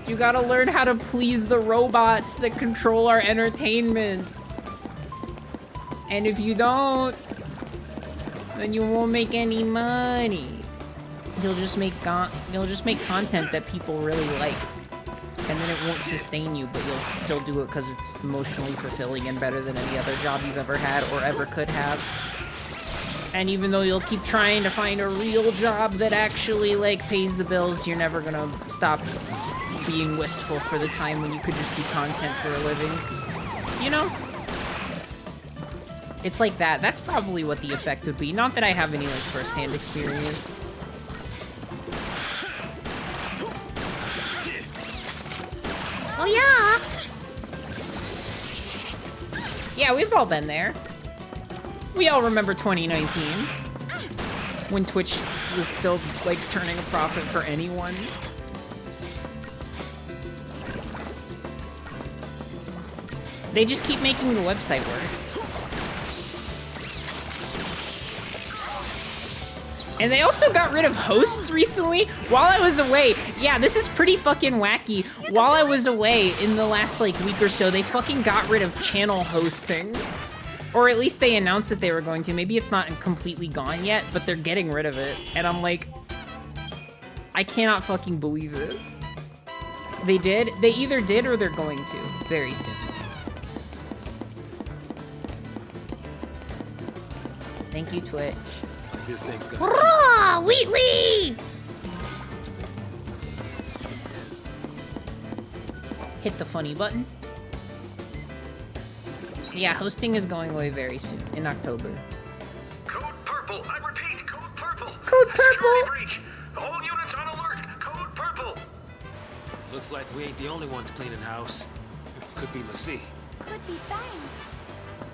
You gotta learn how to please the robots that control our entertainment. And if you don't, then you won't make any money. You'll just make content that people really like. And then it won't sustain you, but you'll still do it because it's emotionally fulfilling and better than any other job you've ever had or ever could have. And even though you'll keep trying to find a real job that actually, like, pays the bills, you're never gonna stop being wistful for the time when you could just do content for a living. You know? It's like that. That's probably what the effect would be. Not that I have any, like, first-hand experience. Oh, yeah. Yeah, we've all been there. We all remember 2019. When Twitch was still, like, turning a profit for anyone. They just keep making the website worse. And they also got rid of hosts recently while I was away. Yeah, this is pretty fucking wacky. While I was away in the last, like, week or so, they fucking got rid of channel hosting. Or at least they announced that they were going to. Maybe it's not completely gone yet, but they're getting rid of it. And I'm like, I cannot fucking believe this. They did? They either did or they're going to very soon. Thank you, Twitch. This thing's gonna. Hurrah! Wheatley! Hit the funny button. Yeah, hosting is going away very soon, in October. Code Purple purple. Breach. All units on alert. Code purple. Looks like we ain't the only ones cleaning house. Could be Lucy. Could be Fang.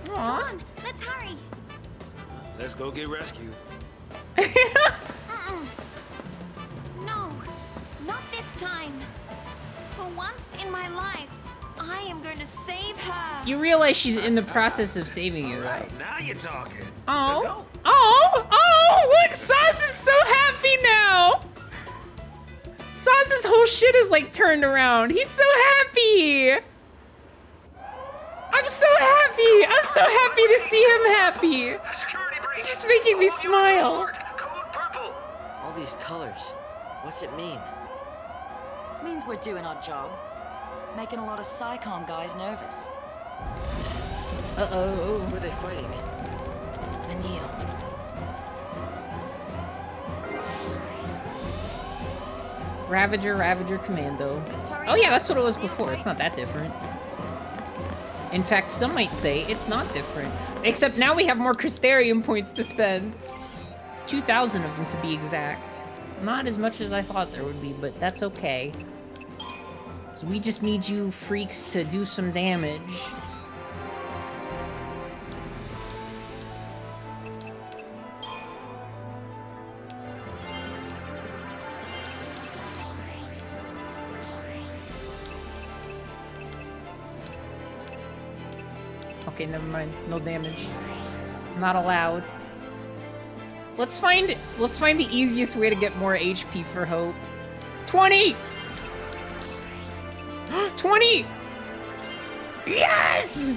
Come Aw. on, let's hurry. Let's go get rescued. No, not this time. For once in my life, I am going to save her. You realize she's in the process of saving you, right? Now you're talking. Oh, oh, look, Saz is so happy now. Saz's whole shit is like turned around. He's so happy. I'm so happy. I'm so happy to see him happy. It's just making me smile. All these colors. What's it mean? Means we're doing our job. Making a lot of SciComm guys nervous. Uh-oh. Who are they fighting? Vanille. Ravager, Ravager, Commando. Oh yeah, that's what it was before. It's not that different. In fact, some might say it's not different. Except now we have more Crystarium points to spend. 2,000 of them to be exact. Not as much as I thought there would be, but that's okay. So we just need you freaks to do some damage. Okay, never mind. No damage. Not allowed. Let's find the easiest way to get more HP for Hope. 20! 20! Yes!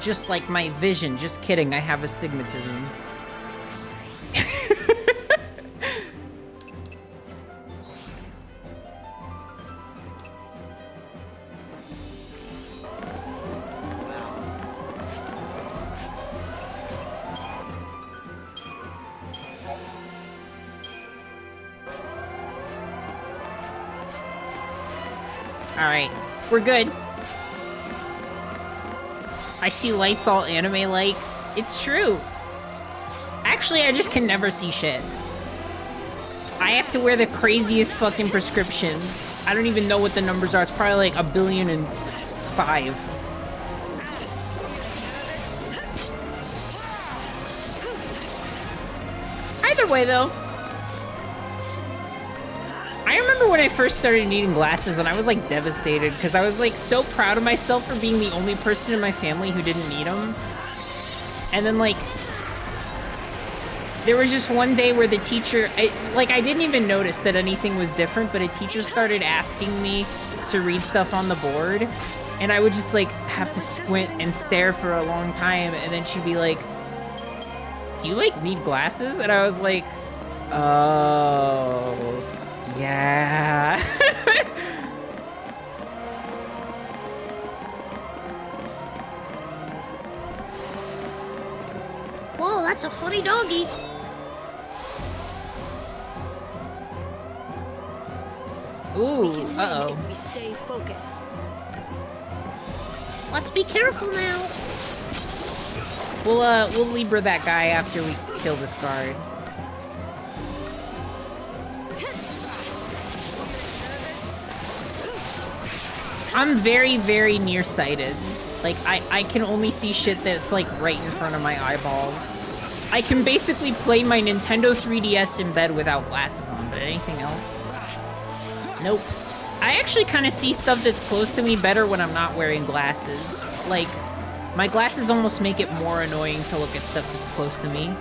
Just like my vision. Just kidding, I have astigmatism. Alright, we're good. I see lights all anime-like. It's true. Actually, I just can never see shit. I have to wear the craziest fucking prescription. I don't even know what the numbers are. It's probably like 1,000,000,005. Either way, though. I remember when I first started needing glasses and I was like devastated because I was like so proud of myself for being the only person in my family who didn't need them. And then like, there was just one day where the teacher, I didn't even notice that anything was different, but a teacher started asking me to read stuff on the board. And I would just like have to squint and stare for a long time. And then she'd be like, do you like need glasses? And I was like, oh, yeah. Whoa, that's a funny doggy. Ooh, uh-oh. We stay focused. Let's be careful now. We'll Libra that guy after we kill this guard. I'm very, very nearsighted. Like, I can only see shit that's, like, right in front of my eyeballs. I can basically play my Nintendo 3DS in bed without glasses on, but anything else? Nope. I actually kind of see stuff that's close to me better when I'm not wearing glasses. Like, my glasses almost make it more annoying to look at stuff that's close to me.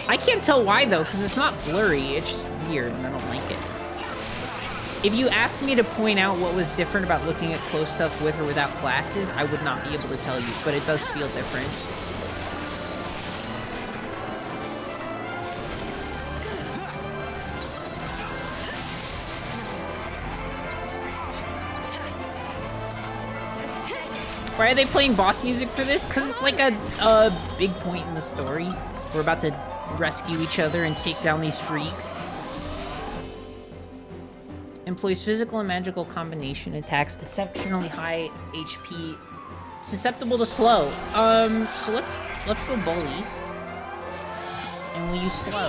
I can't tell why, though, because it's not blurry. It's just weird, and I don't like it. If you asked me to point out what was different about looking at close stuff with or without glasses, I would not be able to tell you, but it does feel different. Why are they playing boss music for this? Because it's like a big point in the story. We're about to rescue each other and take down these freaks. Employs physical and magical combination attacks, exceptionally high HP Susceptible to slow. So let's go bully. And we'll use slow.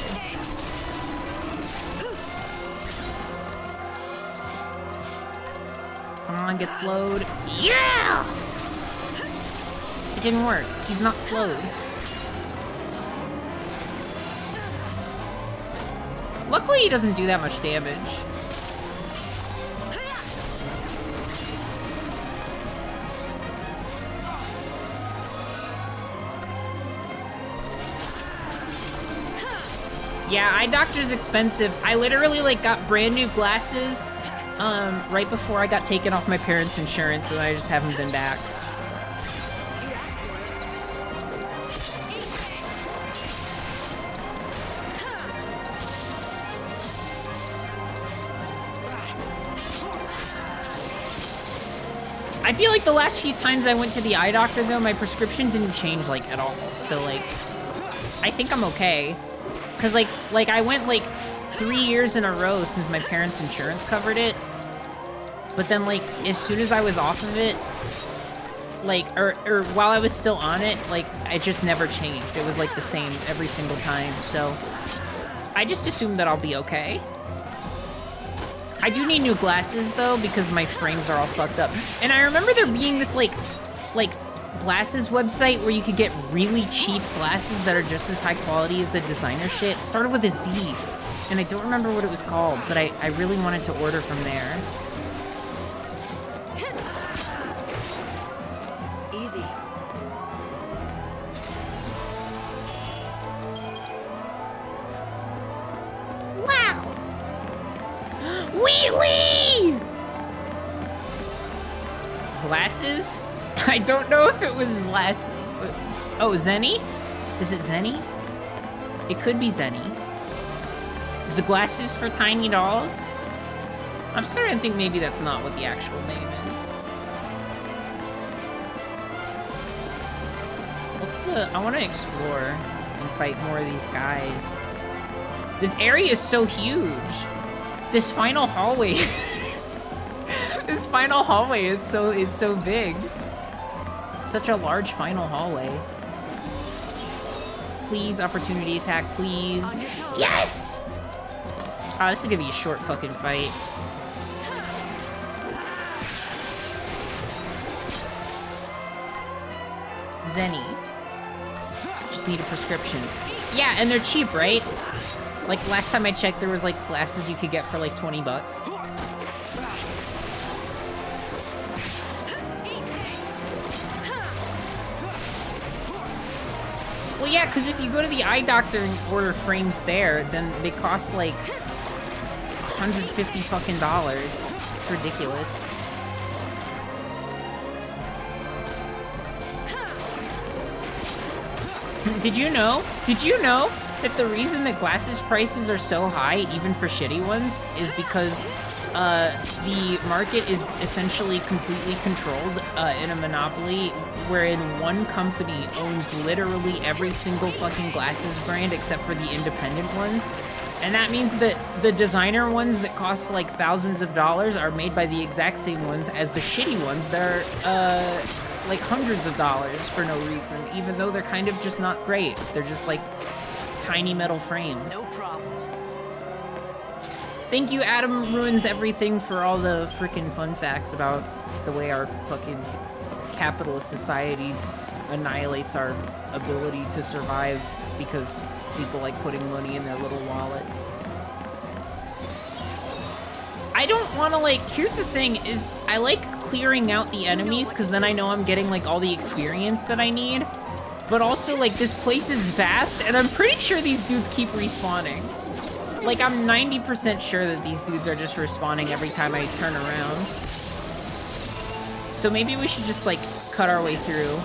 Come on, get slowed. Yeah! It didn't work. He's not slowed. Luckily, he doesn't do that much damage. Yeah, eye doctor's expensive. I literally like got brand new glasses right before I got taken off my parents' insurance, and I just haven't been back. I feel like the last few times I went to the eye doctor, though, my prescription didn't change, like, at all. So, like, I think I'm okay. Because, like I went, like, 3 years in a row since my parents' insurance covered it. But then, like, as soon as I was off of it, like, or while I was still on it, like, it just never changed. It was, like, the same every single time. So, I just assumed that I'll be okay. I do need new glasses, though, because my frames are all fucked up. And I remember there being this, like, glasses website where you could get really cheap glasses that are just as high quality as the designer shit. It started with a Z, and I don't remember what it was called, but I really wanted to order from there. Easy. Wow! Wheelie! Glasses? I don't know if it was glasses, but... Oh, Zenny? Is it Zenny? It could be Zenny. Is the glasses for tiny dolls? I'm starting to think maybe that's not what the actual name is. Let's, I want to explore and fight more of these guys. This area is so huge. This final hallway... This final hallway is so big. Such a large final hallway. Please, opportunity attack, please. Yes! Oh, this is gonna be a short fucking fight. Zenny. Just need a prescription. Yeah, and they're cheap, right? Like, last time I checked, there was, like, glasses you could get for, like, 20 bucks. Well, yeah, because if you go to the eye doctor and order frames there, then they cost, like, $150 fucking dollars. It's ridiculous. Did you know? Did you know that the reason that glasses prices are so high, even for shitty ones, is because the market is essentially completely controlled in a monopoly, wherein one company owns literally every single fucking glasses brand except for the independent ones. And that means that the designer ones that cost like thousands of dollars are made by the exact same ones as the shitty ones that are like hundreds of dollars for no reason, even though they're kind of just not great. They're just like tiny metal frames. No problem. Thank you, Adam Ruins Everything, for all the freaking fun facts about the way our fucking capitalist society annihilates our ability to survive because people like putting money in their little wallets. I don't want to, like, here's the thing, is I like clearing out the enemies because then I know I'm getting, like, all the experience that I need. But also, like, this place is vast, and I'm pretty sure these dudes keep respawning. Like, I'm 90% sure that these dudes are just respawning every time I turn around. So maybe we should just, like, cut our way through.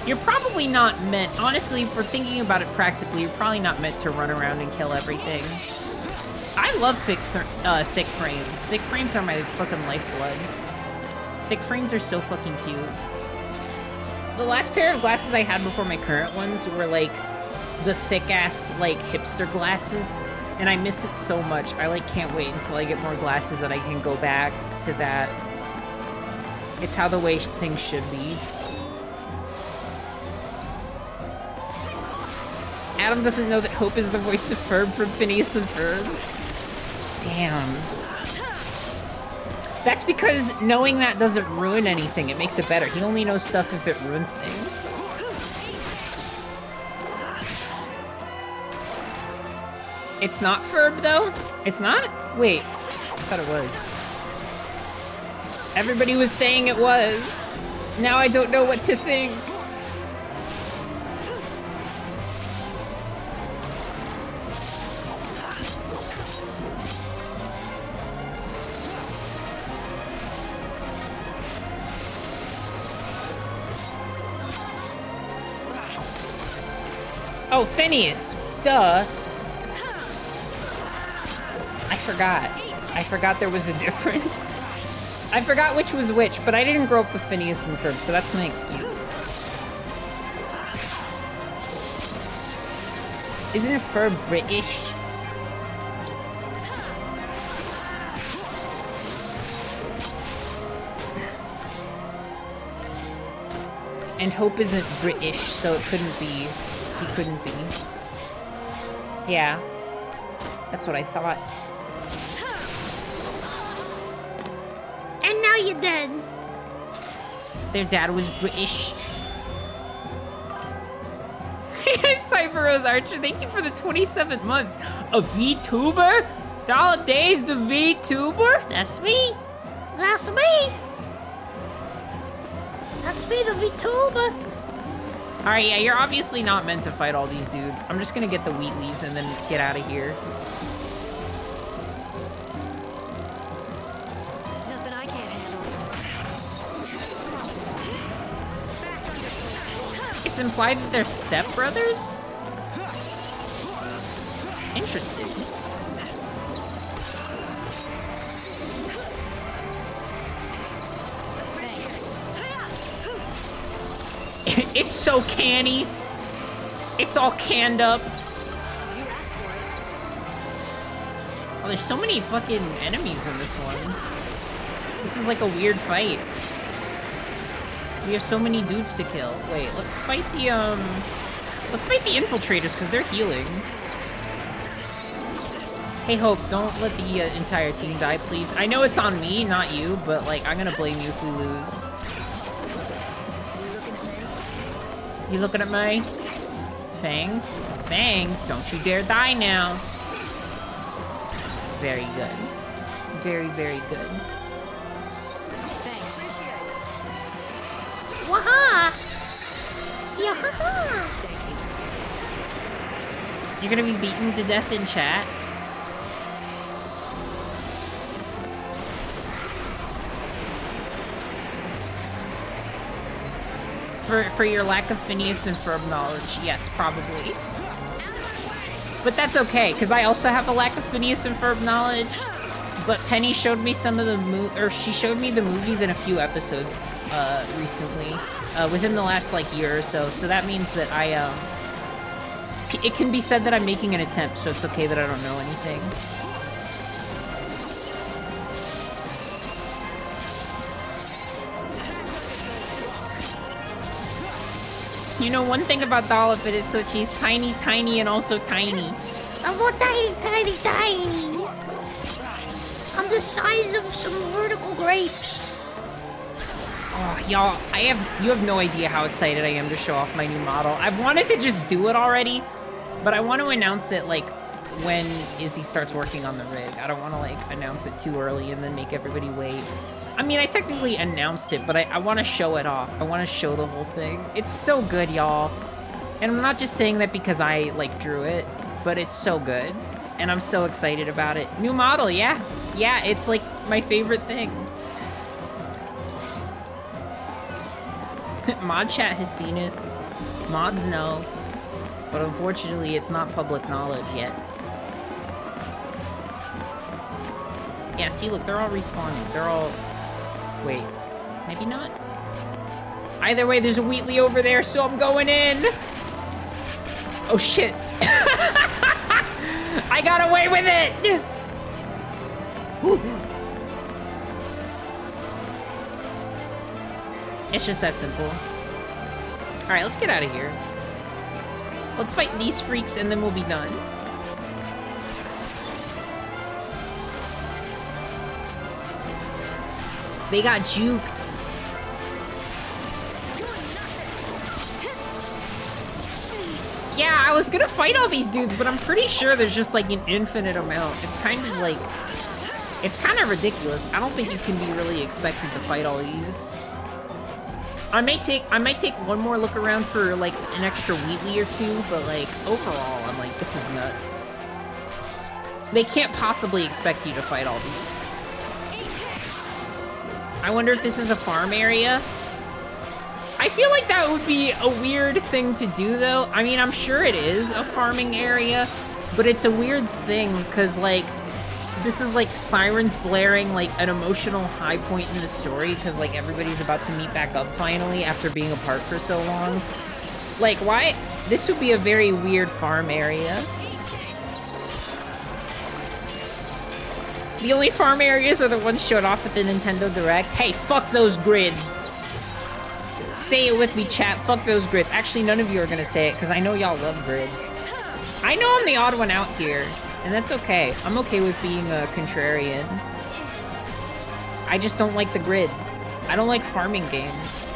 You're probably not meant, honestly, for thinking about it practically, you're probably not meant to run around and kill everything. I love thick frames. Thick frames are my fucking lifeblood. Thick frames are so fucking cute. The last pair of glasses I had before my current ones were like the thick-ass, like, hipster glasses And I miss it so much. I like can't wait until I get more glasses and I can go back to that. It's how the way things should be. Adam doesn't know that Hope is the voice of Ferb from Phineas and Ferb. Damn. That's because knowing that doesn't ruin anything. It makes it better. He only knows stuff if it ruins things. It's not Ferb, though? It's not? Wait. I thought it was. Everybody was saying it was. Now I don't know what to think. Oh, Phineas. Duh. I forgot there was a difference. I forgot which was which, but I didn't grow up with Phineas and Ferb, so that's my excuse. Isn't Ferb British? And Hope isn't British, so it couldn't be. He couldn't be. Yeah. That's what I thought. And now you're dead. Their dad was British. Cypher Rose Archer, thank you for the 27 months. A VTuber? Days the VTuber? That's me. That's me. That's me, the VTuber. Alright, yeah, you're obviously not meant to fight all these dudes. I'm just gonna get the Wheatleys and then get out of here. Nothing I can't handle. It's implied that they're stepbrothers? Interesting. It's so canny. It's all canned up. Oh, there's so many fucking enemies in this one. This is like a weird fight. We have so many dudes to kill. Wait, let's fight the infiltrators because they're healing. Hey, Hope, don't let the entire team die, please. I know it's on me, not you, but like I'm gonna blame you if we lose. You looking at me? Fang? Fang, don't you dare die now. Very good. Very, very good. Thanks. Waha! Yahaha! You're gonna be beaten to death in chat? For your lack of Phineas and Ferb knowledge, yes, probably. But that's okay, because I also have a lack of Phineas and Ferb knowledge. But Penny showed me some of the she showed me the movies in a few episodes recently, within the last like year or so. So that means that it can be said that I'm making an attempt, so it's okay that I don't know anything. You know, one thing about Dollop is that she's tiny, tiny, and also tiny. I'm more tiny, tiny, tiny. I'm the size of some vertical grapes. Oh, y'all, you have no idea how excited I am to show off my new model. I've wanted to just do it already, but I want to announce it, like, when Izzy starts working on the rig. I don't want to, like, announce it too early and then make everybody wait. I mean, I technically announced it, but I want to show it off. I want to show the whole thing. It's so good, y'all. And I'm not just saying that because I, like, drew it, but it's so good. And I'm so excited about it. New model, yeah. Yeah, it's, like, my favorite thing. Mod chat has seen it. Mods know. But unfortunately, it's not public knowledge yet. Yeah, see, look, they're all respawning. They're all... Wait, maybe not? Either way, there's a Wheatley over there, so I'm going in! Oh, shit. I got away with it! It's just that simple. Alright, let's get out of here. Let's fight these freaks and then we'll be done. They got juked. Yeah, I was gonna fight all these dudes, but I'm pretty sure there's just like an infinite amount. It's kind of like, it's kind of ridiculous. I don't think you can be really expected to fight all these. I might take one more look around for like an extra Wheatley or two, but like overall, I'm like, this is nuts. They can't possibly expect you to fight all these. I wonder if this is a farm area. I feel like that would be a weird thing to do though. I mean, I'm sure it is a farming area, but it's a weird thing because like, this is like sirens blaring, like an emotional high point in the story because like everybody's about to meet back up finally after being apart for so long. Like why? This would be a very weird farm area. The only farm areas are the ones showed off at the Nintendo Direct. Hey, fuck those grids. Say it with me, chat. Fuck those grids. Actually, none of you are gonna say it because I know y'all love grids. I know I'm the odd one out here, and that's okay. I'm okay with being a contrarian. I just don't like the grids. I don't like farming games.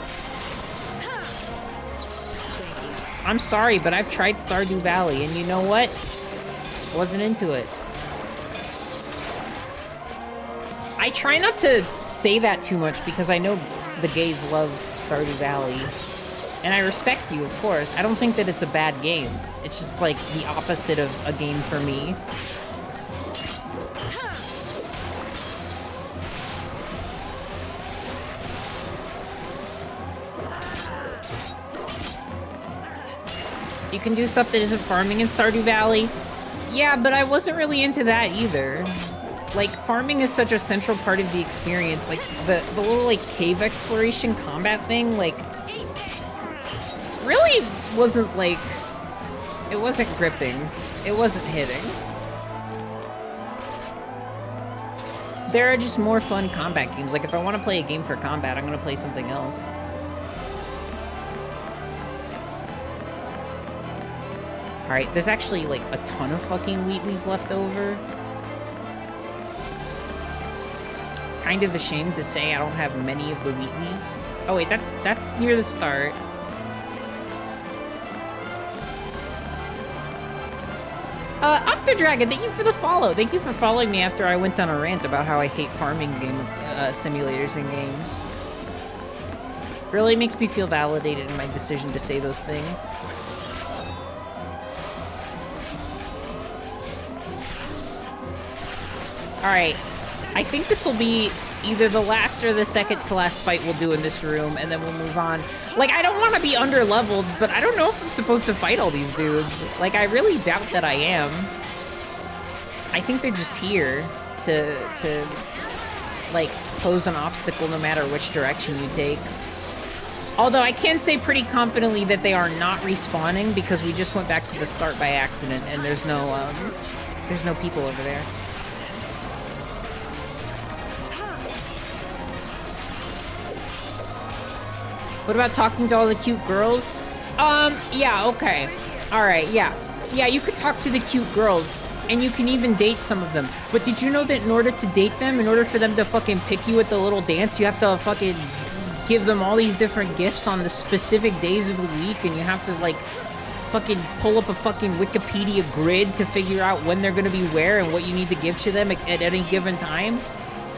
I'm sorry, but I've tried Stardew Valley, and you know what? Wasn't into it. I try not to say that too much because I know the gays love Stardew Valley. And I respect you, of course. I don't think that it's a bad game. It's just like the opposite of a game for me. You can do stuff that isn't farming in Stardew Valley. Yeah, but I wasn't really into that either. Like, farming is such a central part of the experience. Like, the little, like, cave exploration combat thing, like, really wasn't, like, it wasn't gripping. It wasn't hitting. There are just more fun combat games. Like, if I want to play a game for combat, I'm going to play something else. Alright, there's actually, like, a ton of fucking Wheatleys left over. Kind of ashamed to say I don't have many of the Wheatleys. Oh wait, that's near the start. Octodragon, thank you for the follow. Thank you for following me after I went on a rant about how I hate farming game simulators and games. Really makes me feel validated in my decision to say those things. Alright. I think this will be either the last or the second to last fight we'll do in this room, and then we'll move on. Like, I don't want to be under-leveled, but I don't know if I'm supposed to fight all these dudes. Like, I really doubt that I am. I think they're just here to like, pose an obstacle no matter which direction you take. Although I can say pretty confidently that they are not respawning because we just went back to the start by accident, and there's no people over there. What about talking to all the cute girls? Yeah, okay. Alright, yeah. Yeah, you could talk to the cute girls, and you can even date some of them. But did you know that in order to date them, in order for them to fucking pick you at the little dance, you have to fucking give them all these different gifts on the specific days of the week, and you have to, like, fucking pull up a fucking Wikipedia grid to figure out when they're gonna be where and what you need to give to them at any given time?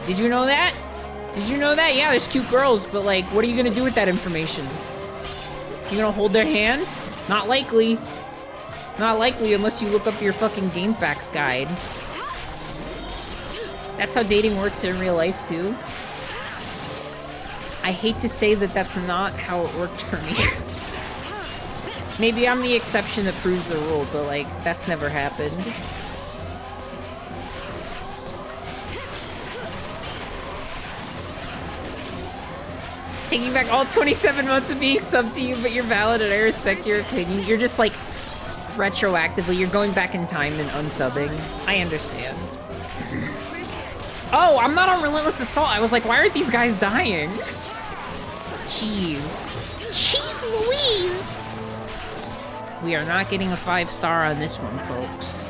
Did you know that? Did you know that? Yeah, there's cute girls, but like, what are you gonna do with that information? You gonna hold their hand? Not likely. Not likely unless you look up your fucking game facts guide. That's how dating works in real life too. I hate to say that that's not how it worked for me. Maybe I'm the exception that proves the rule, but like, that's never happened. Taking back all 27 months of being sub to you, but you're valid and I respect your opinion. You're just like, Retroactively, you're going back in time and unsubbing. I understand. Oh, I'm not on Relentless Assault. I was like, why aren't these guys dying? Jeez. Cheese Louise! We are not getting a 5-star on this one, folks.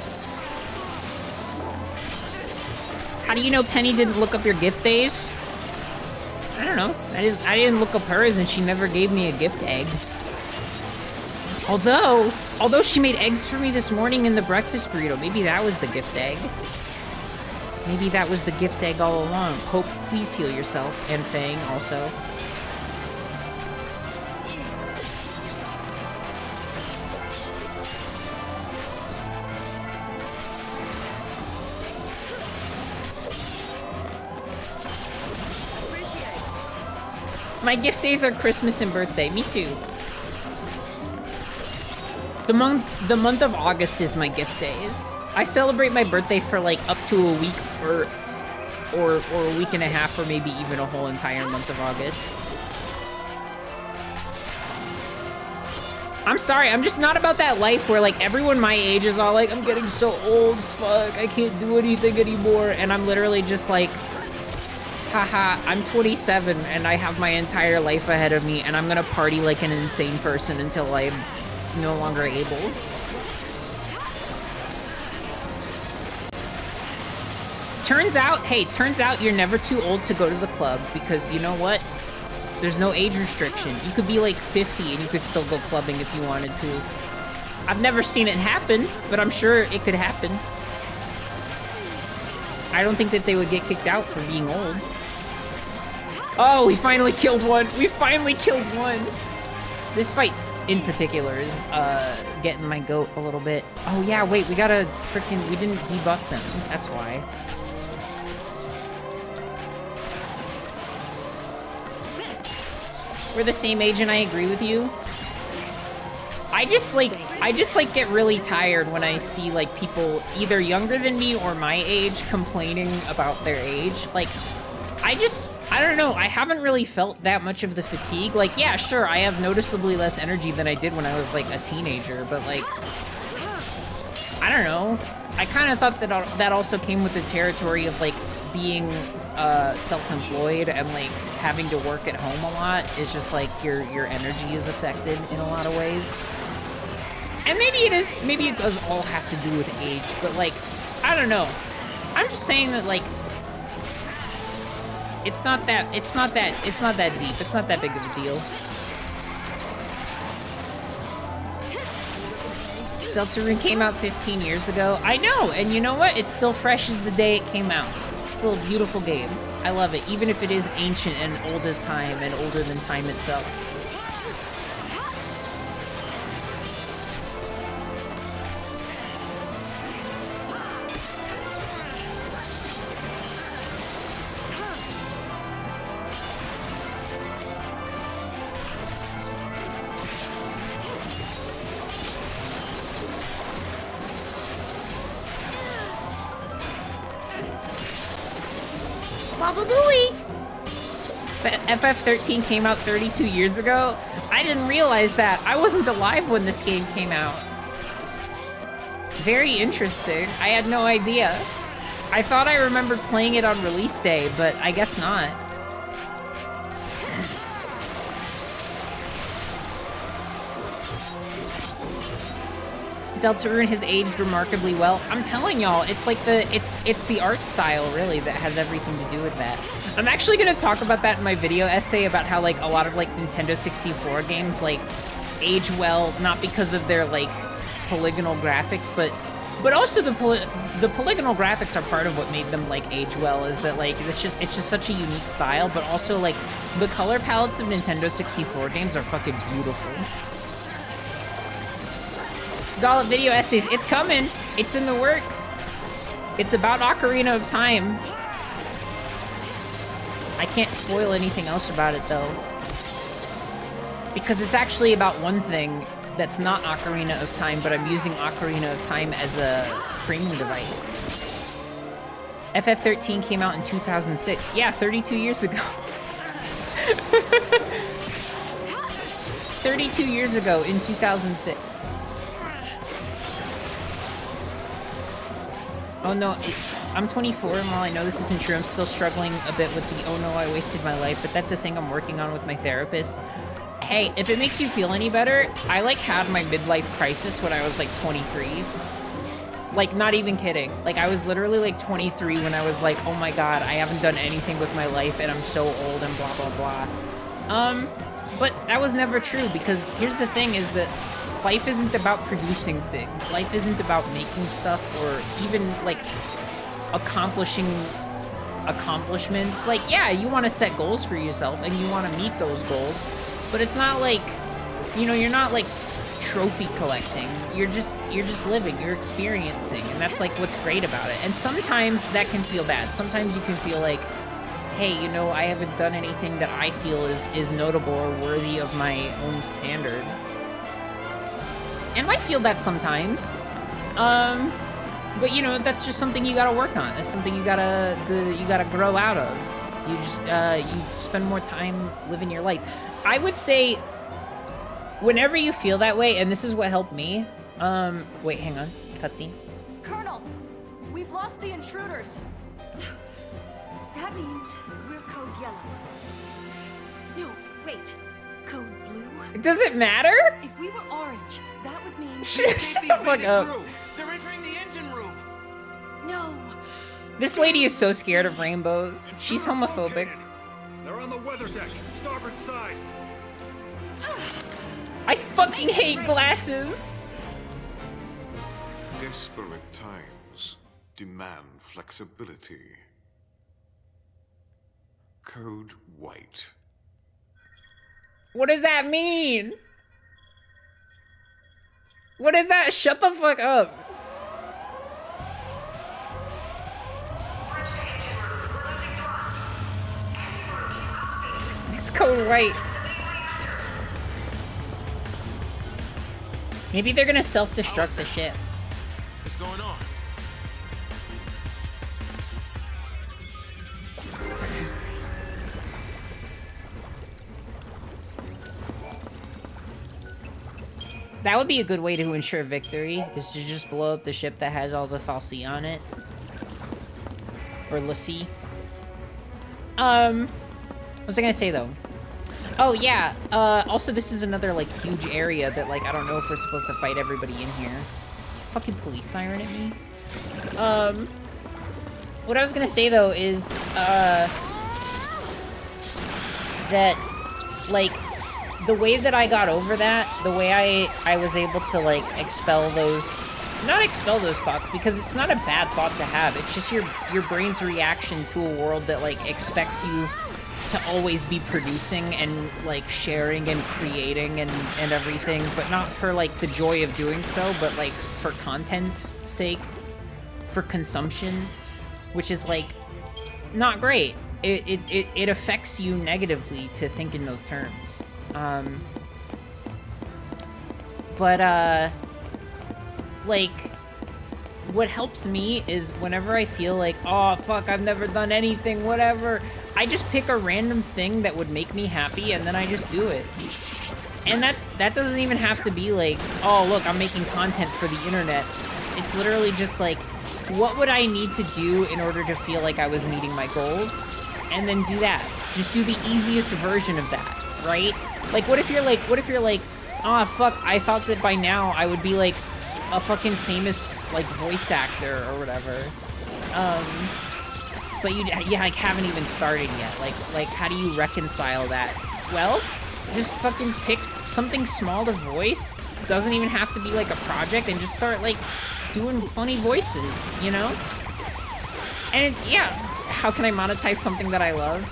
How do you know Penny didn't look up your gift days? I don't know. I didn't look up hers, and she never gave me a gift egg. Although she made eggs for me this morning in the breakfast burrito. Maybe that was the gift egg. Maybe that was the gift egg all along. Hope, please heal yourself. And Fang, also. My gift days are Christmas and birthday. Me too. The month of August is my gift days. I celebrate my birthday for like up to a week or a week and a half, or maybe even a whole entire month of August. I'm sorry, I'm just not about that life where like everyone my age is all like, I'm getting so old, fuck, I can't do anything anymore, and I'm literally just like, haha, I'm 27 and I have my entire life ahead of me, and I'm gonna party like an insane person until I'm no longer able. Turns out you're never too old to go to the club, because you know what? There's no age restriction. You could be like 50 and you could still go clubbing if you wanted to. I've never seen it happen, but I'm sure it could happen. I don't think that they would get kicked out for being old. Oh, we finally killed one. We finally killed one. This fight in particular is getting my goat a little bit. Oh yeah, wait, we didn't debuff them. That's why. We're the same age and I agree with you. I just like get really tired when I see like people either younger than me or my age complaining about their age. Like, I don't know, I haven't really felt that much of the fatigue. Like, yeah, sure, I have noticeably less energy than I did when I was like a teenager, but like, I don't know. I kind of thought that that also came with the territory of like being self-employed and like having to work at home a lot. Is just like your energy is affected in a lot of ways. And maybe it does all have to do with age, but like, I don't know. I'm just saying that like, it's not that deep. It's not that big of a deal. Deltarune came out 15 years ago. I know, and you know what? It's still fresh as the day it came out. It's still a beautiful game. I love it, even if it is ancient and old as time and older than time itself. Baba Booey! FF13 came out 32 years ago? I didn't realize that. I wasn't alive when this game came out. Very interesting. I had no idea. I thought I remembered playing it on release day, but I guess not. Deltarune has aged remarkably well. I'm telling y'all, it's like it's the art style really that has everything to do with that. I'm actually gonna talk about that in my video essay about how like a lot of like Nintendo 64 games like age well, not because of their like polygonal graphics, but also the polygonal graphics are part of what made them like age well. Is that like it's just such a unique style, but also like the color palettes of Nintendo 64 games are fucking beautiful. Dollop video essays, it's coming. It's in the works. It's about Ocarina of Time. I can't spoil anything else about it though, because it's actually about one thing that's not Ocarina of Time, but I'm using Ocarina of Time as a framing device. FF13 came out in 2006. Yeah, 32 years ago. 32 years ago in 2006. Oh no, I'm 24, and while I know this isn't true, I'm still struggling a bit with the, oh no, I wasted my life, but that's a thing I'm working on with my therapist. Hey, if it makes you feel any better, I like had my midlife crisis when I was like 23. Like, not even kidding. Like, I was literally like 23 when I was like, oh my god, I haven't done anything with my life and I'm so old and blah, blah, blah. But that was never true, because here's the thing is that life isn't about producing things. Life isn't about making stuff or even like accomplishing accomplishments. Like, yeah, you want to set goals for yourself and you want to meet those goals, but it's not like, you know, you're not like trophy collecting. You're just living, you're experiencing, and that's like what's great about it. And sometimes that can feel bad. Sometimes you can feel like, hey, you know, I haven't done anything that I feel is notable or worthy of my own standards. And I feel that sometimes. But you know, that's just something you gotta work on. That's something you gotta grow out of. You just you spend more time living your life. I would say, whenever you feel that way, and this is what helped me. Wait, hang on, cutscene. Colonel, we've lost the intruders. That means we're code yellow. No, wait. Code blue? Does it matter? If we were orange, that would mean... Shut the fuck up. They're entering the engine room. No. This lady is so scared of rainbows. She's homophobic. They're on the weather deck, starboard side. I fucking hate glasses. Desperate times demand flexibility. Code white. What does that mean? What is that? Shut the fuck up. It's code white. Maybe they're gonna self-destruct the ship. What's going on? That would be a good way to ensure victory, is to just blow up the ship that has all the Falsi on it. Or Xiii. What was I gonna say though? Oh yeah, also this is another like huge area that like, I don't know if we're supposed to fight everybody in here. Fucking police siren at me. What I was gonna say though is, that, like, the way that I got over that, the way I was able to, like, expel those, not expel those thoughts, because it's not a bad thought to have, it's just your brain's reaction to a world that, like, expects you to always be producing and, like, sharing and creating and everything, but not for, like, the joy of doing so, but, like, for content's sake, for consumption, which is, like, not great. It affects you negatively to think in those terms. Like, what helps me is whenever I feel like, oh, fuck, I've never done anything, whatever, I just pick a random thing that would make me happy, and then I just do it. And that doesn't even have to be like, oh, look, I'm making content for the internet. It's literally just like, what would I need to do in order to feel like I was meeting my goals? And then do that. Just do the easiest version of that, right? Like, what if you're like, ah, fuck, I thought that by now I would be like a fucking famous, like, voice actor or whatever. But you like haven't even started yet. Like how do you reconcile that? Well, just fucking pick something small to voice. Doesn't even have to be like a project, and just start like doing funny voices, you know? And yeah, how can I monetize something that I love?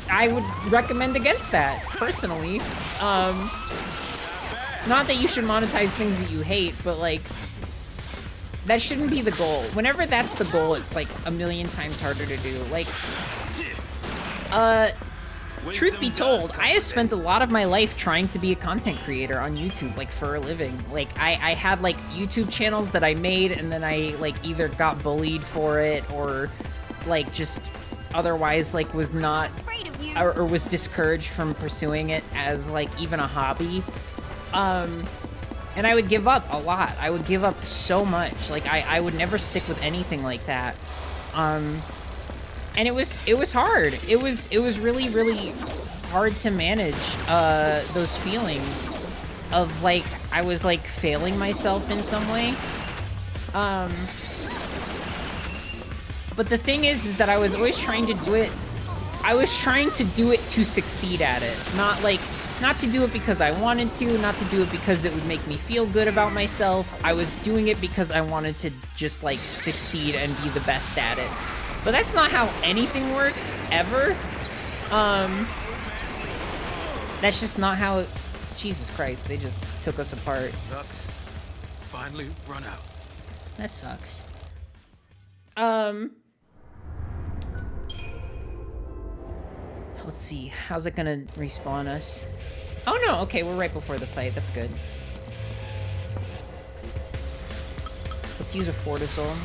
I would recommend against that, personally. Not that you should monetize things that you hate, but like, that shouldn't be the goal. Whenever that's the goal, it's like a million times harder to do. Like, truth be told, I have spent a lot of my life trying to be a content creator on YouTube, like, for a living. Like, I had, like, YouTube channels that I made, and then I, like, either got bullied for it, or, like, just otherwise, like, was not, or was discouraged from pursuing it as, like, even a hobby. And I would give up a lot. I would give up so much. Like, I would never stick with anything like that. And it was hard. It was really, really hard to manage those feelings of, like, I was, like, failing myself in some way. But the thing is that I was always trying to do it. I was trying to do it to succeed at it. Not to do it because I wanted to, not to do it because it would make me feel good about myself. I was doing it because I wanted to just, like, succeed and be the best at it. But that's not how anything works, ever. That's just not how it... Jesus Christ, they just took us apart. Ducks finally run out. That sucks. Let's see. How's it gonna respawn us? Oh no, okay, we're right before the fight. That's good. Let's use a Fortisol.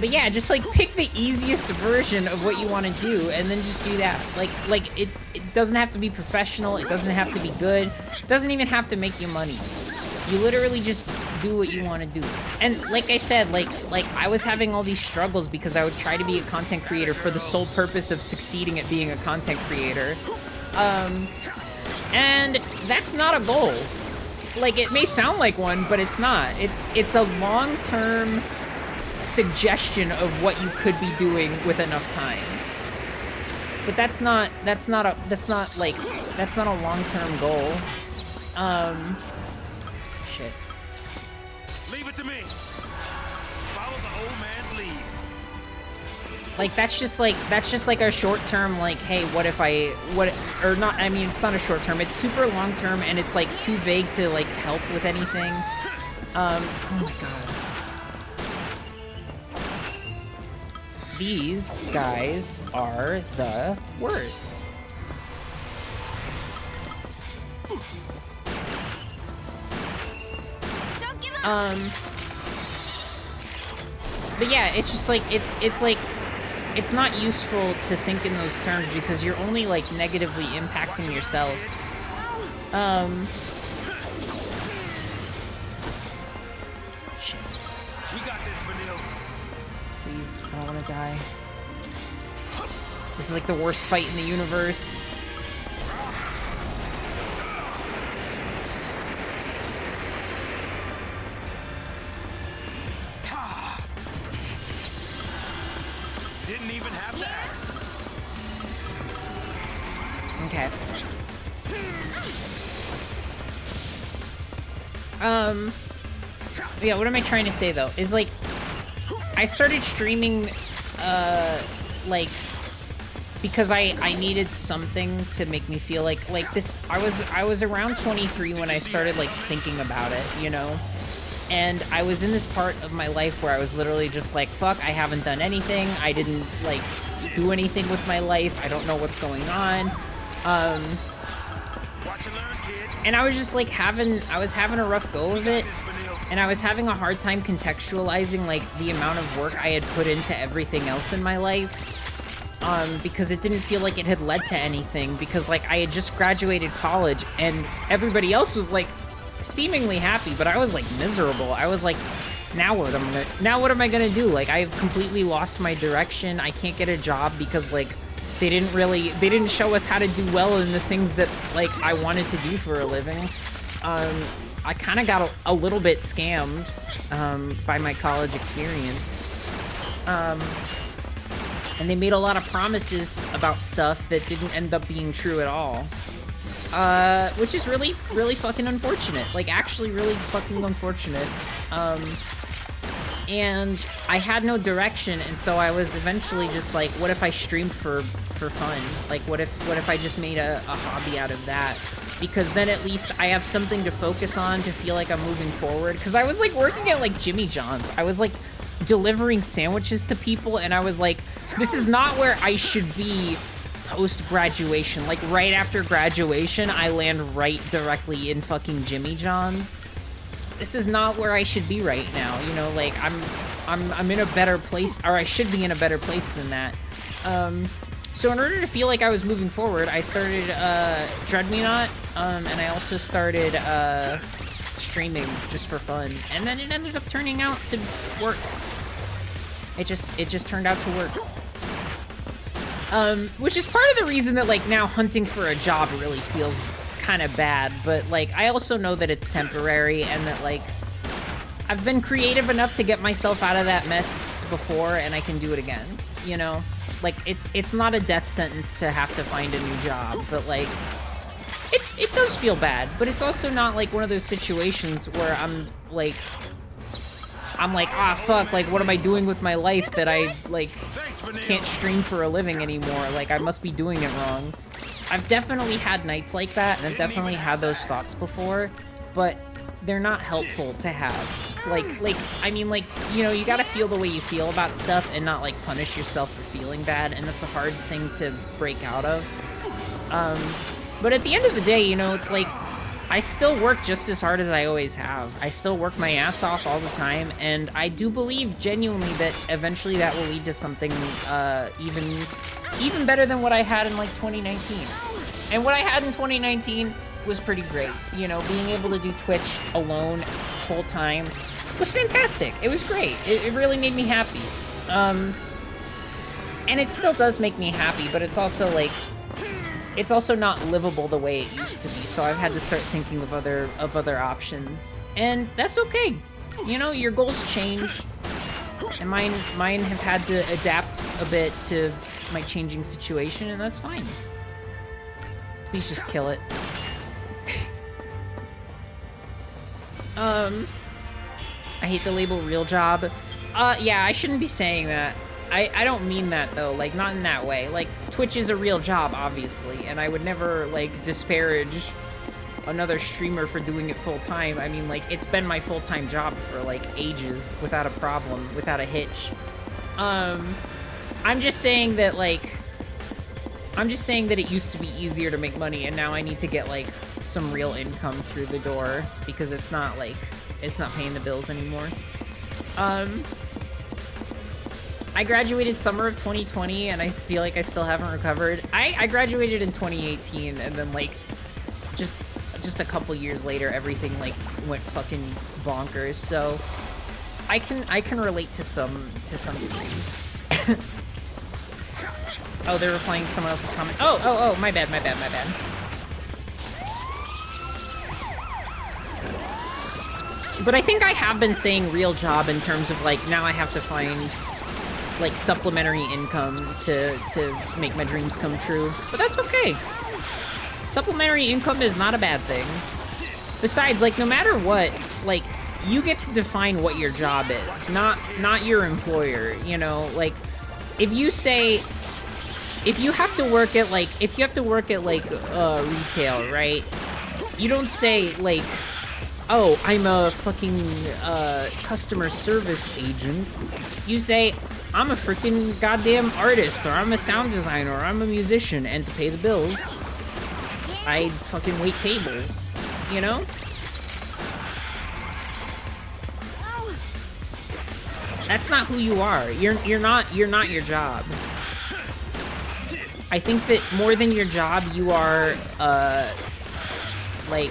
But yeah, just like pick the easiest version of what you want to do and then just do that. Like it doesn't have to be professional, it doesn't have to be good, it doesn't even have to make you money. You literally just do what you want to do. And like I said, like I was having all these struggles because I would try to be a content creator for the sole purpose of succeeding at being a content creator. And that's not a goal. Like, it may sound like one, but it's not. It's a long-term suggestion of what you could be doing with enough time. But that's not a long-term goal. Shit. Leave it to me. Follow the old man's lead. Like, that's just like a short-term, like, hey, or not, I mean, it's not a short-term, it's super long-term, and it's, like, too vague to, like, help with anything. Oh my god. These guys are the worst. But yeah, it's just like, it's not useful to think in those terms because you're only, like, negatively impacting yourself. Shit. We got this, Vanille. Please, I don't want to die. This is like the worst fight in the universe. Didn't even have to ask. Okay. Yeah, what am I trying to say though? Is like, I started streaming, like, because I needed something to make me feel like this. I was around 23 when I started, like, thinking about it, you know? And I was in this part of my life where I was literally just like, fuck, I haven't done anything. I didn't, like, do anything with my life. I don't know what's going on. And I was just, like, I was having a rough go of it. And I was having a hard time contextualizing, like, the amount of work I had put into everything else in my life. Because it didn't feel like it had led to anything. Because, like, I had just graduated college and everybody else was, like, seemingly happy, but I was, like, miserable. I was like, now what am I gonna do? Like, I've completely lost my direction. I can't get a job because, like, they didn't show us how to do well in the things that, like, I wanted to do for a living. I kind of got a little bit scammed by my college experience. And they made a lot of promises about stuff that didn't end up being true at all. Which is really, really fucking unfortunate. Like, actually really fucking unfortunate. And I had no direction, and so I was eventually just like, what if I streamed for fun? Like, what if I just made a hobby out of that? Because then at least I have something to focus on to feel like I'm moving forward. Because I was, like, working at, like, Jimmy John's. I was, like, delivering sandwiches to people, and I was like, this is not where I should be post-graduation. Like, right after graduation, I land right directly in fucking Jimmy John's. This is not where I should be right now, you know? Like, I'm in a better place, or I should be in a better place than that. So in order to feel like I was moving forward, I started Dread Me Not, and I also started streaming just for fun. And then it ended up turning out to work. It just turned out to work. Which is part of the reason that like now hunting for a job really feels kind of bad, but like I also know that it's temporary and that like I've been creative enough to get myself out of that mess before and I can do it again, you know? Like it's not a death sentence to have to find a new job, but like it does feel bad, but it's also not like one of those situations where I'm like, ah, fuck, like, what am I doing with my life that I, like, can't stream for a living anymore? Like, I must be doing it wrong. I've definitely had nights like that, and I've definitely had those thoughts before, but they're not helpful to have. I mean, like, you know, you gotta feel the way you feel about stuff and not, like, punish yourself for feeling bad, and that's a hard thing to break out of. But at the end of the day, you know, it's like, I still work just as hard as I always have. I still work my ass off all the time, and I do believe genuinely that eventually that will lead to something even better than what I had in like 2019. And what I had in 2019 was pretty great. You know, being able to do Twitch alone, full time, was fantastic. It was great. It really made me happy. And it still does make me happy, but it's also like, it's also not livable the way it used to be, so I've had to start thinking of other options, and that's okay. You know, your goals change, and mine have had to adapt a bit to my changing situation, and that's fine. Please just kill it. I hate the label real job. Yeah, I shouldn't be saying that. I don't mean that, though, like, not in that way. Like, Twitch is a real job, obviously, and I would never, like, disparage another streamer for doing it full-time. I mean, like, it's been my full-time job for, like, ages, without a problem, without a hitch. I'm just saying that, like, it used to be easier to make money, and now I need to get, like, some real income through the door, because it's not, like, it's not paying the bills anymore. I graduated summer of 2020, and I feel like I still haven't recovered. I graduated in 2018, and then, like, just a couple years later, everything, like, went fucking bonkers, so I can relate to some degree. Oh, they were playing someone else's comment. Oh, my bad. But I think I have been saying real job in terms of, like, now I have to find, like, supplementary income to make my dreams come true. But that's okay. Supplementary income is not a bad thing. Besides, like, no matter what, like, you get to define what your job is, not your employer, you know? Like, if you have to work at retail, right? You don't say, like, oh, I'm a fucking customer service agent. You say, I'm a freaking goddamn artist, or I'm a sound designer, or I'm a musician, and to pay the bills, I fucking wait tables, you know? That's not who you are. You're not your job. I think that more than your job, you are, like,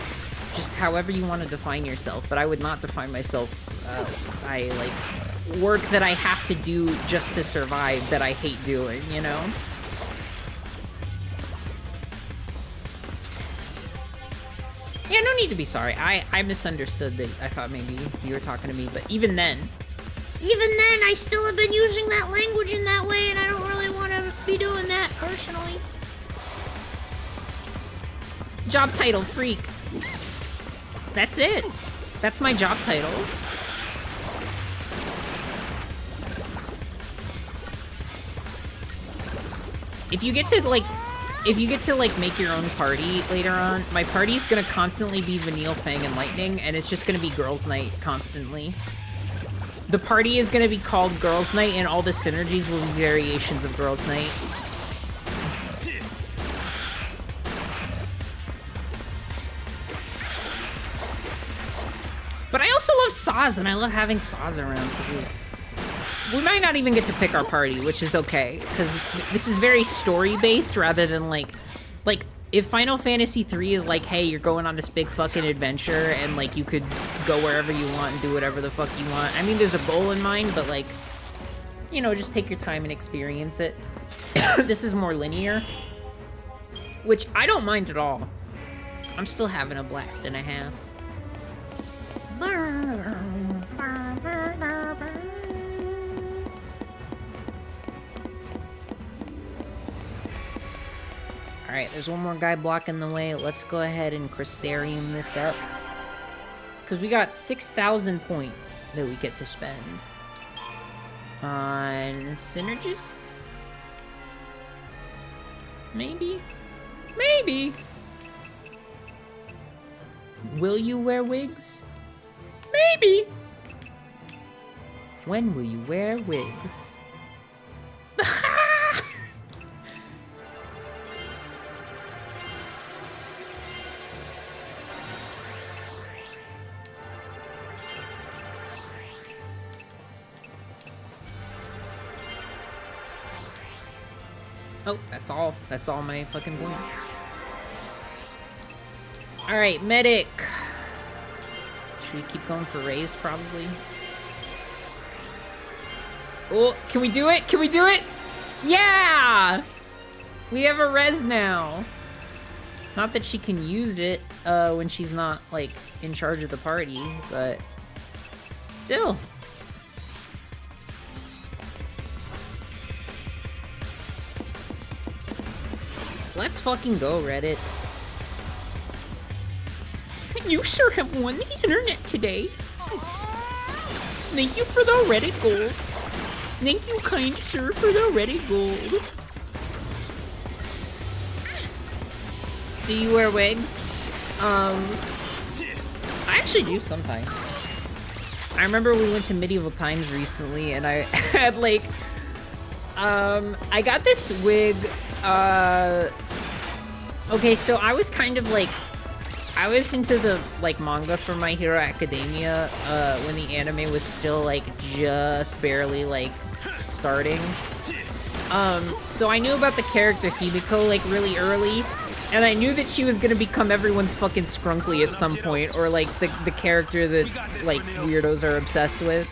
just however you want to define yourself, but I would not define myself by, like, work that I have to do just to survive that I hate doing, you know? Yeah, no need to be sorry. I misunderstood that. I thought maybe you were talking to me, but even then, I still have been using that language in that way, and I don't really want to be doing that personally. Job title, freak. That's it. That's my job title. If you get to like make your own party later on, my party's gonna constantly be Vanille, Fang, and Lightning, and it's just gonna be Girls' Night constantly. The party is gonna be called Girls' Night, and all the synergies will be variations of Girls' Night. But I also love Saz, and I love having Saz around too. we might not even get to pick our party, which is okay, because this is very story-based rather than, like, if Final Fantasy III is like, hey, you're going on this big fucking adventure, and, like, you could go wherever you want and do whatever the fuck you want. I mean, there's a goal in mind, but, like, you know, just take your time and experience it. This is more linear, which I don't mind at all. I'm still having a blast and a half. Alright, there's one more guy blocking the way. Let's go ahead and Crystarium this up. Because we got 6,000 points that we get to spend. On Synergist? Maybe? Maybe! Will you wear wigs? Maybe! When will you wear wigs? Oh, that's all. That's all my fucking points. Alright, medic. Should we keep going for raise, probably? Oh, can we do it? Can we do it? Yeah! We have a res now. Not that she can use it when she's not, like, in charge of the party, but still. Let's fucking go, Reddit. You sure have won the internet today. Thank you for the Reddit gold. Thank you, kind sir, for the Reddit gold. Do you wear wigs? I actually do sometimes. I remember we went to Medieval Times recently and I had like, I got this wig, okay, so I was kind of like, I was into the, like, manga for My Hero Academia, when the anime was still, like, just barely, like, starting. So I knew about the character Himiko, like, really early, and I knew that she was gonna become everyone's fucking Scrunkly at some point, or, like, the character that, like, weirdos are obsessed with.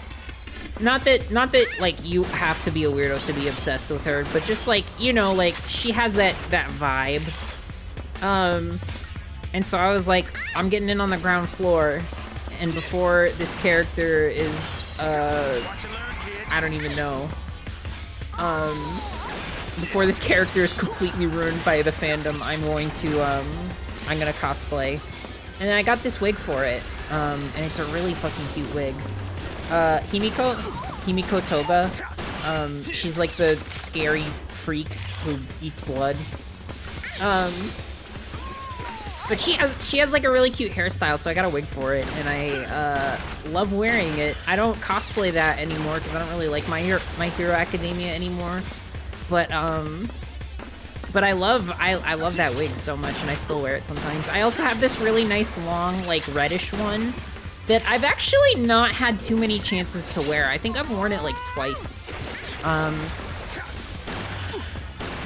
Not that, like, you have to be a weirdo to be obsessed with her, but just, like, you know, like, she has that vibe. And so I was like, I'm getting in on the ground floor, and before this character is, I don't even know, before this character is completely ruined by the fandom, I'm gonna cosplay. And then I got this wig for it, and it's a really fucking cute wig. Himiko Toga, she's like the scary freak who eats blood. But she has like a really cute hairstyle, so I got a wig for it, and I love wearing it. I don't cosplay that anymore because I don't really like My Hero Academia anymore. But I love that wig so much, and I still wear it sometimes. I also have this really nice long like reddish one that I've actually not had too many chances to wear. I think I've worn it like twice.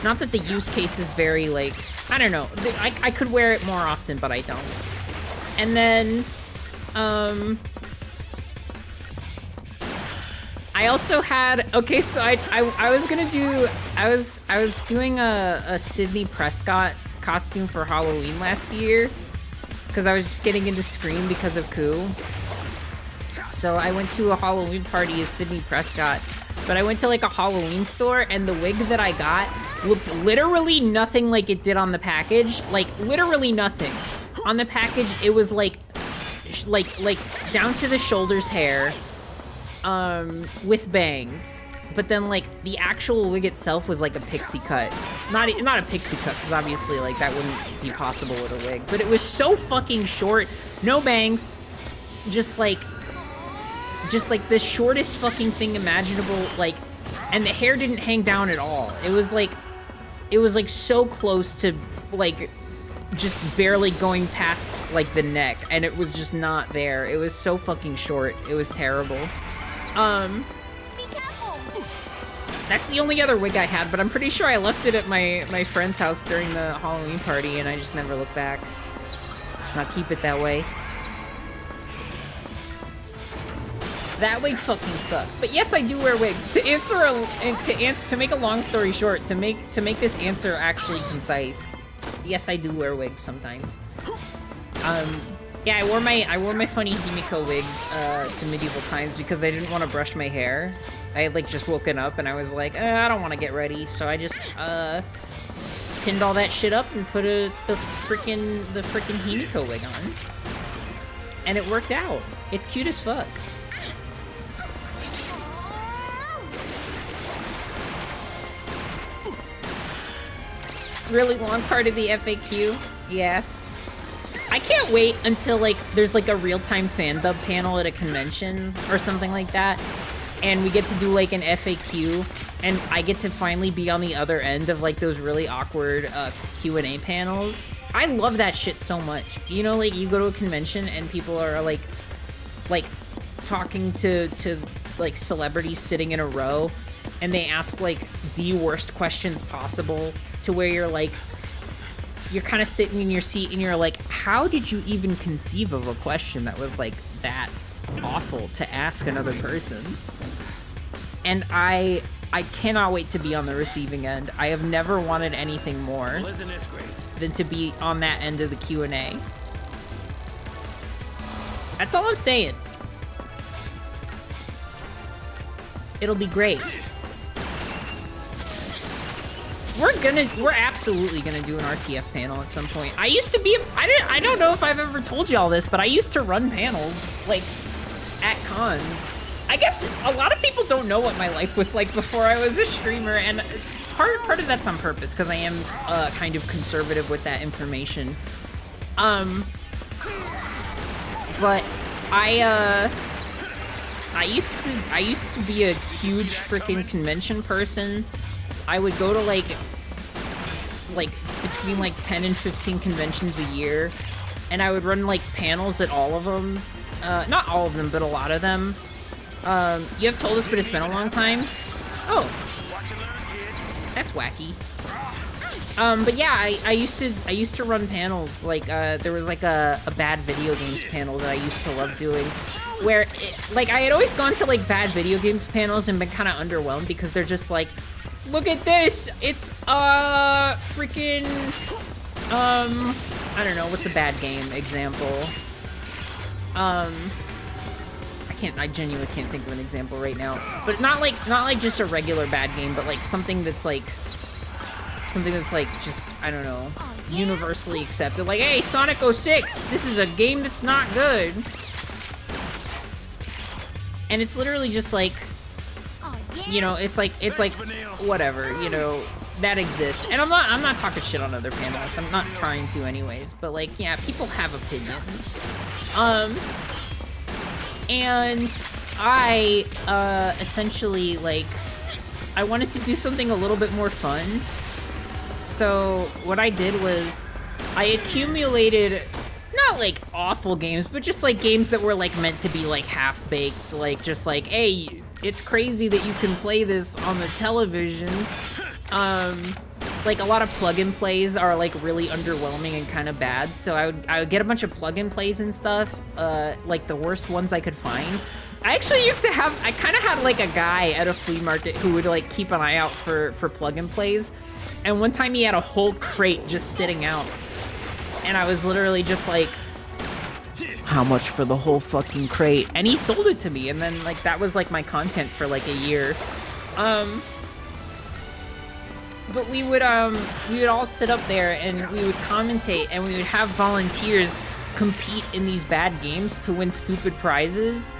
Not that the use case is very like, I don't know. I could wear it more often, but I don't. And then, I also had, okay, so I was gonna do, I was doing a Sydney Prescott costume for Halloween last year, because I was just getting into Scream because of Coup. So I went to a Halloween party as Sydney Prescott, but I went to like a Halloween store, and the wig that I got looked literally nothing like it did on the package. Like, literally nothing. On the package, it was like down to the shoulders hair, with bangs. But then, like, the actual wig itself was like a pixie cut. Not a pixie cut, because obviously, like, that wouldn't be possible with a wig. But it was so fucking short, no bangs, just like the shortest fucking thing imaginable, like, and the hair didn't hang down at all. It was like so close to, like, just barely going past, like, the neck, and it was just not there. It was so fucking short. It was terrible. That's the only other wig I had, but I'm pretty sure I left it at my friend's house during the Halloween party, and I just never looked back. I'll keep it that way. That wig fucking sucked. But yes, I do wear wigs. To make a long story short, to make this answer actually concise, yes, I do wear wigs sometimes. Yeah, I wore my funny Himiko wig to medieval times because I didn't want to brush my hair. I had like just woken up and I was like, I don't want to get ready, so I just pinned all that shit up and put the freaking Himiko wig on, and it worked out. It's cute as fuck. Really long part of the FAQ, yeah. I can't wait until like there's like a real-time fan dub panel at a convention or something like that, and we get to do like an FAQ, and I get to finally be on the other end of like those really awkward Q&A panels. I love that shit so much. You know, like you go to a convention and people are like talking to like celebrities sitting in a row, and they ask like the worst questions possible, to where you're kind of sitting in your seat and you're like, how did you even conceive of a question that was like that awful to ask another person? And I cannot wait to be on the receiving end. I have never wanted anything more than to be on that end of the Q&A. That's all I'm saying. It'll be great. We're absolutely gonna do an RTF panel at some point. I used to be, I don't know if I've ever told y'all this, but I used to run panels, like, at cons. I guess a lot of people don't know what my life was like before I was a streamer, and part of that's on purpose, because I am kind of conservative with that information. But I used to be a huge freaking convention person. I would go to like between like 10 and 15 conventions a year, and I would run like panels at all of them. Not all of them, but a lot of them. You have told us, but it's been a long time. Oh, that's wacky. But yeah, I used to run panels. Like there was like a bad video games panel that I used to love doing, where like I had always gone to like bad video games panels and been kind of underwhelmed because they're just like, look at this, it's freaking I don't know, what's a bad game example? I genuinely can't think of an example right now. But not like just a regular bad game, but like something that's like just, I don't know, universally accepted. Like, hey, Sonic 06, this is a game that's not good. And it's literally just like, you know, it's like whatever, you know, that exists. And I'm not talking shit on other panelists. I'm not trying to anyways, but like, yeah, people have opinions. And I essentially, like, I wanted to do something a little bit more fun. So what I did was I accumulated not like awful games, but just like games that were like meant to be like half-baked, like just like, hey, it's crazy that you can play this on the television. Like a lot of plug-and plays are like really underwhelming and kind of bad, so I would get a bunch of plug-and plays and stuff, like the worst ones I could find. I actually used to have, I kind of had like a guy at a flea market who would like keep an eye out for plug-and plays, and one time he had a whole crate just sitting out, and I was literally just like, how much for the whole fucking crate? And he sold it to me, and then like that was like my content for like a year. But we would all sit up there and we would commentate, and we would have volunteers compete in these bad games to win stupid prizes.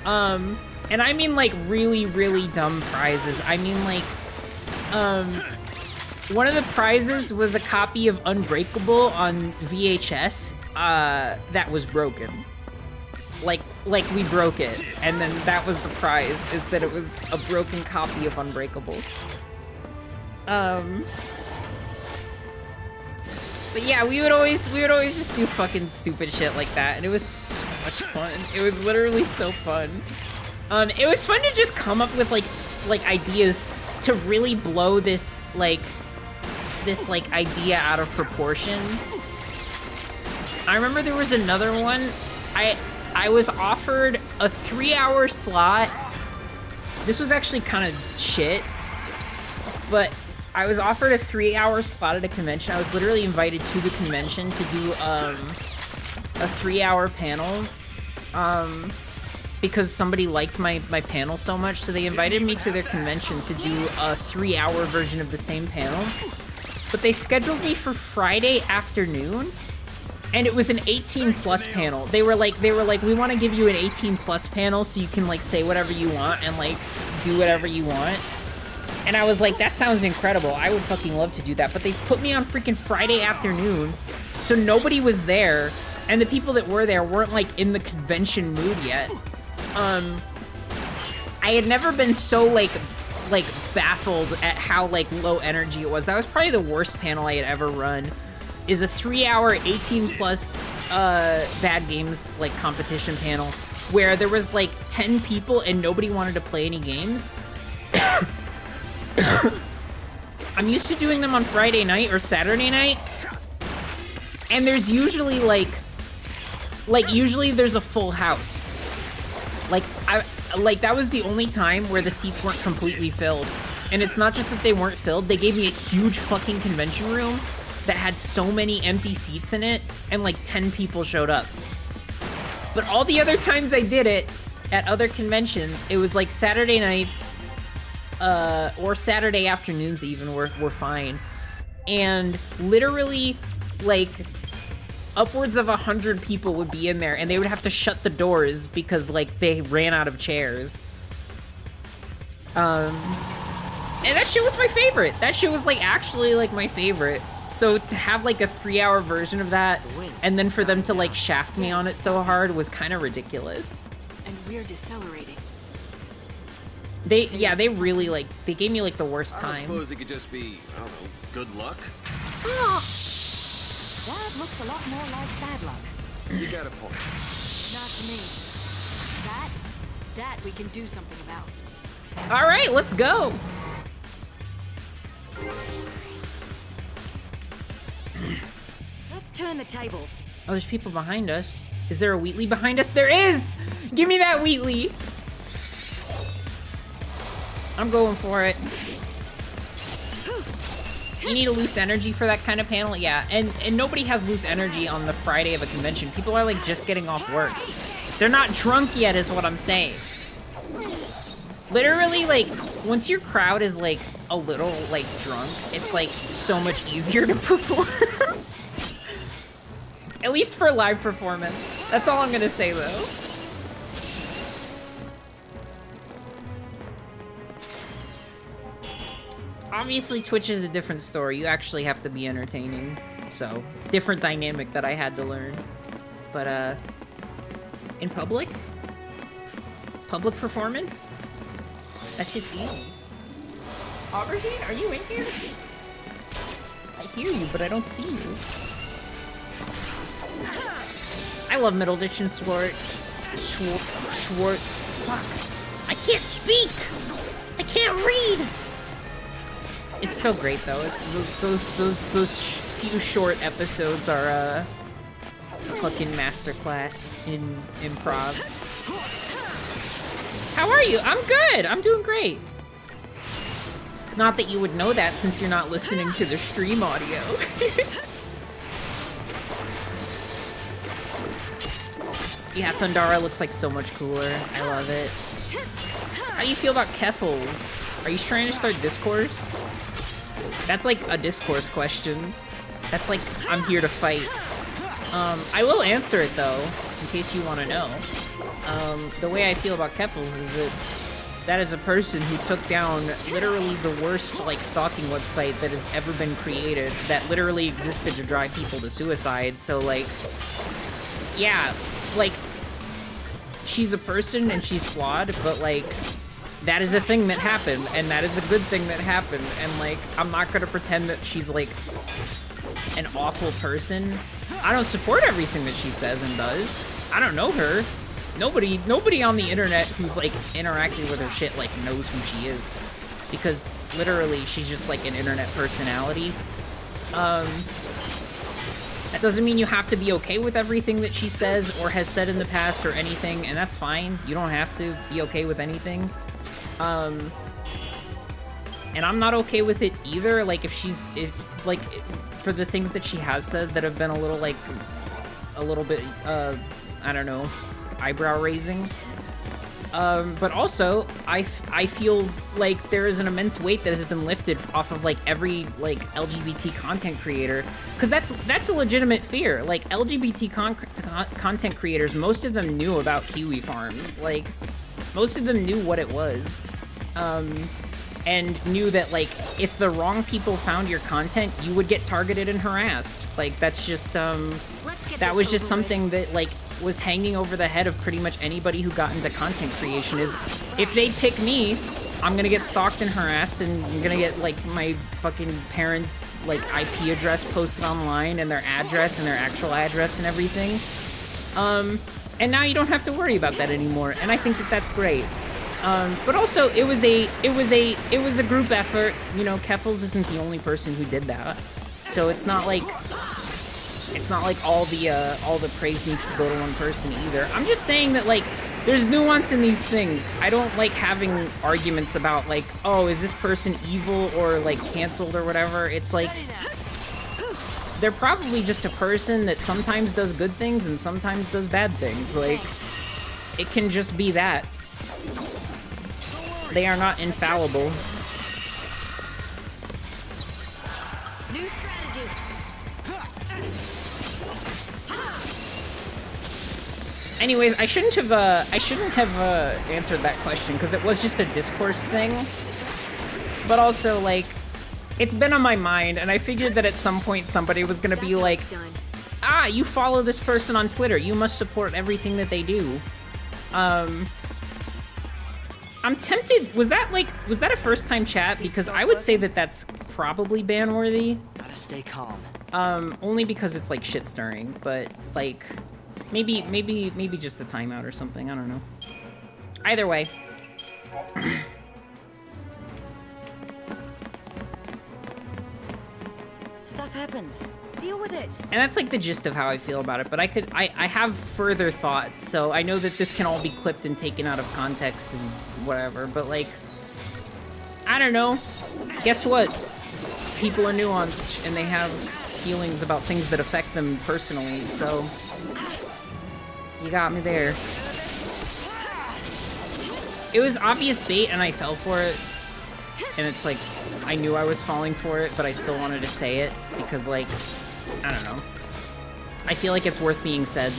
And I mean like really, really dumb prizes. I mean like, one of the prizes was a copy of Unbreakable on VHS, that was broken. Like we broke it, and then that was the prize, is that it was a broken copy of Unbreakable. But yeah, we would always just do fucking stupid shit like that, and it was so much fun. It was literally so fun. It was fun to just come up with like ideas to really blow this idea out of proportion, I remember there was another one. I was offered a 3-hour slot. This was actually kind of shit, but I was offered a 3-hour slot at a convention. I was literally invited to the convention to do a 3-hour panel, because somebody liked my panel so much, so they invited me to their convention to do a 3-hour version of the same panel. But they scheduled me for Friday afternoon, and it was an 18+ panel. They were like, we want to give you an 18+ panel so you can like say whatever you want and like do whatever you want. And I was like, that sounds incredible. I would fucking love to do that. But they put me on freaking Friday afternoon, so nobody was there, and the people that were there weren't like in the convention mood yet. I had never been so like baffled at how like low energy it was. That was probably the worst panel I had ever run. Is a 3-hour 18+ bad games like competition panel where there was like 10 people and nobody wanted to play any games. I'm used to doing them on Friday night or Saturday night, and there's usually usually there's a full house. That was the only time where the seats weren't completely filled. And it's not just that they weren't filled, they gave me a huge fucking convention room that had so many empty seats in it, and like 10 people showed up. But all the other times I did it at other conventions, it was like Saturday nights, or Saturday afternoons even were fine. And literally, like, upwards of 100 people would be in there, and they would have to shut the doors because, like, they ran out of chairs. And that shit was my favorite. That shit was, like, actually, like, my favorite. So to have, like, a 3-hour version of that, and then for them to, like, shaft me on it so hard was kind of ridiculous. And we're decelerating. They really, like, they gave me, like, the worst I time. suppose it could just be, I don't know, good luck? That looks a lot more like bad luck. You got a point. Not to me. That we can do something about. All right, let's go. Let's turn the tables. Oh, there's people behind us. Is there a Wheatley behind us? There is! Give me that Wheatley. I'm going for it. You need a loose energy for that kind of panel? Yeah, and nobody has loose energy on the Friday of a convention. People are like just getting off work. They're not drunk yet is what I'm saying. Literally, like, once your crowd is like a little like drunk, it's like so much easier to perform. At least for live performance. That's all I'm gonna say though. Obviously, Twitch is a different story. You actually have to be entertaining. So, different dynamic that I had to learn. But, in public? Public performance? That shit's easy. Aubergine, are you in here? I hear you, but I don't see you. I love Middleditch and Schwartz. Fuck. I can't speak. I can't read. It's so great though. It's those few short episodes are a fucking masterclass in improv. How are you? I'm good. I'm doing great. Not that you would know that since you're not listening to the stream audio. Yeah, Thundara looks like so much cooler. I love it. How do you feel about Keffals? Are you trying to start discourse? That's like a discourse question. That's like, I'm here to fight. I will answer it though, in case you want to know. The way I feel about Keffals is that is a person who took down literally the worst like stalking website that has ever been created, that literally existed to drive people to suicide. So like, yeah, like, she's a person and she's flawed, but like, that is a thing that happened, and that is a good thing that happened, and like, I'm not gonna pretend that she's like an awful person. I don't support everything that she says and does. I don't know her. Nobody on the internet who's like interacting with her shit like knows who she is. because literally she's just like an internet personality. That doesn't mean you have to be okay with everything that she says or has said in the past or anything, and that's fine. You don't have to be okay with anything. And I'm not okay with it either. Like, for the things that she has said that have been a little bit, I don't know, eyebrow raising. But also, I feel like there is an immense weight that has been lifted off of, like, every, like, LGBT content creator. Because that's a legitimate fear. Like, LGBT content creators, most of them knew about kiwi farms. Like, most of them knew what it was. And knew that, like, if the wrong people found your content, you would get targeted and harassed. Like, that's just, that was just something that, like, was hanging over the head of pretty much anybody who got into content creation, is if they pick me, I'm gonna get stalked and harassed, and I'm gonna get, like, my fucking parents' like IP address posted online, and their address and their actual address and everything. And now you don't have to worry about that anymore, and I think that that's great. But also it was a group effort. You know, Keffels isn't the only person who did that, so it's not like all the praise needs to go to one person either. I'm just saying that, like, there's nuance in these things. I don't like having arguments about, like, oh, is this person evil or, like, canceled or whatever. It's like, they're probably just a person that sometimes does good things and sometimes does bad things. Like, it can just be that. They are not infallible. New strategy. Anyways, I shouldn't have answered that question because it was just a discourse thing. But also, like, it's been on my mind, and I figured that at some point somebody was gonna be like, ah, you follow this person on Twitter, you must support everything that they do. I'm tempted. Was that a first-time chat? Because I would say that that's probably ban-worthy. Gotta stay calm. Only because it's like shit stirring, but like. Maybe just the timeout or something, I don't know. Either way. Stuff happens. Deal with it. And that's like the gist of how I feel about it, but I have further thoughts, so I know that this can all be clipped and taken out of context and whatever, but like, I don't know. Guess what? People are nuanced and they have feelings about things that affect them personally, so you got me there. It was obvious bait and I fell for it. And it's like, I knew I was falling for it, but I still wanted to say it because, like, I don't know. I feel like it's worth being said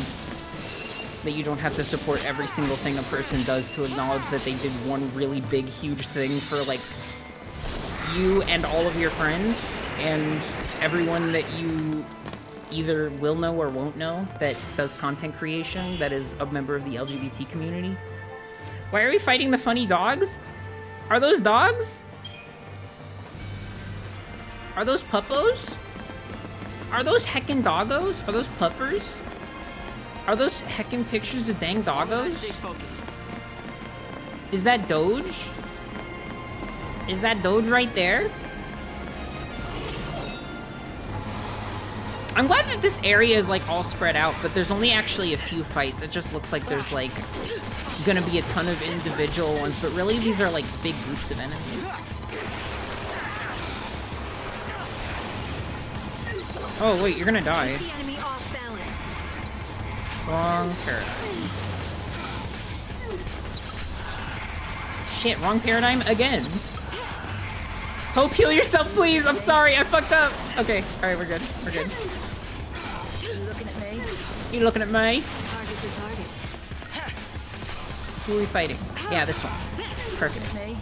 that you don't have to support every single thing a person does to acknowledge that they did one really big, huge thing for, like, you and all of your friends and everyone that you either will know or won't know that does content creation, that is a member of the LGBT community. Why are we fighting the funny dogs? Are those dogs? Are those puppos? Are those heckin' doggos? Are those puppers? Are those heckin' pictures of dang doggos? Stay focused. Is that Doge? Is that Doge right there? I'm glad that this area is like all spread out, but there's only actually a few fights. It just looks like there's like gonna be a ton of individual ones, but really these are like big groups of enemies. Oh wait, you're gonna die. Wrong paradigm. Shit, wrong paradigm again. Hope, heal yourself, please. I'm sorry, I fucked up. Okay, alright, we're good. We're good. You looking at me? You looking at me? Target's a target. Who are we fighting? Yeah, this one. Perfect. Me.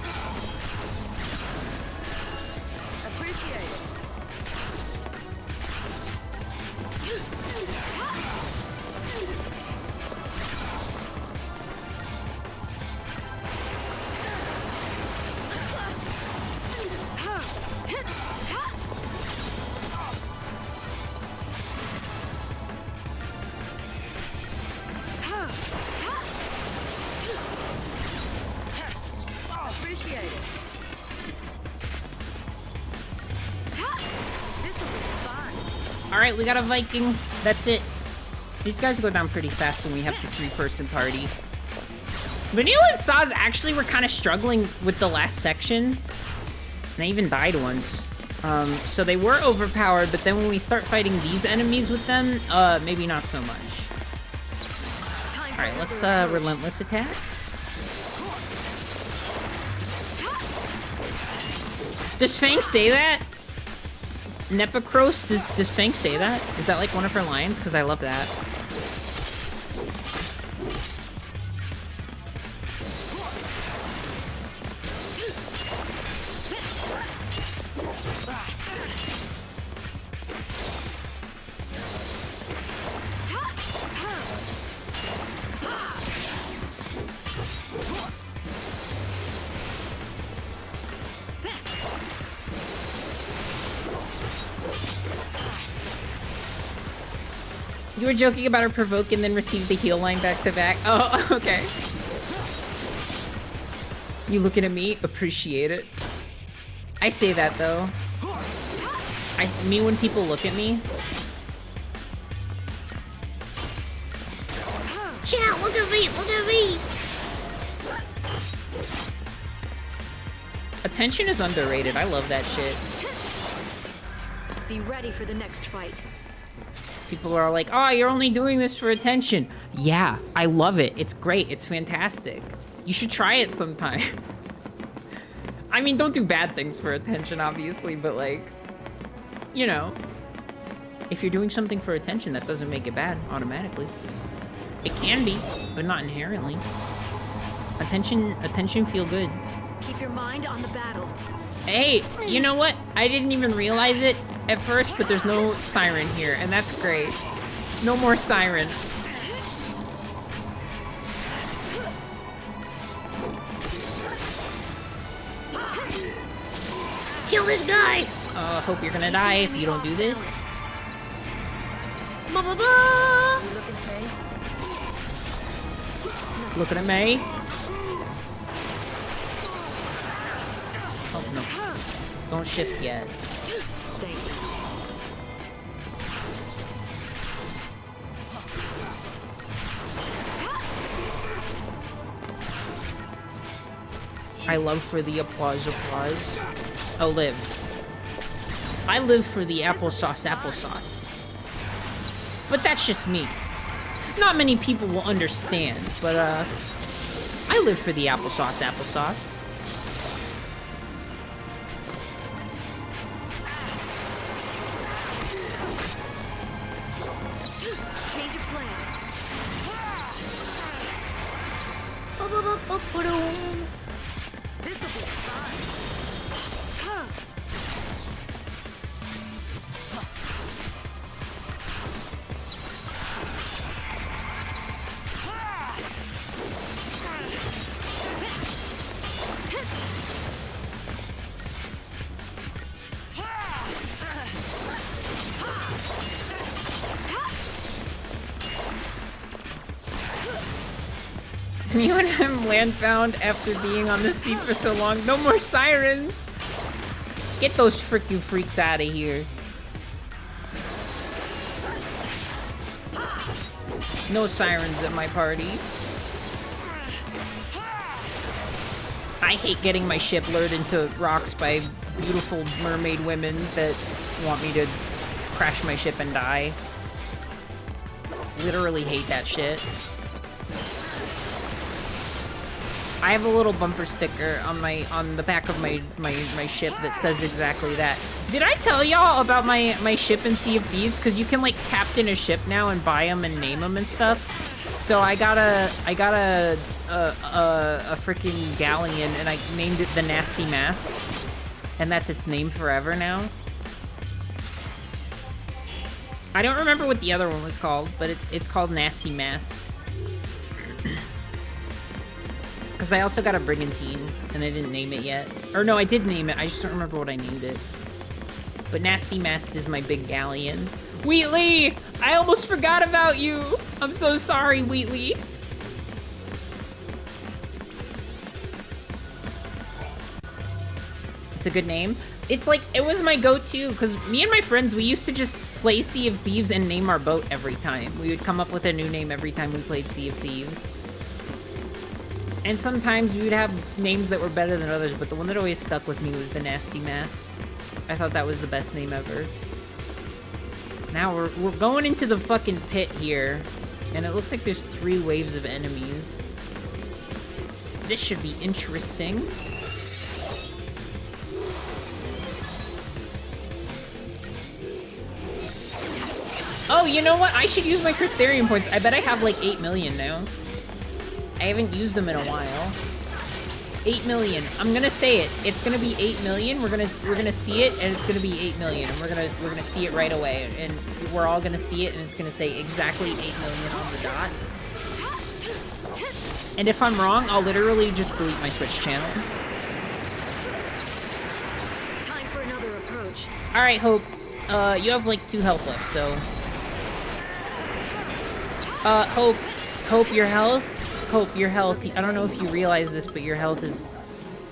Appreciate it. Alright, we got a Viking. That's it. These guys go down pretty fast when we have the 3-person party. Vanille and Saz actually were kind of struggling with the last section. And I even died once. So they were overpowered, but then when we start fighting these enemies with them, maybe not so much. Alright, let's relentless attack. Does Fang say that? Nepacros, does Fang say that? Is that like one of her lines? Because I love that. You were joking about her provoke and then received the heal line back to back. Oh, okay. You looking at me? Appreciate it. I say that though. I mean when people look at me. Chat, look at me, look at me. Attention is underrated. I love that shit. Be ready for the next fight. People are like, oh, you're only doing this for attention. Yeah, I love it. It's great. It's fantastic. You should try it sometime. I mean, don't do bad things for attention, obviously, but like, you know, if you're doing something for attention, that doesn't make it bad automatically. It can be, but not inherently. Attention feel good. Keep your mind on the battle. Hey, you know what? I didn't even realize it at first, but there's no siren here, and that's great. No more siren. Kill this guy. Hope you're gonna die if you don't do this. Ba ba ba. Looking at me. Oh no. Don't shift yet. I love for the applause. Oh, live. I live for the applesauce. But that's just me. Not many people will understand, but I live for the applesauce. Change of plan. This'll be fun. You and him landbound after being on the sea for so long. No more sirens. Get those freaking freaks out of here. No sirens at my party. I hate getting my ship lured into rocks by beautiful mermaid women that want me to crash my ship and die. Literally hate that shit. I have a little bumper sticker on the back of my ship that says exactly that. Did I tell y'all about my ship in Sea of Thieves? Because you can like captain a ship now and buy them and name them and stuff. So I got a freaking galleon and I named it the Nasty Mast, and that's its name forever now. I don't remember what the other one was called, but it's called Nasty Mast. Because I also got a Brigantine, and I didn't name it yet. Or no, I did name it, I just don't remember what I named it. But Nasty Mast is my big galleon. Wheatley! I almost forgot about you! I'm so sorry, Wheatley. It's a good name. It's like, it was my go-to, because me and my friends, we used to just play Sea of Thieves and name our boat every time. We would come up with a new name every time we played Sea of Thieves. And sometimes we would have names that were better than others, but the one that always stuck with me was the Nasty Mast. I thought that was the best name ever. Now we're going into the fucking pit here, and it looks like there's 3 waves of enemies. This should be interesting. Oh, you know what? I should use my Crystarium points. I bet I have like 8 million now. I haven't used them in a while. 8 million. I'm gonna say it. It's gonna be 8 million. We're gonna see it, and it's gonna be 8 million, and we're gonna see it right away, and we're all gonna see it, and it's gonna say exactly 8 million on the dot. And if I'm wrong, I'll literally just delete my Twitch channel. Time for another approach. All right, Hope. You have like 2 health left, so. Hope, your health. Hope, your health. I don't know if you realize this, but your health is...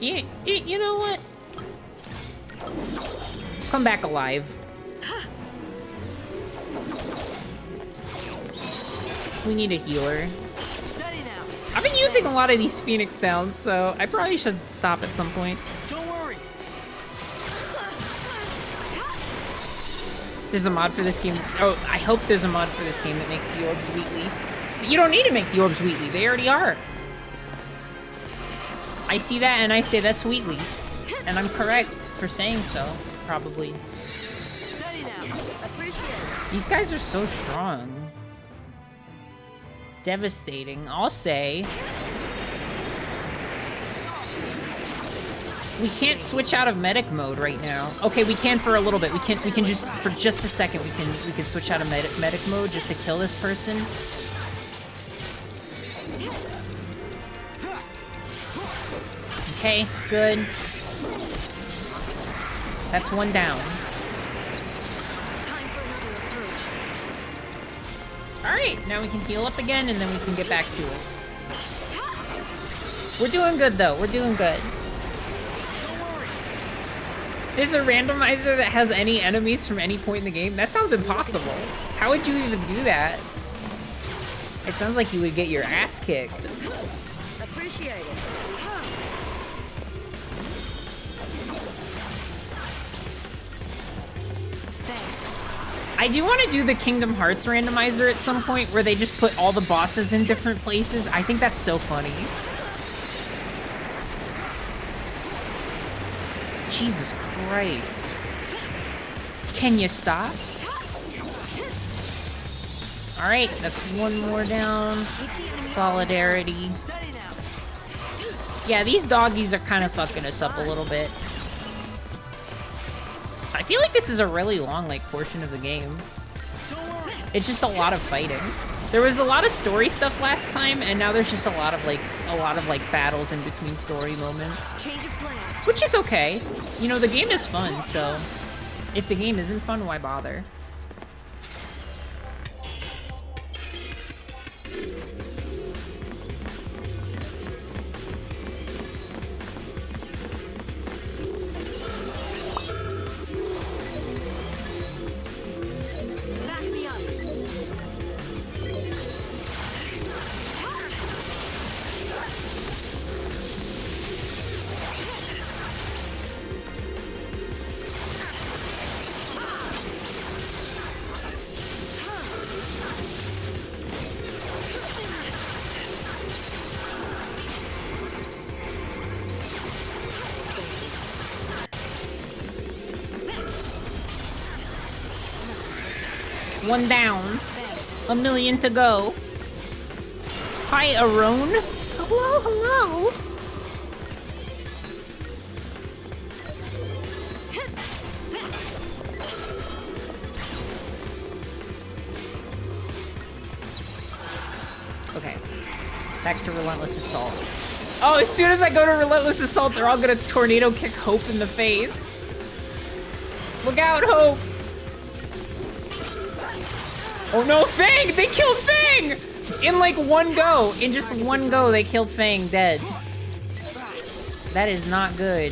Yeah, you know what? Come back alive. We need a healer. I've been using a lot of these Phoenix Downs, so I probably should stop at some point. Don't worry. There's a mod for this game. Oh, I hope there's a mod for this game that makes the orbs Wheatley. But you don't need to make the orbs Wheatley. They already are. I see that and I say that's Wheatley. And I'm correct for saying so, probably. Steady now. Appreciate it. These guys are so strong. Devastating, I'll say. We can't switch out of medic mode right now. Okay, we can for a little bit. We can just for just a second. We can switch out of medic mode just to kill this person. Okay, good. That's 1 down. Alright, now we can heal up again, and then we can get back to it. We're doing good, though. We're doing good. There's a randomizer that has any enemies from any point in the game? That sounds impossible. How would you even do that? It sounds like you would get your ass kicked. Appreciate it. I do want to do the Kingdom Hearts randomizer at some point where they just put all the bosses in different places. I think that's so funny. Jesus Christ. Can you stop? Alright, that's 1 more down. Solidarity. Yeah, these doggies are kind of fucking us up a little bit. I feel like this is a really long, like, portion of the game. It's just a lot of fighting. There was a lot of story stuff last time, and now there's just a lot of battles in between story moments. Change of plan. Which is okay. You know, the game is fun, so if the game isn't fun, why bother? Back me up. One down. 1 million to go. Hi, Aron. Hello, hello. Okay. Back to Relentless Assault. Oh, as soon as I go to Relentless Assault, they're all gonna tornado kick Hope in the face. Look out, Hope! Oh no, Fang! They killed Fang! In like 1 go. In just 1 go, they killed Fang dead. That is not good.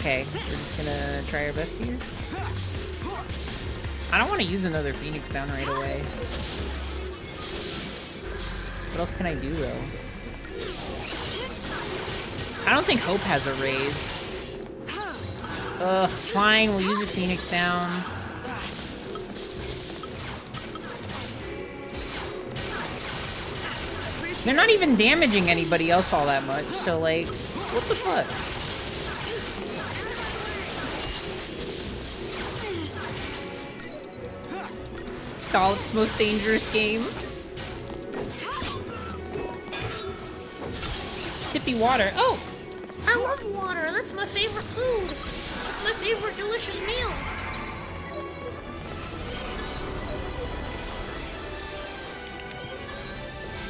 Okay, we're just gonna try our best here. I don't want to use another Phoenix down right away. What else can I do, though? I don't think Hope has a raise. Ugh, fine, we'll use a Phoenix down. They're not even damaging anybody else all that much, so like, what the fuck? Dollop's most dangerous game. Sippy water. Oh! I love water. That's my favorite food. That's my favorite delicious meal.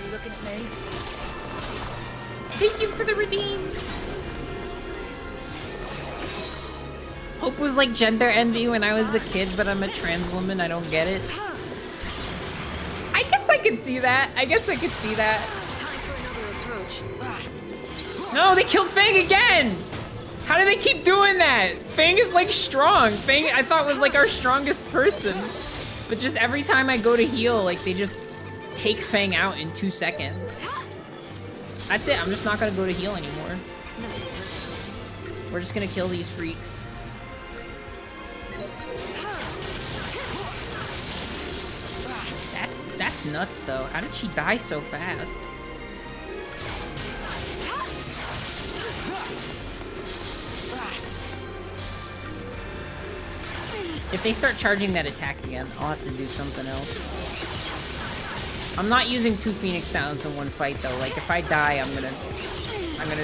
You looking at me? Thank you for the redeem. Hope was like gender envy when I was a kid, but I'm a trans woman. I don't get it. I guess I could see that. I guess I could see that. Time for another approach. No, they killed Fang again! How do they keep doing that? Fang is like strong. Fang, I thought was like our strongest person. But just every time I go to heal, like they just take Fang out in 2 seconds. That's it, I'm just not gonna go to heal anymore. We're just gonna kill these freaks. That's nuts though. How did she die so fast? If they start charging that attack again, I'll have to do something else. I'm not using 2 Phoenix Downs in one fight though. Like if I die, I'm gonna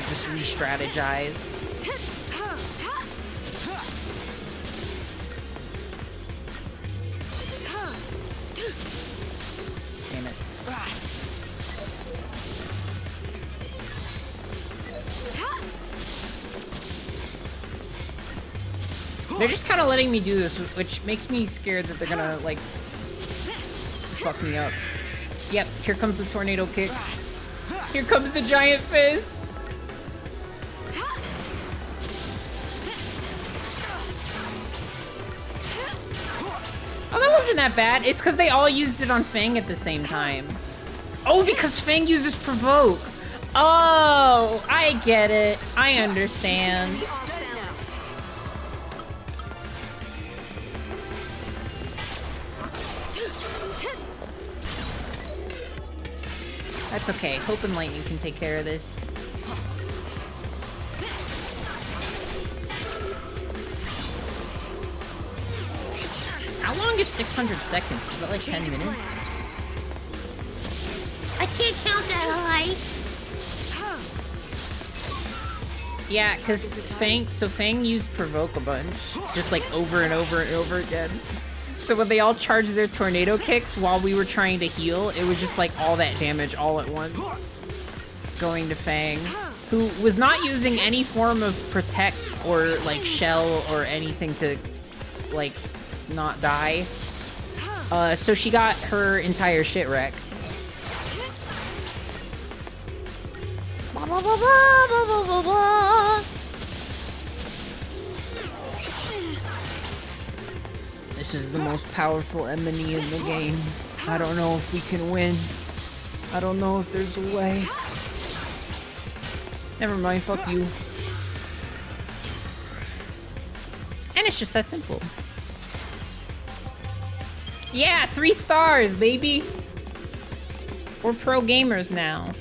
just re-strategize. Damn it. They're just kind of letting me do this, which makes me scared that they're gonna, like, fuck me up. Yep, here comes the tornado kick. Here comes the giant fist. Oh, that wasn't that bad. It's because they all used it on Fang at the same time. Oh, because Fang uses Provoke. Oh, I get it. I understand. That's okay. Hope and Lightning can take care of this. How long is 600 seconds? Is that like 10 minutes? I can't count that high. Yeah, because Fang used Provoke a bunch. Just like over and over and over again. So when they all charged their tornado kicks while we were trying to heal, it was just like all that damage all at once. Going to Fang, who was not using any form of protect or like shell or anything to like not die. So she got her entire shit wrecked. Blah, blah, blah, blah, blah, blah, blah, blah. This is the most powerful enemy in the game. I don't know if we can win. I don't know if there's a way. Never mind, fuck you. And it's just that simple. Yeah, 3 stars, baby. We're pro gamers now.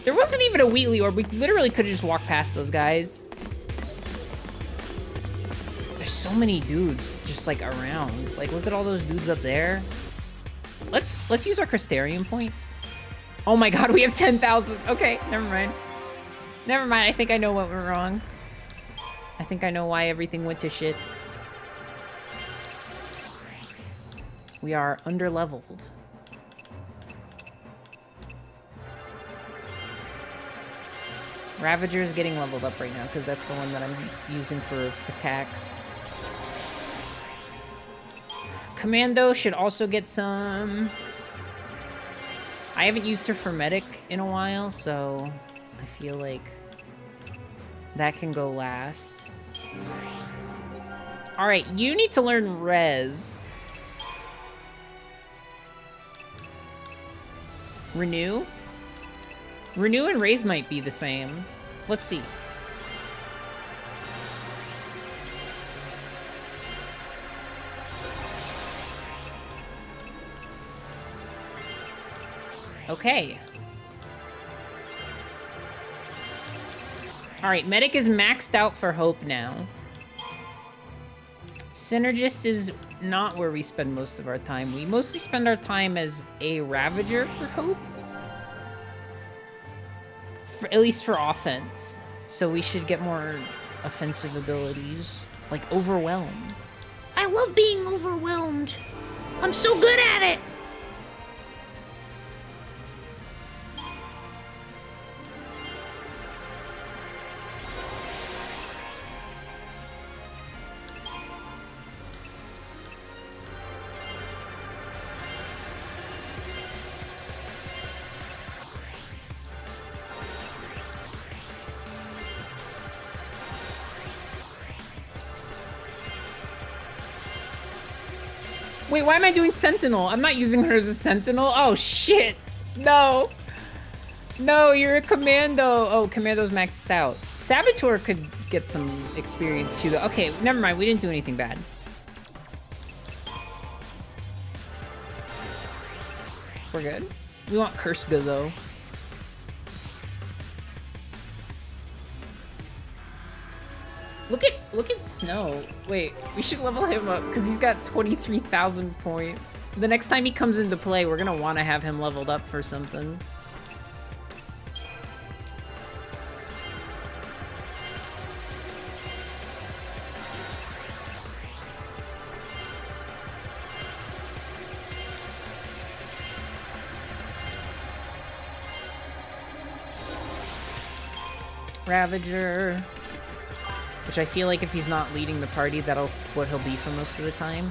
There wasn't even a Wheatley orb. We literally could have just walked past those guys. There's so many dudes just like around. Like look at all those dudes up there. Let's use our Crystarium points. Oh my god, we have 10,000. Okay, never mind. Never mind, I think I know what went wrong. I think I know why everything went to shit. We are under-leveled. Ravager's getting leveled up right now because that's the one that I'm using for attacks. Commando should also get some. I haven't used her for medic in a while, so I feel like that can go last. All right, you need to learn Res. Renew? Renew and Raise might be the same. Let's see. Okay. All right, Medic is maxed out for Hope now. Synergist is not where we spend most of our time. We mostly spend our time as a Ravager for Hope. At least for offense. So we should get more offensive abilities. Like Overwhelm. I love being overwhelmed. I'm so good at it. Wait, why am I doing Sentinel? I'm not using her as a Sentinel. Oh, shit. No. No, you're a Commando. Oh, Commando's maxed out. Saboteur could get some experience too, though. Okay, never mind. We didn't do anything bad. We're good. We want Kurska, though. Look at Snow. Wait, we should level him up because he's got 23,000 points. The next time he comes into play, we're gonna want to have him leveled up for something. Ravager. Which I feel like if he's not leading the party, that'll what he'll be for most of the time.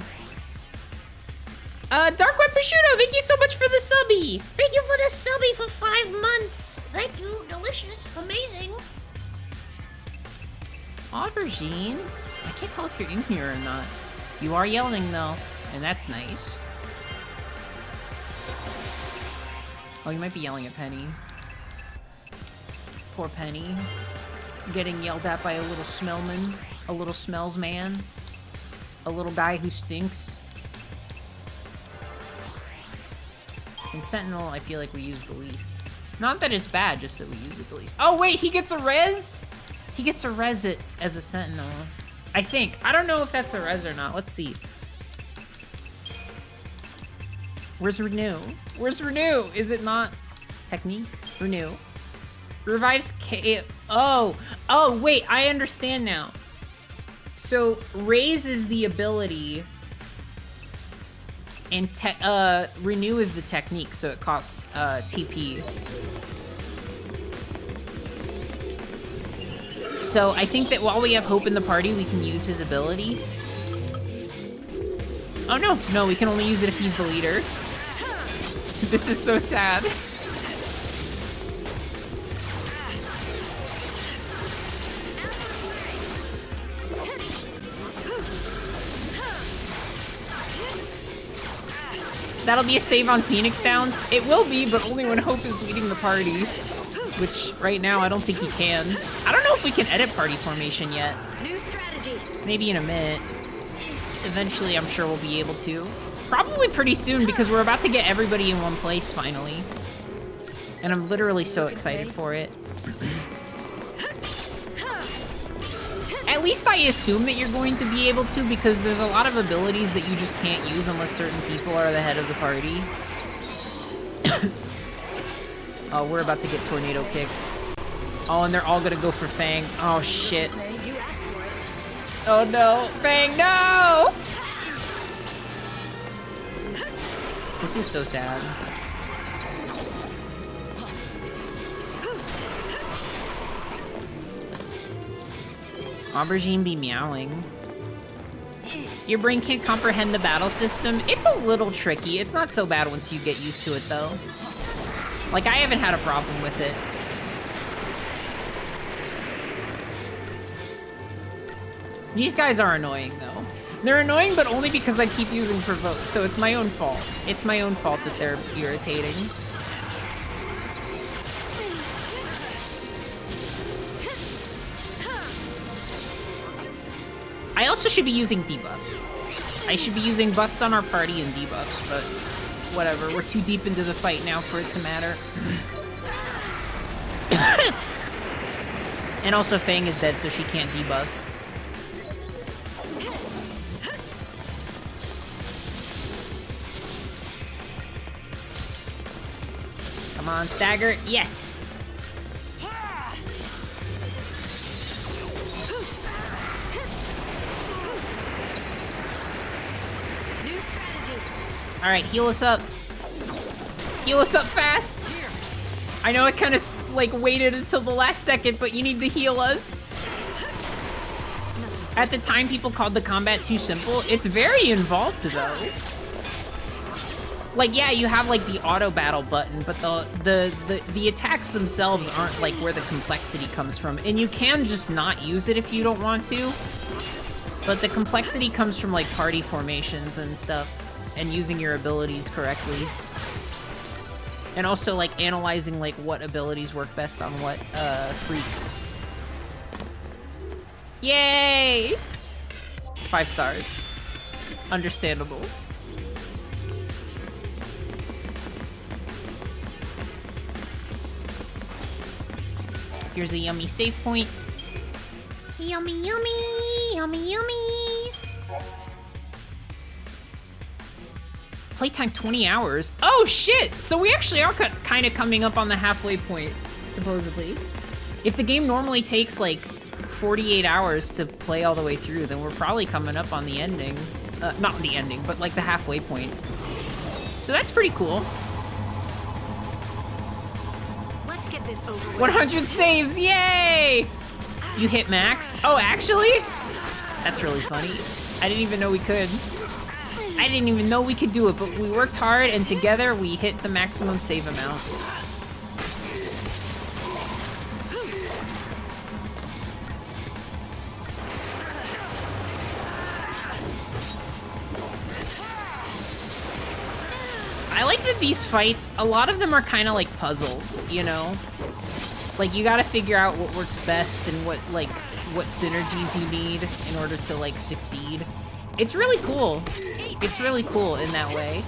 Dark Web Prosciutto, thank you so much for the subby! Thank you for the subby for 5 months. Thank you, delicious, amazing. Aubergine? I can't tell if you're in here or not. You are yelling though, and that's nice. Oh, you might be yelling at Penny. Poor Penny. Getting yelled at by a little smellman, a little smells man, a little guy who stinks. In Sentinel, I feel like we use the least. Not that it's bad, just that we use it the least. Oh wait, he gets a res? He gets a res it as a Sentinel. I think. I don't know if that's a res or not. Let's see. Where's Renew? Where's Renew? Is it not Technique? Renew. Revives K. Oh, wait, I understand now. So Raise is the ability, and Renew is the technique, so it costs TP. So I think that while we have Hope in the party, we can use his ability. Oh no, we can only use it if he's the leader. This is so sad. That'll be a save on Phoenix Downs. It will be, but only when Hope is leading the party. Which, right now, I don't think he can. I don't know if we can edit party formation yet. New strategy. Maybe in a minute. Eventually, I'm sure we'll be able to. Probably pretty soon, because we're about to get everybody in one place, finally. And I'm literally so excited for it. At least I assume that you're going to be able to, because there's a lot of abilities that you just can't use unless certain people are the head of the party. Oh, we're about to get tornado kicked. Oh, and they're all gonna go for Fang. Oh, shit. Oh, no. Fang, no! This is so sad. Aubergine be meowing. Your brain can't comprehend the battle system. It's a little tricky. It's not so bad once you get used to it, though. Like, I haven't had a problem with it. These guys are annoying, though. They're annoying, but only because I keep using Provoke, so it's my own fault. It's my own fault that they're irritating. I also should be using debuffs. I should be using buffs on our party and debuffs, but whatever. We're too deep into the fight now for it to matter. And also Fang is dead, so she can't debuff. Come on, stagger. Yes! Alright, heal us up. Heal us up fast! I know I kind of, like, waited until the last second, but you need to heal us. At the time, people called the combat too simple. It's very involved, though. Like, yeah, you have, like, the auto battle button, but the attacks themselves aren't, like, where the complexity comes from. And you can just not use it if you don't want to. But the complexity comes from, like, party formations and stuff. And using your abilities correctly. And also, like, analyzing, like, what abilities work best on what, freaks. Yay! 5 stars. Understandable. Here's a yummy save point. Yummy, yummy, yummy, yummy. Playtime 20 hours. Oh shit! So we actually are kind of coming up on the halfway point, supposedly. If the game normally takes like 48 hours to play all the way through, then we're probably coming up on the ending. Not the ending, but like the halfway point. So that's pretty cool. Let's get this over with. 100 saves, yay! You hit max? Oh, actually? That's really funny. I didn't even know we could. I didn't even know we could do it, but we worked hard, and together we hit the maximum save amount. I like that these fights, a lot of them are kind of like puzzles, you know? Like, you gotta figure out what works best and what synergies you need in order to, like, succeed. It's really cool. It's really cool in that way.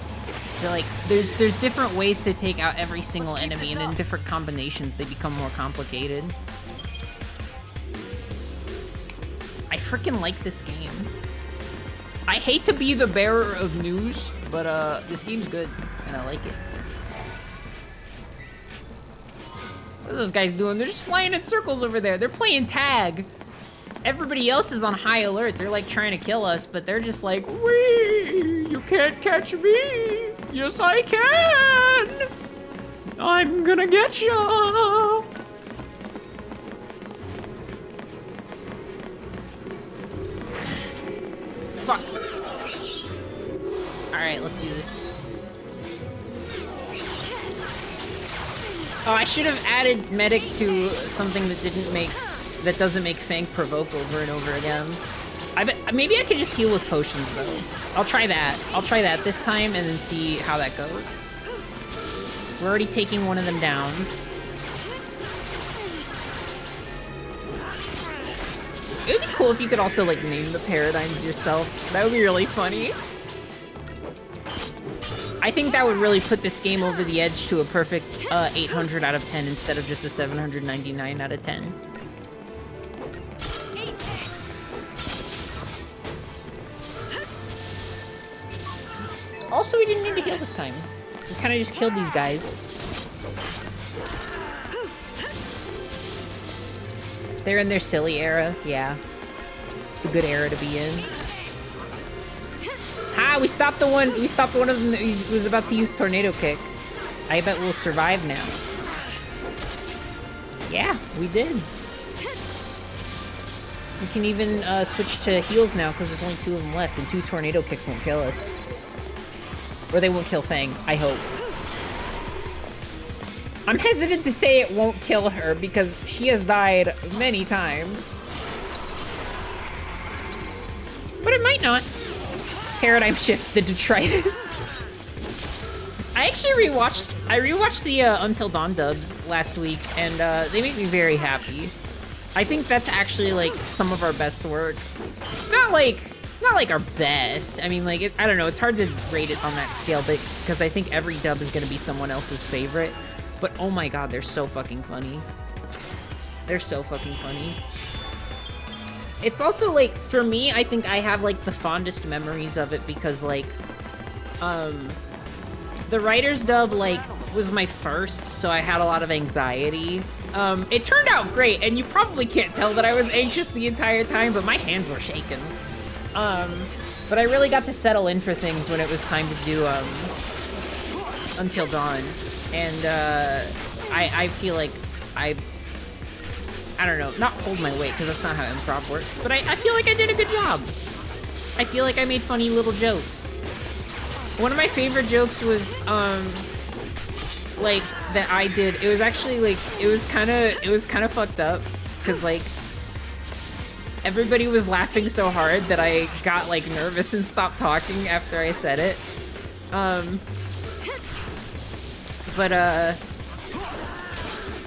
They're like, there's different ways to take out every single enemy, and in different combinations, they become more complicated. I freaking like this game. I hate to be the bearer of news, but this game's good, and I like it. What are those guys doing? They're just flying in circles over there. They're playing tag. Everybody else is on high alert. They're like trying to kill us, but they're just like, wee, you can't catch me. Yes, I can. I'm gonna get you. Fuck. All right, let's do this. Oh, I should have added medic to something that doesn't make Fang provoke over and over again. I bet maybe I could just heal with potions though. I'll try that. I'll try that this time and then see how that goes. We're already taking one of them down. It would be cool if you could also like name the paradigms yourself. That would be really funny. I think that would really put this game over the edge to a perfect 800 out of 10 instead of just a 799 out of 10. Also, we didn't need to heal this time. We kind of just killed these guys. They're in their silly era, yeah. It's a good era to be in. Ah, we stopped one of them that was about to use tornado kick. I bet we'll survive now. Yeah, we did. We can even switch to heals now because there's only 2 of them left, and 2 tornado kicks won't kill us. Or they won't kill Fang, I hope. I'm hesitant to say it won't kill her because she has died many times. but it might not. Paradigm shift, the detritus. I actually rewatched the Until Dawn dubs last week, and they make me very happy. I think that's actually like some of our best work. Not like our best. I mean, like, I don't know. It's hard to rate it on that scale, but because I think every dub is gonna be someone else's favorite. But oh my god, they're so fucking funny. They're so fucking funny. It's also like, for me, I think I have like the fondest memories of it because like, the writer's dub like was my first, so I had a lot of anxiety. It turned out great, and you probably can't tell that I was anxious the entire time, but my hands were shaking. But I really got to settle in for things when it was time to do Until Dawn, and I feel like I don't know, not hold my weight, because that's not how improv works, but I feel like I did a good job. I feel like I made funny little jokes. One of my favorite jokes was, like, that I did, it was actually, like, it was kind of fucked up, because, like, everybody was laughing so hard that I got, like, nervous and stopped talking after I said it.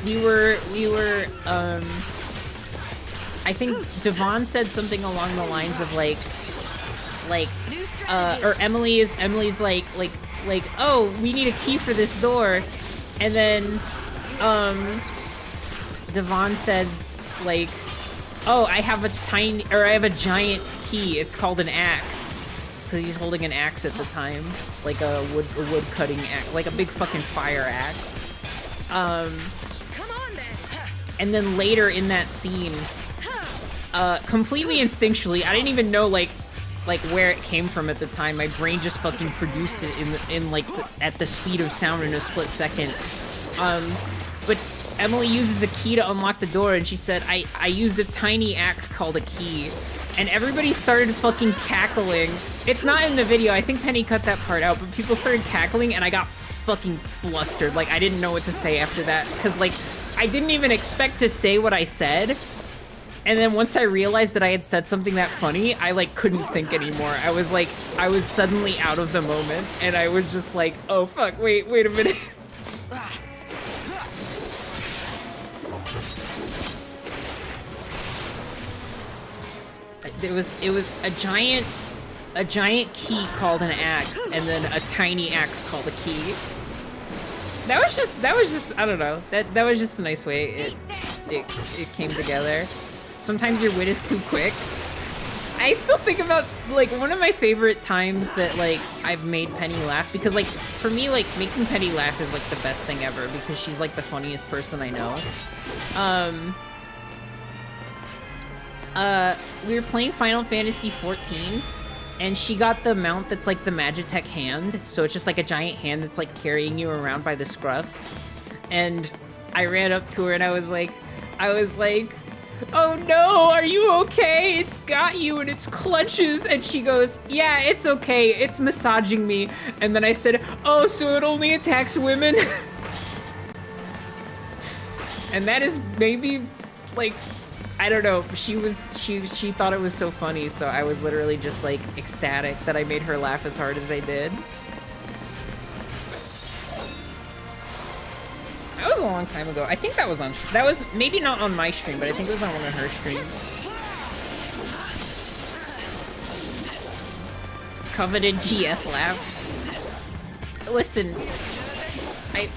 We were, I think Devon said something along the lines of or Emily's like, oh, we need a key for this door. And then, Devon said, like, oh, I have a giant key. It's called an axe. Because he's holding an axe at the time. Like a wood cutting axe. Like a big fucking fire axe. And then later in that scene, completely instinctually, I didn't even know like where it came from at the time. My brain just fucking produced it in like at the speed of sound in a split second. But Emily uses a key to unlock the door, and she said, I used a tiny axe called a key. And everybody started fucking cackling. It's not in the video, I think Penny cut that part out, but people started cackling and I got fucking flustered. Like, I didn't know what to say after that, because like, I didn't even expect to say what I said. And then once I realized that I had said something that funny, I like couldn't think anymore. I was suddenly out of the moment, and I was just like, oh fuck, wait a minute. It was a giant key called an axe, and then a tiny axe called a key. That was just I don't know. That was just a nice way it came together. Sometimes your wit is too quick. I still think about, like, one of my favorite times that, like, I've made Penny laugh, because, like, for me, like, making Penny laugh is, like, the best thing ever, because she's, like, the funniest person I know. We were playing Final Fantasy XIV, and she got the mount that's, like, the Magitech hand, so it's just, like, a giant hand that's, like, carrying you around by the scruff. And I ran up to her, and I was like, oh no, are you okay? It's got you in its clutches. And she goes, yeah, it's okay. It's massaging me. And then I said, oh, so it only attacks women? And that is maybe, like, I don't know. She thought it was so funny. So I was literally just like ecstatic that I made her laugh as hard as I did. That was a long time ago. I think that was maybe not on my stream, but I think it was on one of her streams. Coveted GF laugh. Listen,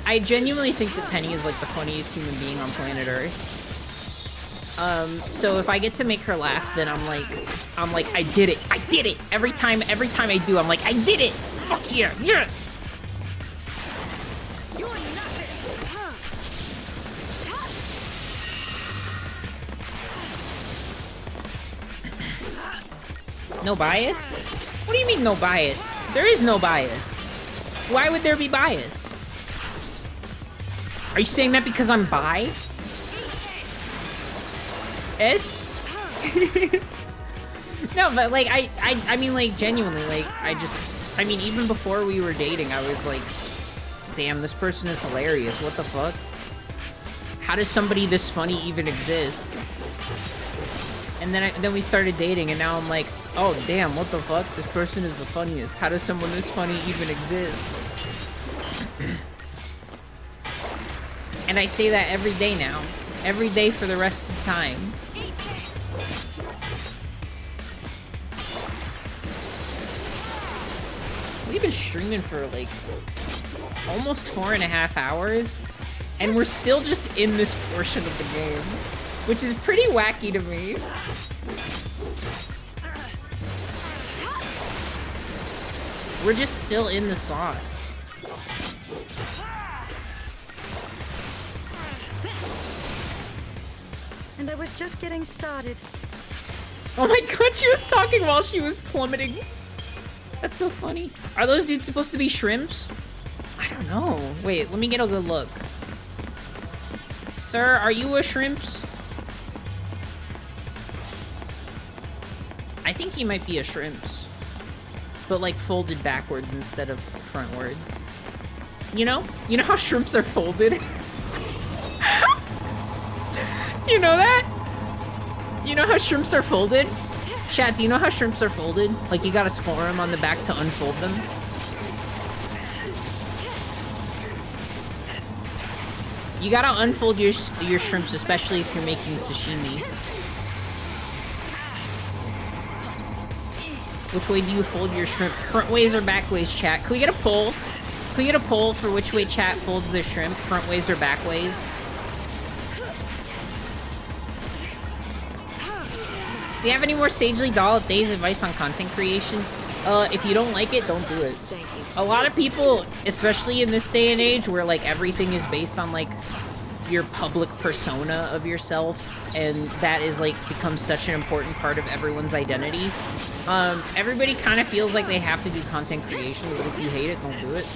I genuinely think that Penny is like the funniest human being on planet Earth. So if I get to make her laugh, then I'm like, I did it. Every time I do, I'm like, I did it. Fuck yeah, yes. No bias? What do you mean no bias? There is no bias. Why would there be bias? Are you saying that because I'm bi? S? No, but like, I mean, like, genuinely, like, I mean, even before we were dating, I was like, damn, this person is hilarious. What the fuck? How does somebody this funny even exist? And then we started dating, and now I'm like, oh damn, what the fuck? This person is the funniest. How does someone this funny even exist? And I say that every day now. Every day for the rest of the time. We've been streaming for like almost 4.5 hours, and we're still just in this portion of the game, which is pretty wacky to me. We're just still in the sauce. And I was just getting started. Oh my god, she was talking while she was plummeting. That's so funny. Are those dudes supposed to be shrimps? I don't know. Wait, let me get a good look. Sir, are you a shrimps? I think he might be a shrimps. But like folded backwards instead of frontwards. You know? You know how shrimps are folded? You know that? You know how shrimps are folded? Chat, do you know how shrimps are folded? Like you gotta score them on the back to unfold them? You gotta unfold your shrimps, especially if you're making sashimi. Which way do you fold your shrimp? Front ways or back ways, chat? Can we get a poll? Can we get a poll for which way chat folds their shrimp? Front ways or back ways? Do you have any more Sagely Doll Days advice on content creation? If you don't like it, don't do it. Thank you. A lot of people, especially in this day and age where like everything is based on like your public persona of yourself, and that is like becomes such an important part of everyone's identity. Everybody kind of feels like they have to do content creation, but if you hate it, don't do it.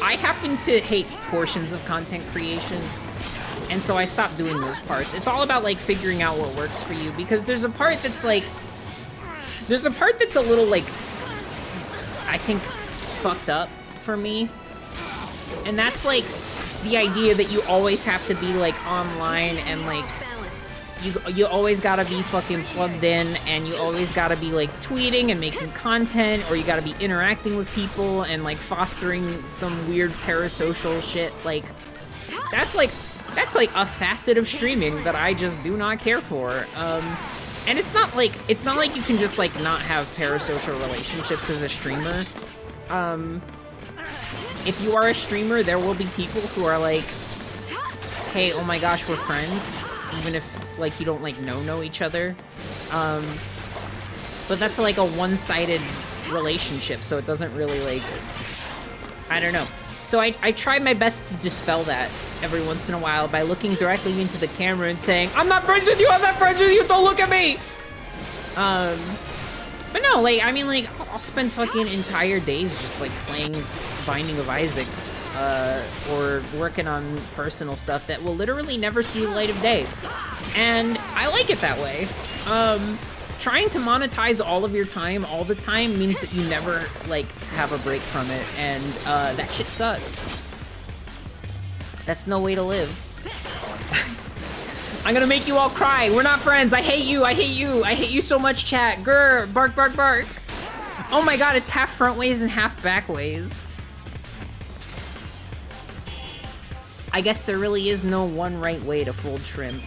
I happen to hate portions of content creation, and so I stopped doing those parts. It's all about like figuring out what works for you, because there's a part that's like, there's a part that's a little like, I think, fucked up for me. And that's like the idea that you always have to be like online and like you always gotta be fucking plugged in, and you always gotta be like tweeting and making content, or you gotta be interacting with people and like fostering some weird parasocial shit. Like that's like a facet of streaming that I just do not care for. And it's not like you can just like not have parasocial relationships as a streamer. If you are a streamer, there will be people who are like, hey, oh my gosh, we're friends, even if like you don't like know each other. But that's like a one-sided relationship, so it doesn't really like, I don't know. So I try my best to dispel that every once in a while by looking directly into the camera and saying, I'm not friends with you, I'm not friends with you, don't look at me! But no, like, I mean, like, I'll spend fucking entire days just like playing Binding of Isaac, or working on personal stuff that will literally never see the light of day. And I like it that way. Trying to monetize all of your time all the time means that you never, like, have a break from it, and that shit sucks. That's no way to live. I'm gonna make you all cry. We're not friends. I hate you. I hate you. I hate you so much, chat. Grr, bark, bark, bark. Oh my god, it's half front ways and half back ways. I guess there really is no one right way to fold shrimp.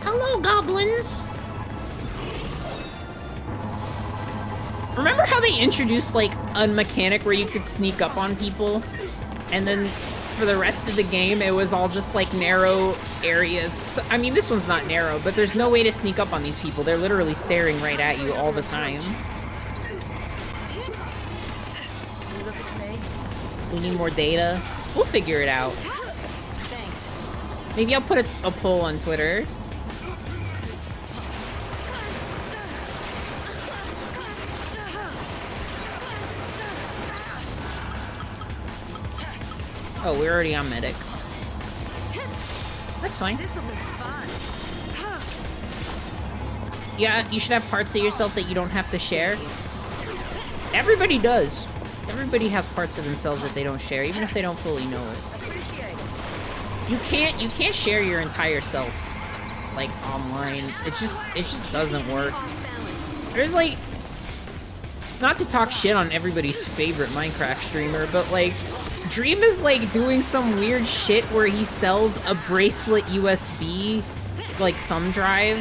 Hello, goblins. Remember how they introduced like a mechanic where you could sneak up on people, and then for the rest of the game it was all just like narrow areas? So, I mean, this one's not narrow, but there's no way to sneak up on these people. They're literally staring right at you all the time. We need more data. We'll figure it out. Thanks. Maybe I'll put a poll on Twitter. Oh, we're already on medic. That's fine. Yeah, you should have parts of yourself that you don't have to share. Everybody does. Everybody has parts of themselves that they don't share, even if they don't fully know it. You can't share your entire self, like, online. It just doesn't work. There's, like, not to talk shit on everybody's favorite Minecraft streamer, but, like, Dream is, like, doing some weird shit where he sells a bracelet USB, like, thumb drive,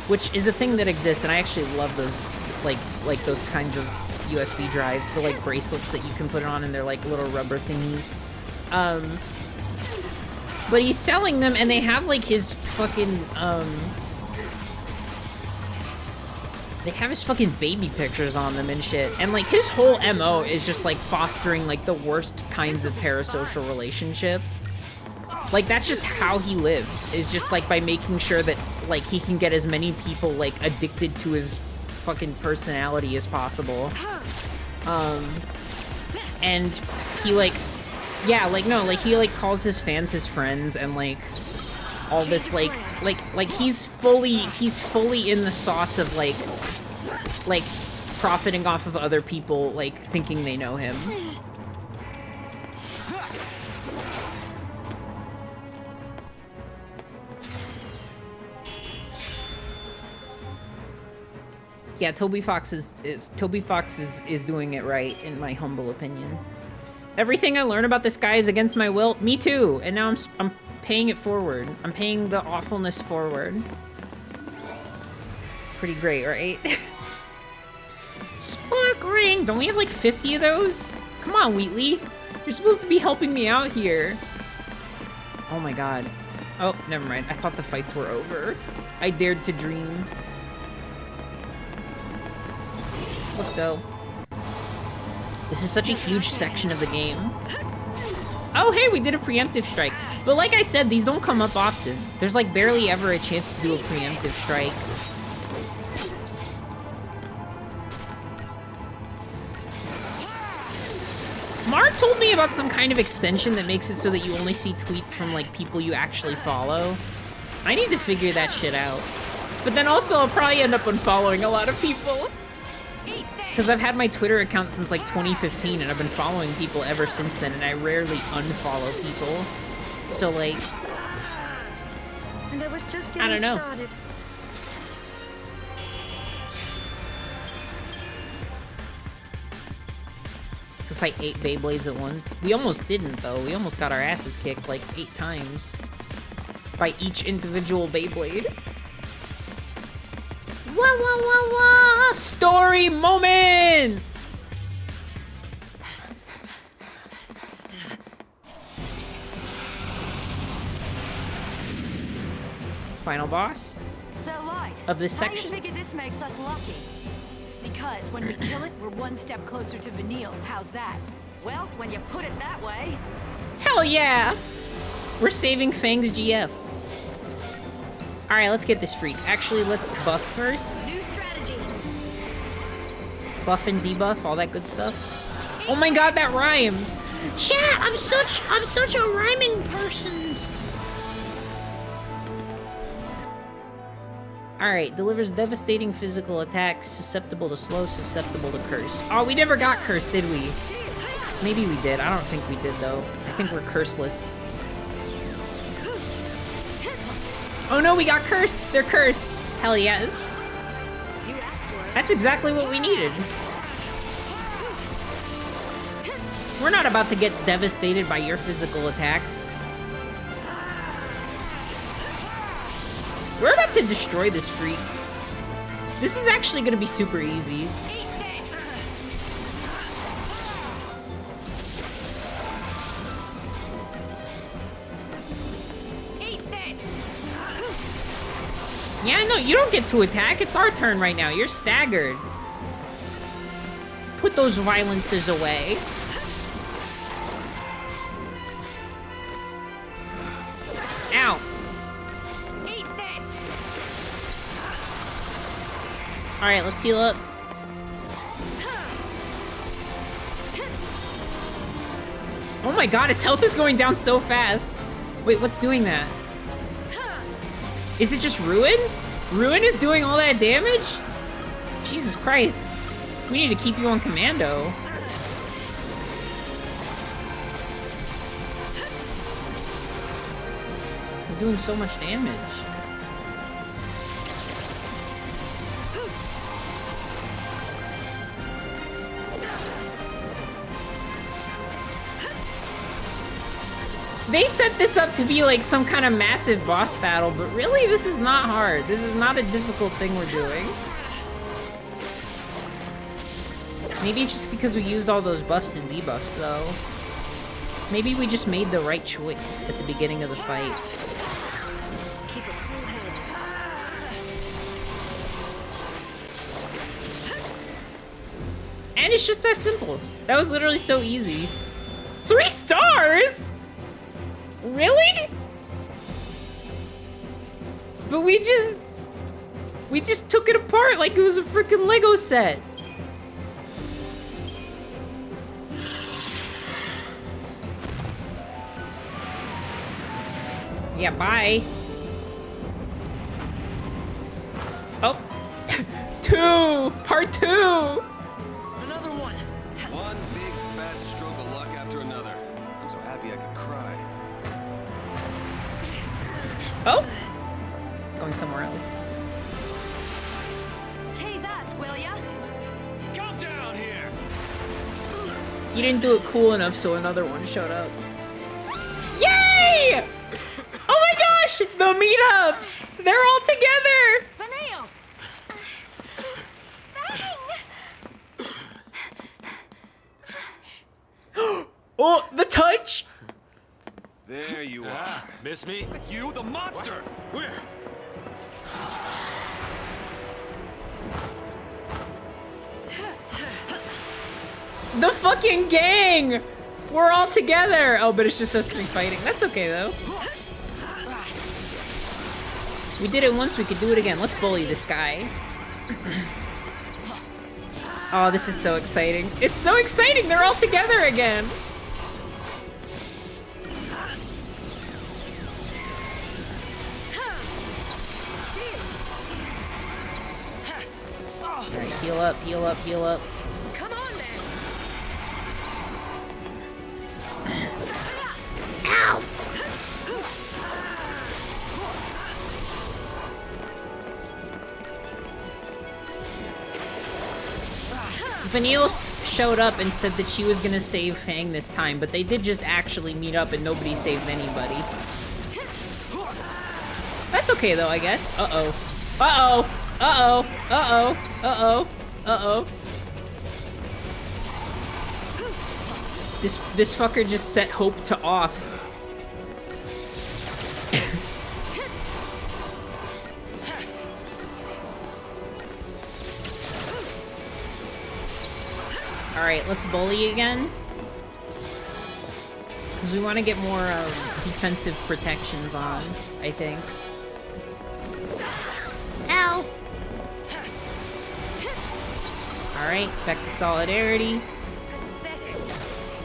which is a thing that exists, and I actually love those, like those kinds of USB drives, the, like, bracelets that you can put on, and they're, like, little rubber thingies. But he's selling them, and they have, like, his fucking, they have his fucking baby pictures on them and shit. And, like, his whole MO is just, like, fostering, like, the worst kinds of parasocial relationships. Like, that's just how he lives, is just, like, by making sure that, like, he can get as many people, like, addicted to his fucking personality as possible. And he, like, yeah, like, no, like, he, like, calls his fans his friends, and, like, all this, like, he's fully in the sauce of, like, profiting off of other people, like, thinking they know him. Yeah, Toby Fox is doing it right, in my humble opinion. Everything I learn about this guy is against my will. Me too. And now I'm paying it forward. I'm paying the awfulness forward. Pretty great, right? Spark ring. Don't we have like 50 of those? Come on, Wheatley. You're supposed to be helping me out here. Oh my god. Oh, never mind. I thought the fights were over. I dared to dream. Let's go. This is such a huge section of the game. Oh, hey, we did a preemptive strike. But like I said, these don't come up often. There's like barely ever a chance to do a preemptive strike. Mark told me about some kind of extension that makes it so that you only see tweets from like people you actually follow. I need to figure that shit out. But then also I'll probably end up unfollowing a lot of people. Because I've had my Twitter account since like 2015 and I've been following people ever since then, and I rarely unfollow people. So like, And I was just I don't know. Started. Could fight 8 Beyblades at once. We almost didn't though. We almost got our asses kicked like 8 times by each individual Beyblade. Wah, wah, wah, wah! Story moments! Final boss So Light, of this how section. do you figure this makes us lucky? Because when we kill it, we're one step closer to Vanille. How's that? Well, when you put it that way. Hell yeah! We're saving Fang's GF. Alright, let's get this freak. Actually, let's buff first. New strategy. Buff and debuff, all that good stuff. Oh my god, that rhymed! Chat, I'm such a rhyming person. Alright, delivers devastating physical attacks, susceptible to slow, susceptible to curse. Oh, we never got cursed, did we? Maybe we did. I don't think we did, though. I think we're curseless. Oh no, we got cursed! They're cursed! Hell yes. That's exactly what we needed. We're not about to get devastated by your physical attacks. We're about to destroy this freak. This is actually gonna be super easy. Yeah, no, you don't get to attack. It's our turn right now. You're staggered. Put those violences away. Ow. Alright, let's heal up. Oh my god, its health is going down so fast. Wait, what's doing that? Is it just Ruin? Ruin is doing all that damage? Jesus Christ. We need to keep you on commando. You're doing so much damage. They set this up to be like some kind of massive boss battle, but really this is not hard. This is not a difficult thing we're doing. Maybe it's just because we used all those buffs and debuffs though. Maybe we just made the right choice at the beginning of the fight. Keep a cool head. And it's just that simple. That was literally so easy. 3 stars? Really? But we just took it apart like it was a freaking Lego set. Yeah, bye. Oh. 2! Part 2! Another one. One big fat stroke of luck after another. I'm so happy I could cry. Oh! It's going somewhere else. Tease us, will ya? Come down here. You didn't do it cool enough, so another one showed up. Yay! Oh my gosh! The meetup! They're all together! Vanille! Oh, the touch! There you are. Ah, miss me? You, the monster! Where? The fucking gang! We're all together! Oh, but it's just us 3 fighting. That's okay, though. We did it once, we could do it again. Let's bully this guy. Oh, this is so exciting. It's so exciting! They're all together again! Alright, heal up, heal up, heal up. Come on, then. Ow! Vanille showed up and said that she was gonna save Fang this time, but they did just actually meet up and nobody saved anybody. That's okay though, I guess. Uh-oh. Uh-oh. Uh-oh. Uh-oh. Uh-oh. Uh-oh. This fucker just set Hope to off. Alright, let's bully again. Because we want to get more defensive protections on, I think. Ow! Alright, back to solidarity.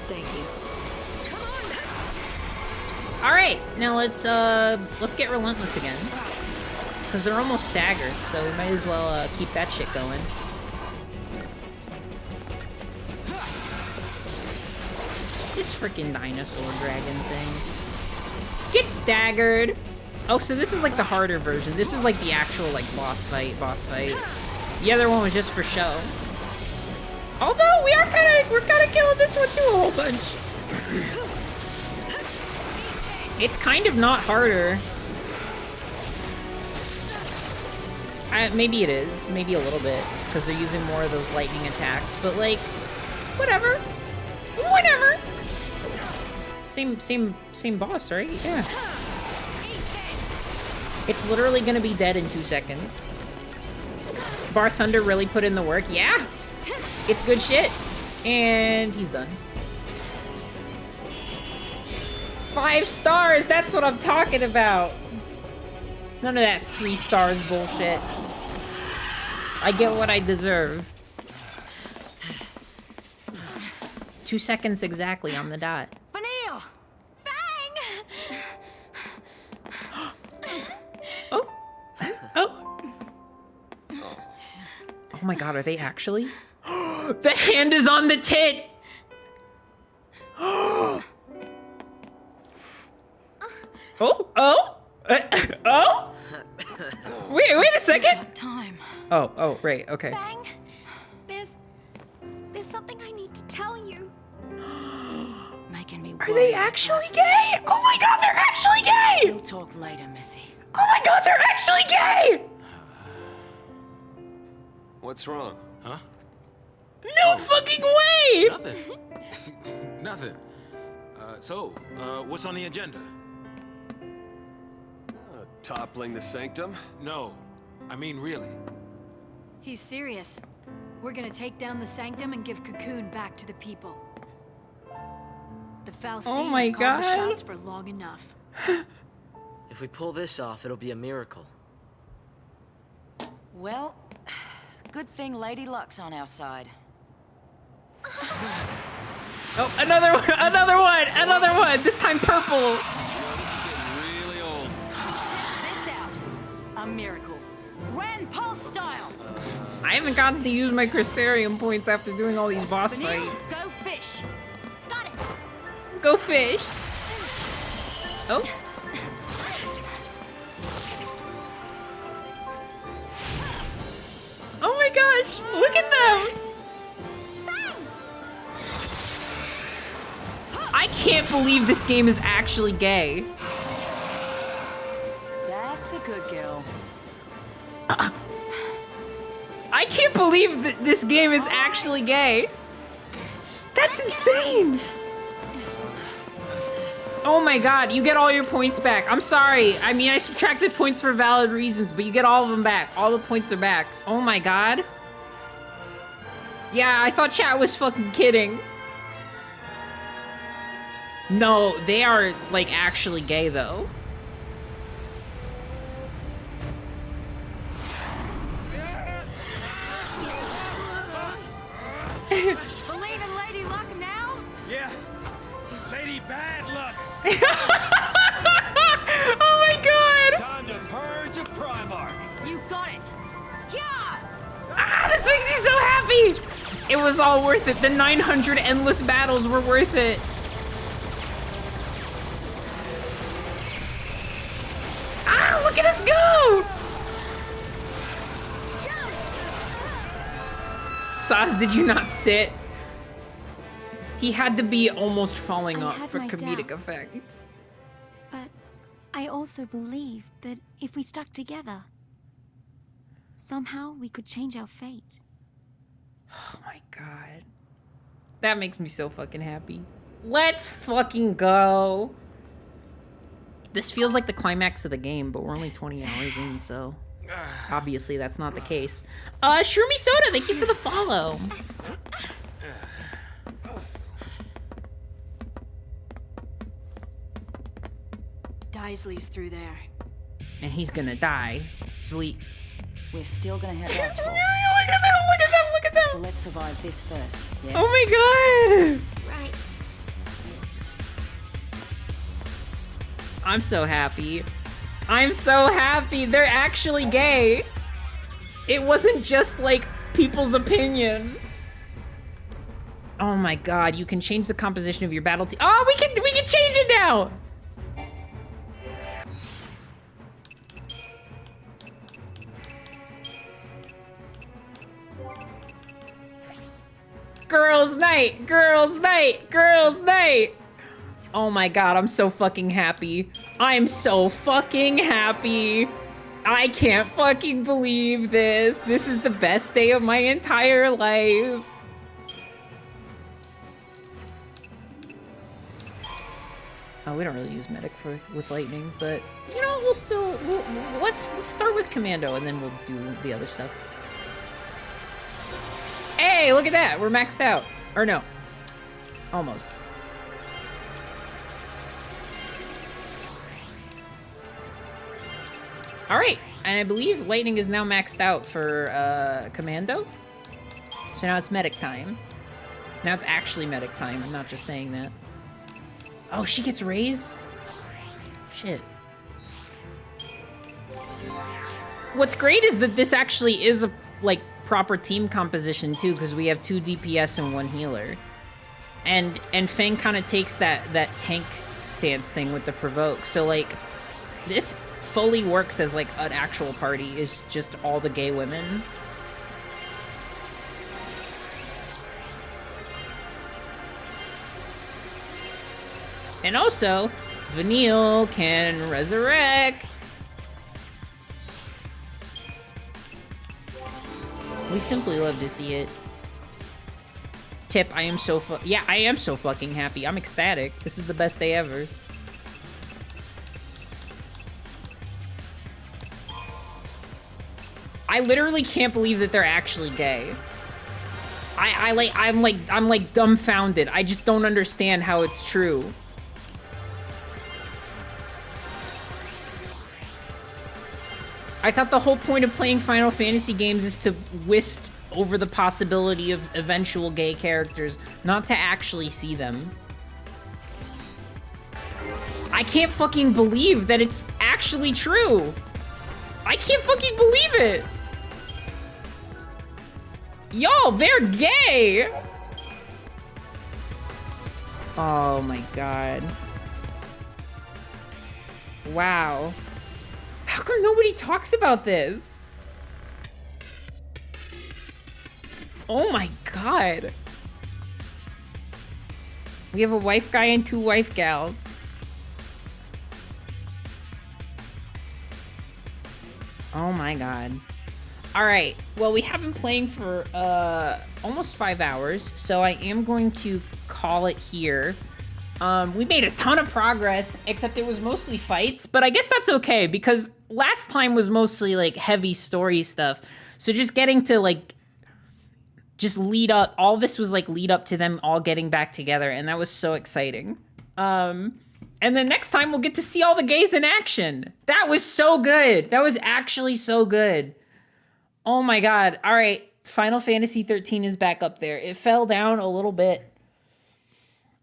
Thank you. Alright, now let's get relentless again. Because they're almost staggered, so we might as well keep that shit going. This freaking dinosaur dragon thing. Get staggered! Oh, so this is like the harder version. This is like the actual like boss fight. The other one was just for show. Although we're kind of killing this one too a whole bunch. It's kind of not harder. Maybe it is. Maybe a little bit. Because they're using more of those lightning attacks. But like, whatever. Whatever. Same boss, right? Yeah. It's literally gonna be dead in 2 seconds. Bar Thunder really put in the work. Yeah. It's good shit. And he's done. 5 stars. That's what I'm talking about. None of that 3 stars bullshit. I get what I deserve. 2 seconds exactly on the dot. Vanille! Bang! Oh. Oh. Oh my god, are they actually? The hand is on the tit. Oh. Wait a second. Time. Oh, right, okay. Bang, there's something I need to tell you. Making me Are they actually gay? Oh my god, they're actually gay! We'll talk later, Missy. Oh my god, they're actually gay! What's wrong? Huh? No fucking way! Nothing. Nothing. So, what's on the agenda? Toppling the sanctum? No. I mean, really. He's serious. We're gonna take down the sanctum and give Cocoon back to the people. The Xiii Oh my have called the God. shots for long enough. If we pull this off, it'll be a miracle. Well, good thing Lady Luck's on our side. Oh, another one! This time purple! Really old. Check this out. A miracle. Grand Pulse style. I haven't gotten to use my Crystarium points after doing all these boss Vanille, fights. go fish. Got it. Go fish! Oh. Oh my gosh, look at them! I can't believe this game is actually gay. That's a good girl. I can't believe that this game is actually gay. That's insane. Oh my god, you get all your points back. I'm sorry. I mean, I subtracted points for valid reasons, but you get all of them back. All the points are back. Oh my god. Yeah, I thought chat was fucking kidding. No, they are, like, actually gay, though. Believe in Lady Luck now? Yeah. Lady Bad Luck. Oh my god! Time to purge a Primarch. You got it. Yeah. Ah, this makes me so happy! It was all worth it. The 900 endless battles were worth it. Ah, look at us go! Saz, did you not sit? He had to be almost falling I off had for my comedic doubts. effect. But I also believed that if we stuck together, somehow we could change our fate. Oh my god. That makes me so fucking happy. Let's fucking go. This feels like the climax of the game, but we're only 20 hours in, so obviously that's not the case. Shroomy Soda, thank you for the follow. Daisley's through there. And he's gonna die. Sleep. We're still gonna have our talk. Look at them, look at them, look at them. But let's survive this first, yeah? Oh my god. Right. I'm so happy. I'm so happy. They're actually gay. It wasn't just like people's opinion. Oh my god, you can change the composition of your battle team. Oh, we can change it now. Girls' night, girls' night, girls' night. Oh my god, I'm so fucking happy. I'm so fucking happy. I can't fucking believe this. This is the best day of my entire life. Oh, we don't really use medic with lightning, but you know, let's start with commando and then we'll do the other stuff. Hey, look at that. We're maxed out. Or no. Almost. All right, and I believe lightning is now maxed out for commando. So now it's medic time. Now it's actually medic time. I'm not just saying that. Oh, she gets raise? Shit. What's great is that this actually is a, like, proper team composition too, because we have 2 DPS and 1 healer. And Fang kind of takes that tank stance thing with the provoke. So like, this fully works as like an actual party, is just all the gay women. And also, Vanille can resurrect. We simply love to see it. Tip, I am so I am so fucking happy. I'm ecstatic. This is the best day ever. I literally can't believe that they're actually gay. I'm like dumbfounded. I just don't understand how it's true. I thought the whole point of playing Final Fantasy games is to whisk over the possibility of eventual gay characters, not to actually see them. I can't fucking believe that it's actually true. I can't fucking believe it. Yo, they're gay. Oh my god. Wow. How come nobody talks about this? Oh my god. We have a wife guy and 2 wife gals. Oh my god. Alright, well we have been playing for almost 5 hours, so I am going to call it here. We made a ton of progress, except it was mostly fights, but I guess that's okay, because last time was mostly like heavy story stuff. So just getting to like just lead up, all this was like lead up to them all getting back together, and that was so exciting. And then next time we'll get to see all the gays in action. That was so good. That was actually so good. Oh my god. All right, Final Fantasy 13 is back up there. It fell down a little bit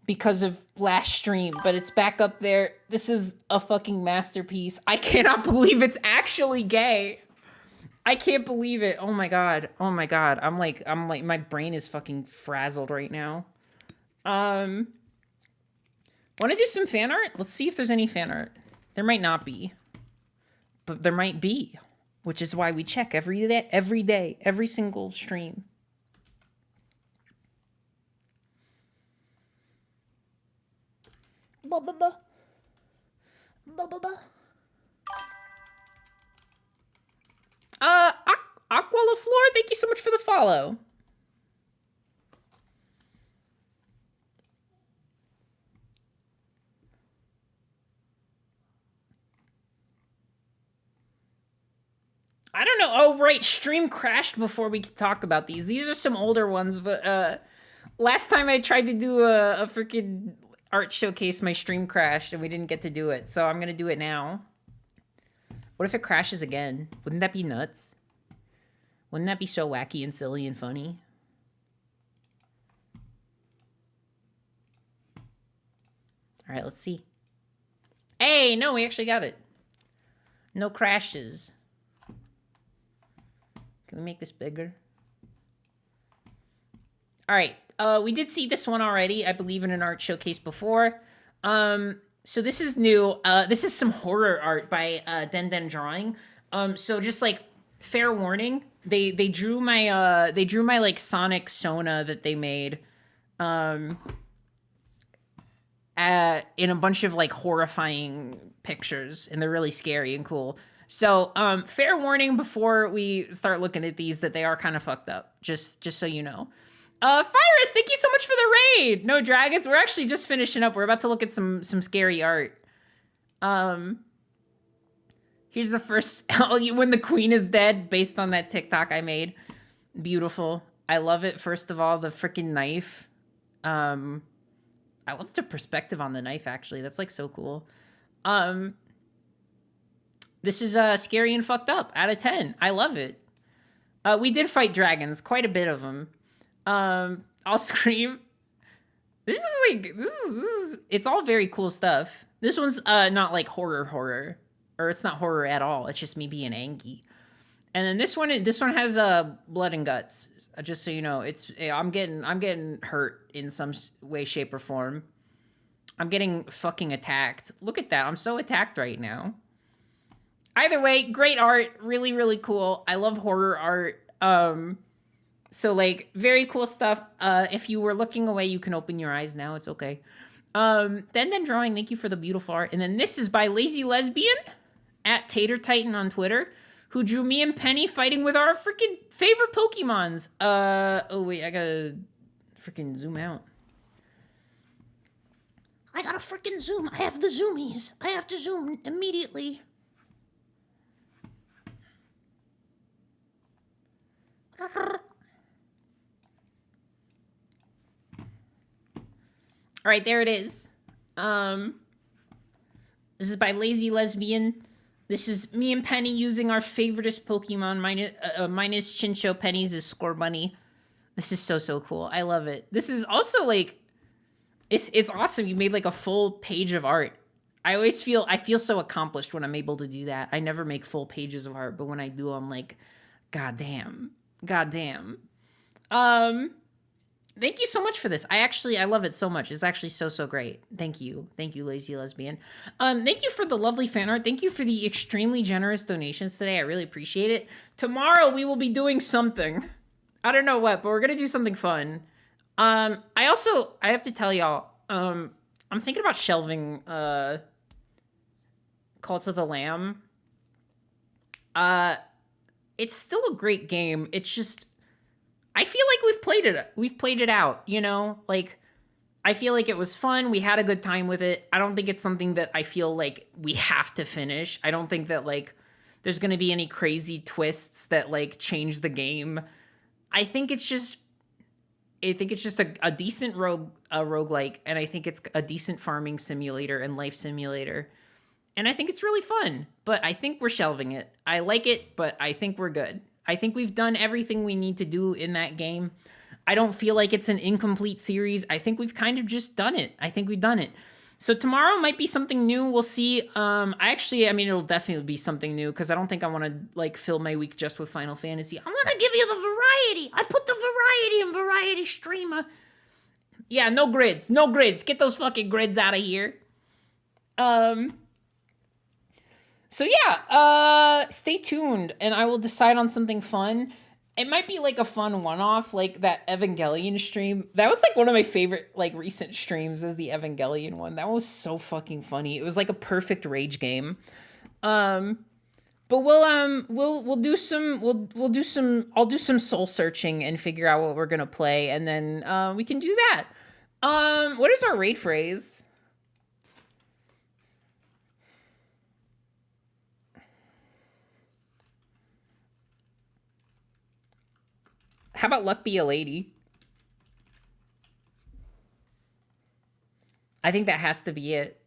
because of last stream, but it's back up there. This is a fucking masterpiece. I cannot believe it's actually gay. I can't believe it. Oh my god. Oh my god. I'm like, my brain is fucking frazzled right now. Want to do some fan art? Let's see if there's any fan art. There might not be, but there might be, which is why we check every day, every single stream. Ba ba ba. Ba ba ba. Aqua LaFleur, thank you so much for the follow. I don't know. Oh, right. Stream crashed before we could talk about these. These are some older ones, but last time I tried to do a freaking art showcase, my stream crashed and we didn't get to do it. So I'm going to do it now. What if it crashes again? Wouldn't that be nuts? Wouldn't that be so wacky and silly and funny? All right, let's see. Hey, no, we actually got it. No crashes. Can we make this bigger? All right, we did see this one already, I believe, in an art showcase before. So this is new. This is some horror art by Den Den Drawing. So just like fair warning, they drew my like Sonic Sona that they made in a bunch of like horrifying pictures, and they're really scary and cool. So fair warning before we start looking at these that they are kind of fucked up, just so you know. Fyrus, thank you so much for the raid. No dragons. We're actually just finishing up. We're about to look at some scary art. Here's the first when the queen is dead, based on that TikTok I made. Beautiful. I love it. First of all, the freaking knife. I love the perspective on the knife, actually. That's like so cool. This is scary and fucked up. Out of 10. I love it. We did fight dragons, quite a bit of them. I'll scream. This is it's all very cool stuff. This one's not like horror, or it's not horror at all. It's just me being angry. And then this one has blood and guts. Just so you know, I'm getting hurt in some way, shape, or form. I'm getting fucking attacked. Look at that. I'm so attacked right now. Either way, great art. Really, really cool. I love horror art. So like very cool stuff. If you were looking away, you can open your eyes now. It's okay. Then drawing. Thank you for the beautiful art. And then this is by Lazy Lesbian at Tater Titan on Twitter, who drew me and Penny fighting with our freaking favorite Pokemons. Oh wait, I gotta freaking zoom out. I gotta freaking zoom. I have the zoomies. I have to zoom immediately. All right, there it is. This is by Lazy Lesbian. This is me and Penny using our favoriteest Pokemon, minus Chincho. Penny's is Scorbunny. This is so cool. I love it. This is also like, it's awesome. You made like a full page of art. I feel so accomplished when I'm able to do that. I never make full pages of art, but when I do, I'm like, God damn. Thank you so much for this. I love it so much. It's actually so great. Thank you, Lazy Lesbian. Thank you for the lovely fan art. Thank you for the extremely generous donations today. I really appreciate it. Tomorrow we will be doing something. I don't know what, but we're gonna do something fun. I have to tell y'all, I'm thinking about shelving Cult of the Lamb. It's still a great game. It's just, I feel like we've played it out, you know? Like, I feel like it was fun. We had a good time with it. I don't think it's something that I feel like we have to finish. I don't think that, like, there's going to be any crazy twists that, like, change the game. I think it's just a decent roguelike, and I think it's a decent farming simulator and life simulator. And I think it's really fun, but I think we're shelving it. I like it, but I think we're good. I think we've done everything we need to do in that game. I don't feel like it's an incomplete series. I think we've kind of just done it. I think we've done it. So tomorrow might be something new. We'll see. It'll definitely be something new because I don't think I want to like fill my week just with Final Fantasy. I'm gonna give you the variety. I put the variety in Variety Streamer. Yeah, no grids. Get those fucking grids out of here. So yeah, stay tuned and I will decide on something fun. It might be like a fun one-off, like that Evangelion stream. That was like one of my favorite like recent streams, is the Evangelion one. That was so fucking funny. It was like a perfect rage game. But we'll do some I'll do some soul searching and figure out what we're gonna play, and then we can do that. What is our raid phrase? How about luck be a lady? I think that has to be it.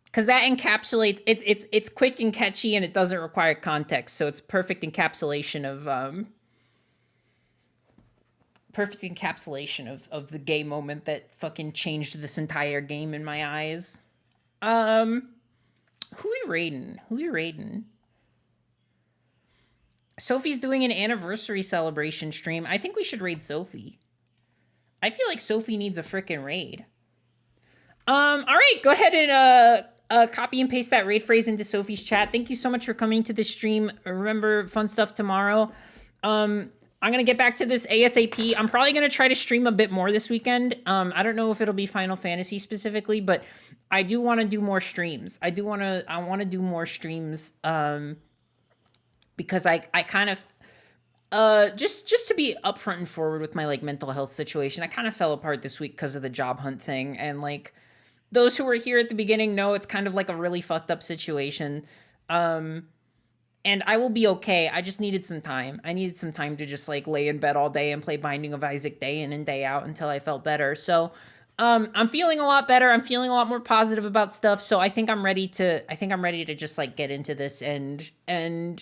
Because that encapsulates, it's quick and catchy and it doesn't require context, so it's perfect encapsulation of the gay moment that fucking changed this entire game in my eyes. Who we raiding? Sophie's doing an anniversary celebration stream. I think we should raid Sophie. I feel like Sophie needs a frickin' raid. All right, go ahead and copy and paste that raid phrase into Sophie's chat. Thank you so much for coming to this stream. Remember, fun stuff tomorrow. I'm going to get back to this ASAP. I'm probably going to try to stream a bit more this weekend. I don't know if it'll be Final Fantasy specifically, but I do want to do more streams. I want to do more streams because I kind of just to be upfront and forward with my like mental health situation. I kind of fell apart this week because of the job hunt thing, and like those who were here at the beginning know it's kind of like a really fucked up situation. And I will be okay. I just needed some time. I needed some time to just like lay in bed all day and play Binding of Isaac day in and day out until I felt better. So I'm feeling a lot better. I'm feeling a lot more positive about stuff. So I think I'm ready to just like get into this and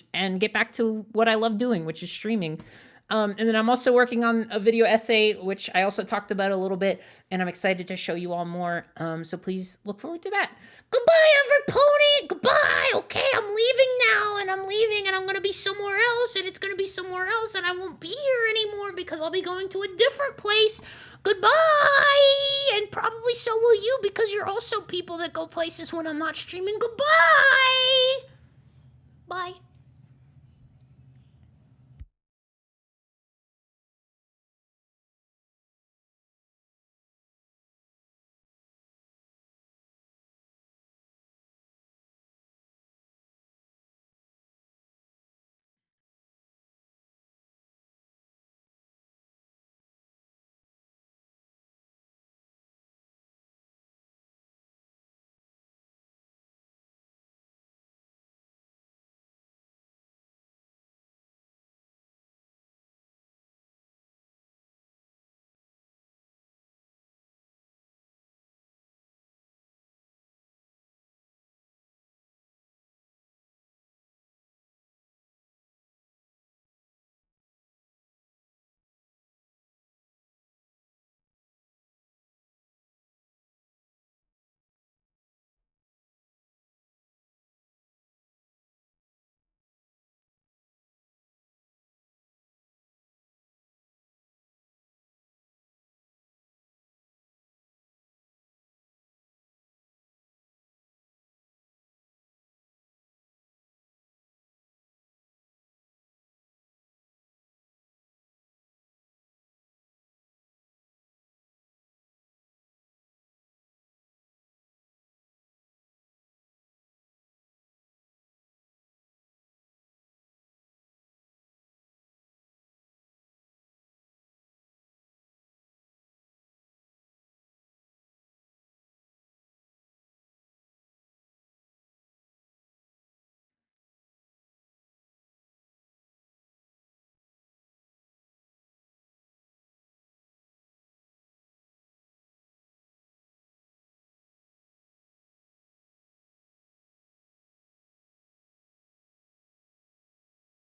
get back to what I love doing, which is streaming. And then I'm also working on a video essay, which I also talked about a little bit, and I'm excited to show you all more. So please look forward to that. Goodbye, Everpony. Goodbye. Okay, I'm leaving now, and I'm leaving, and I'm gonna be somewhere else, and it's gonna be somewhere else, and I won't be here anymore because I'll be going to a different place. Goodbye, and probably so will you because you're also people that go places when I'm not streaming. Goodbye. Bye.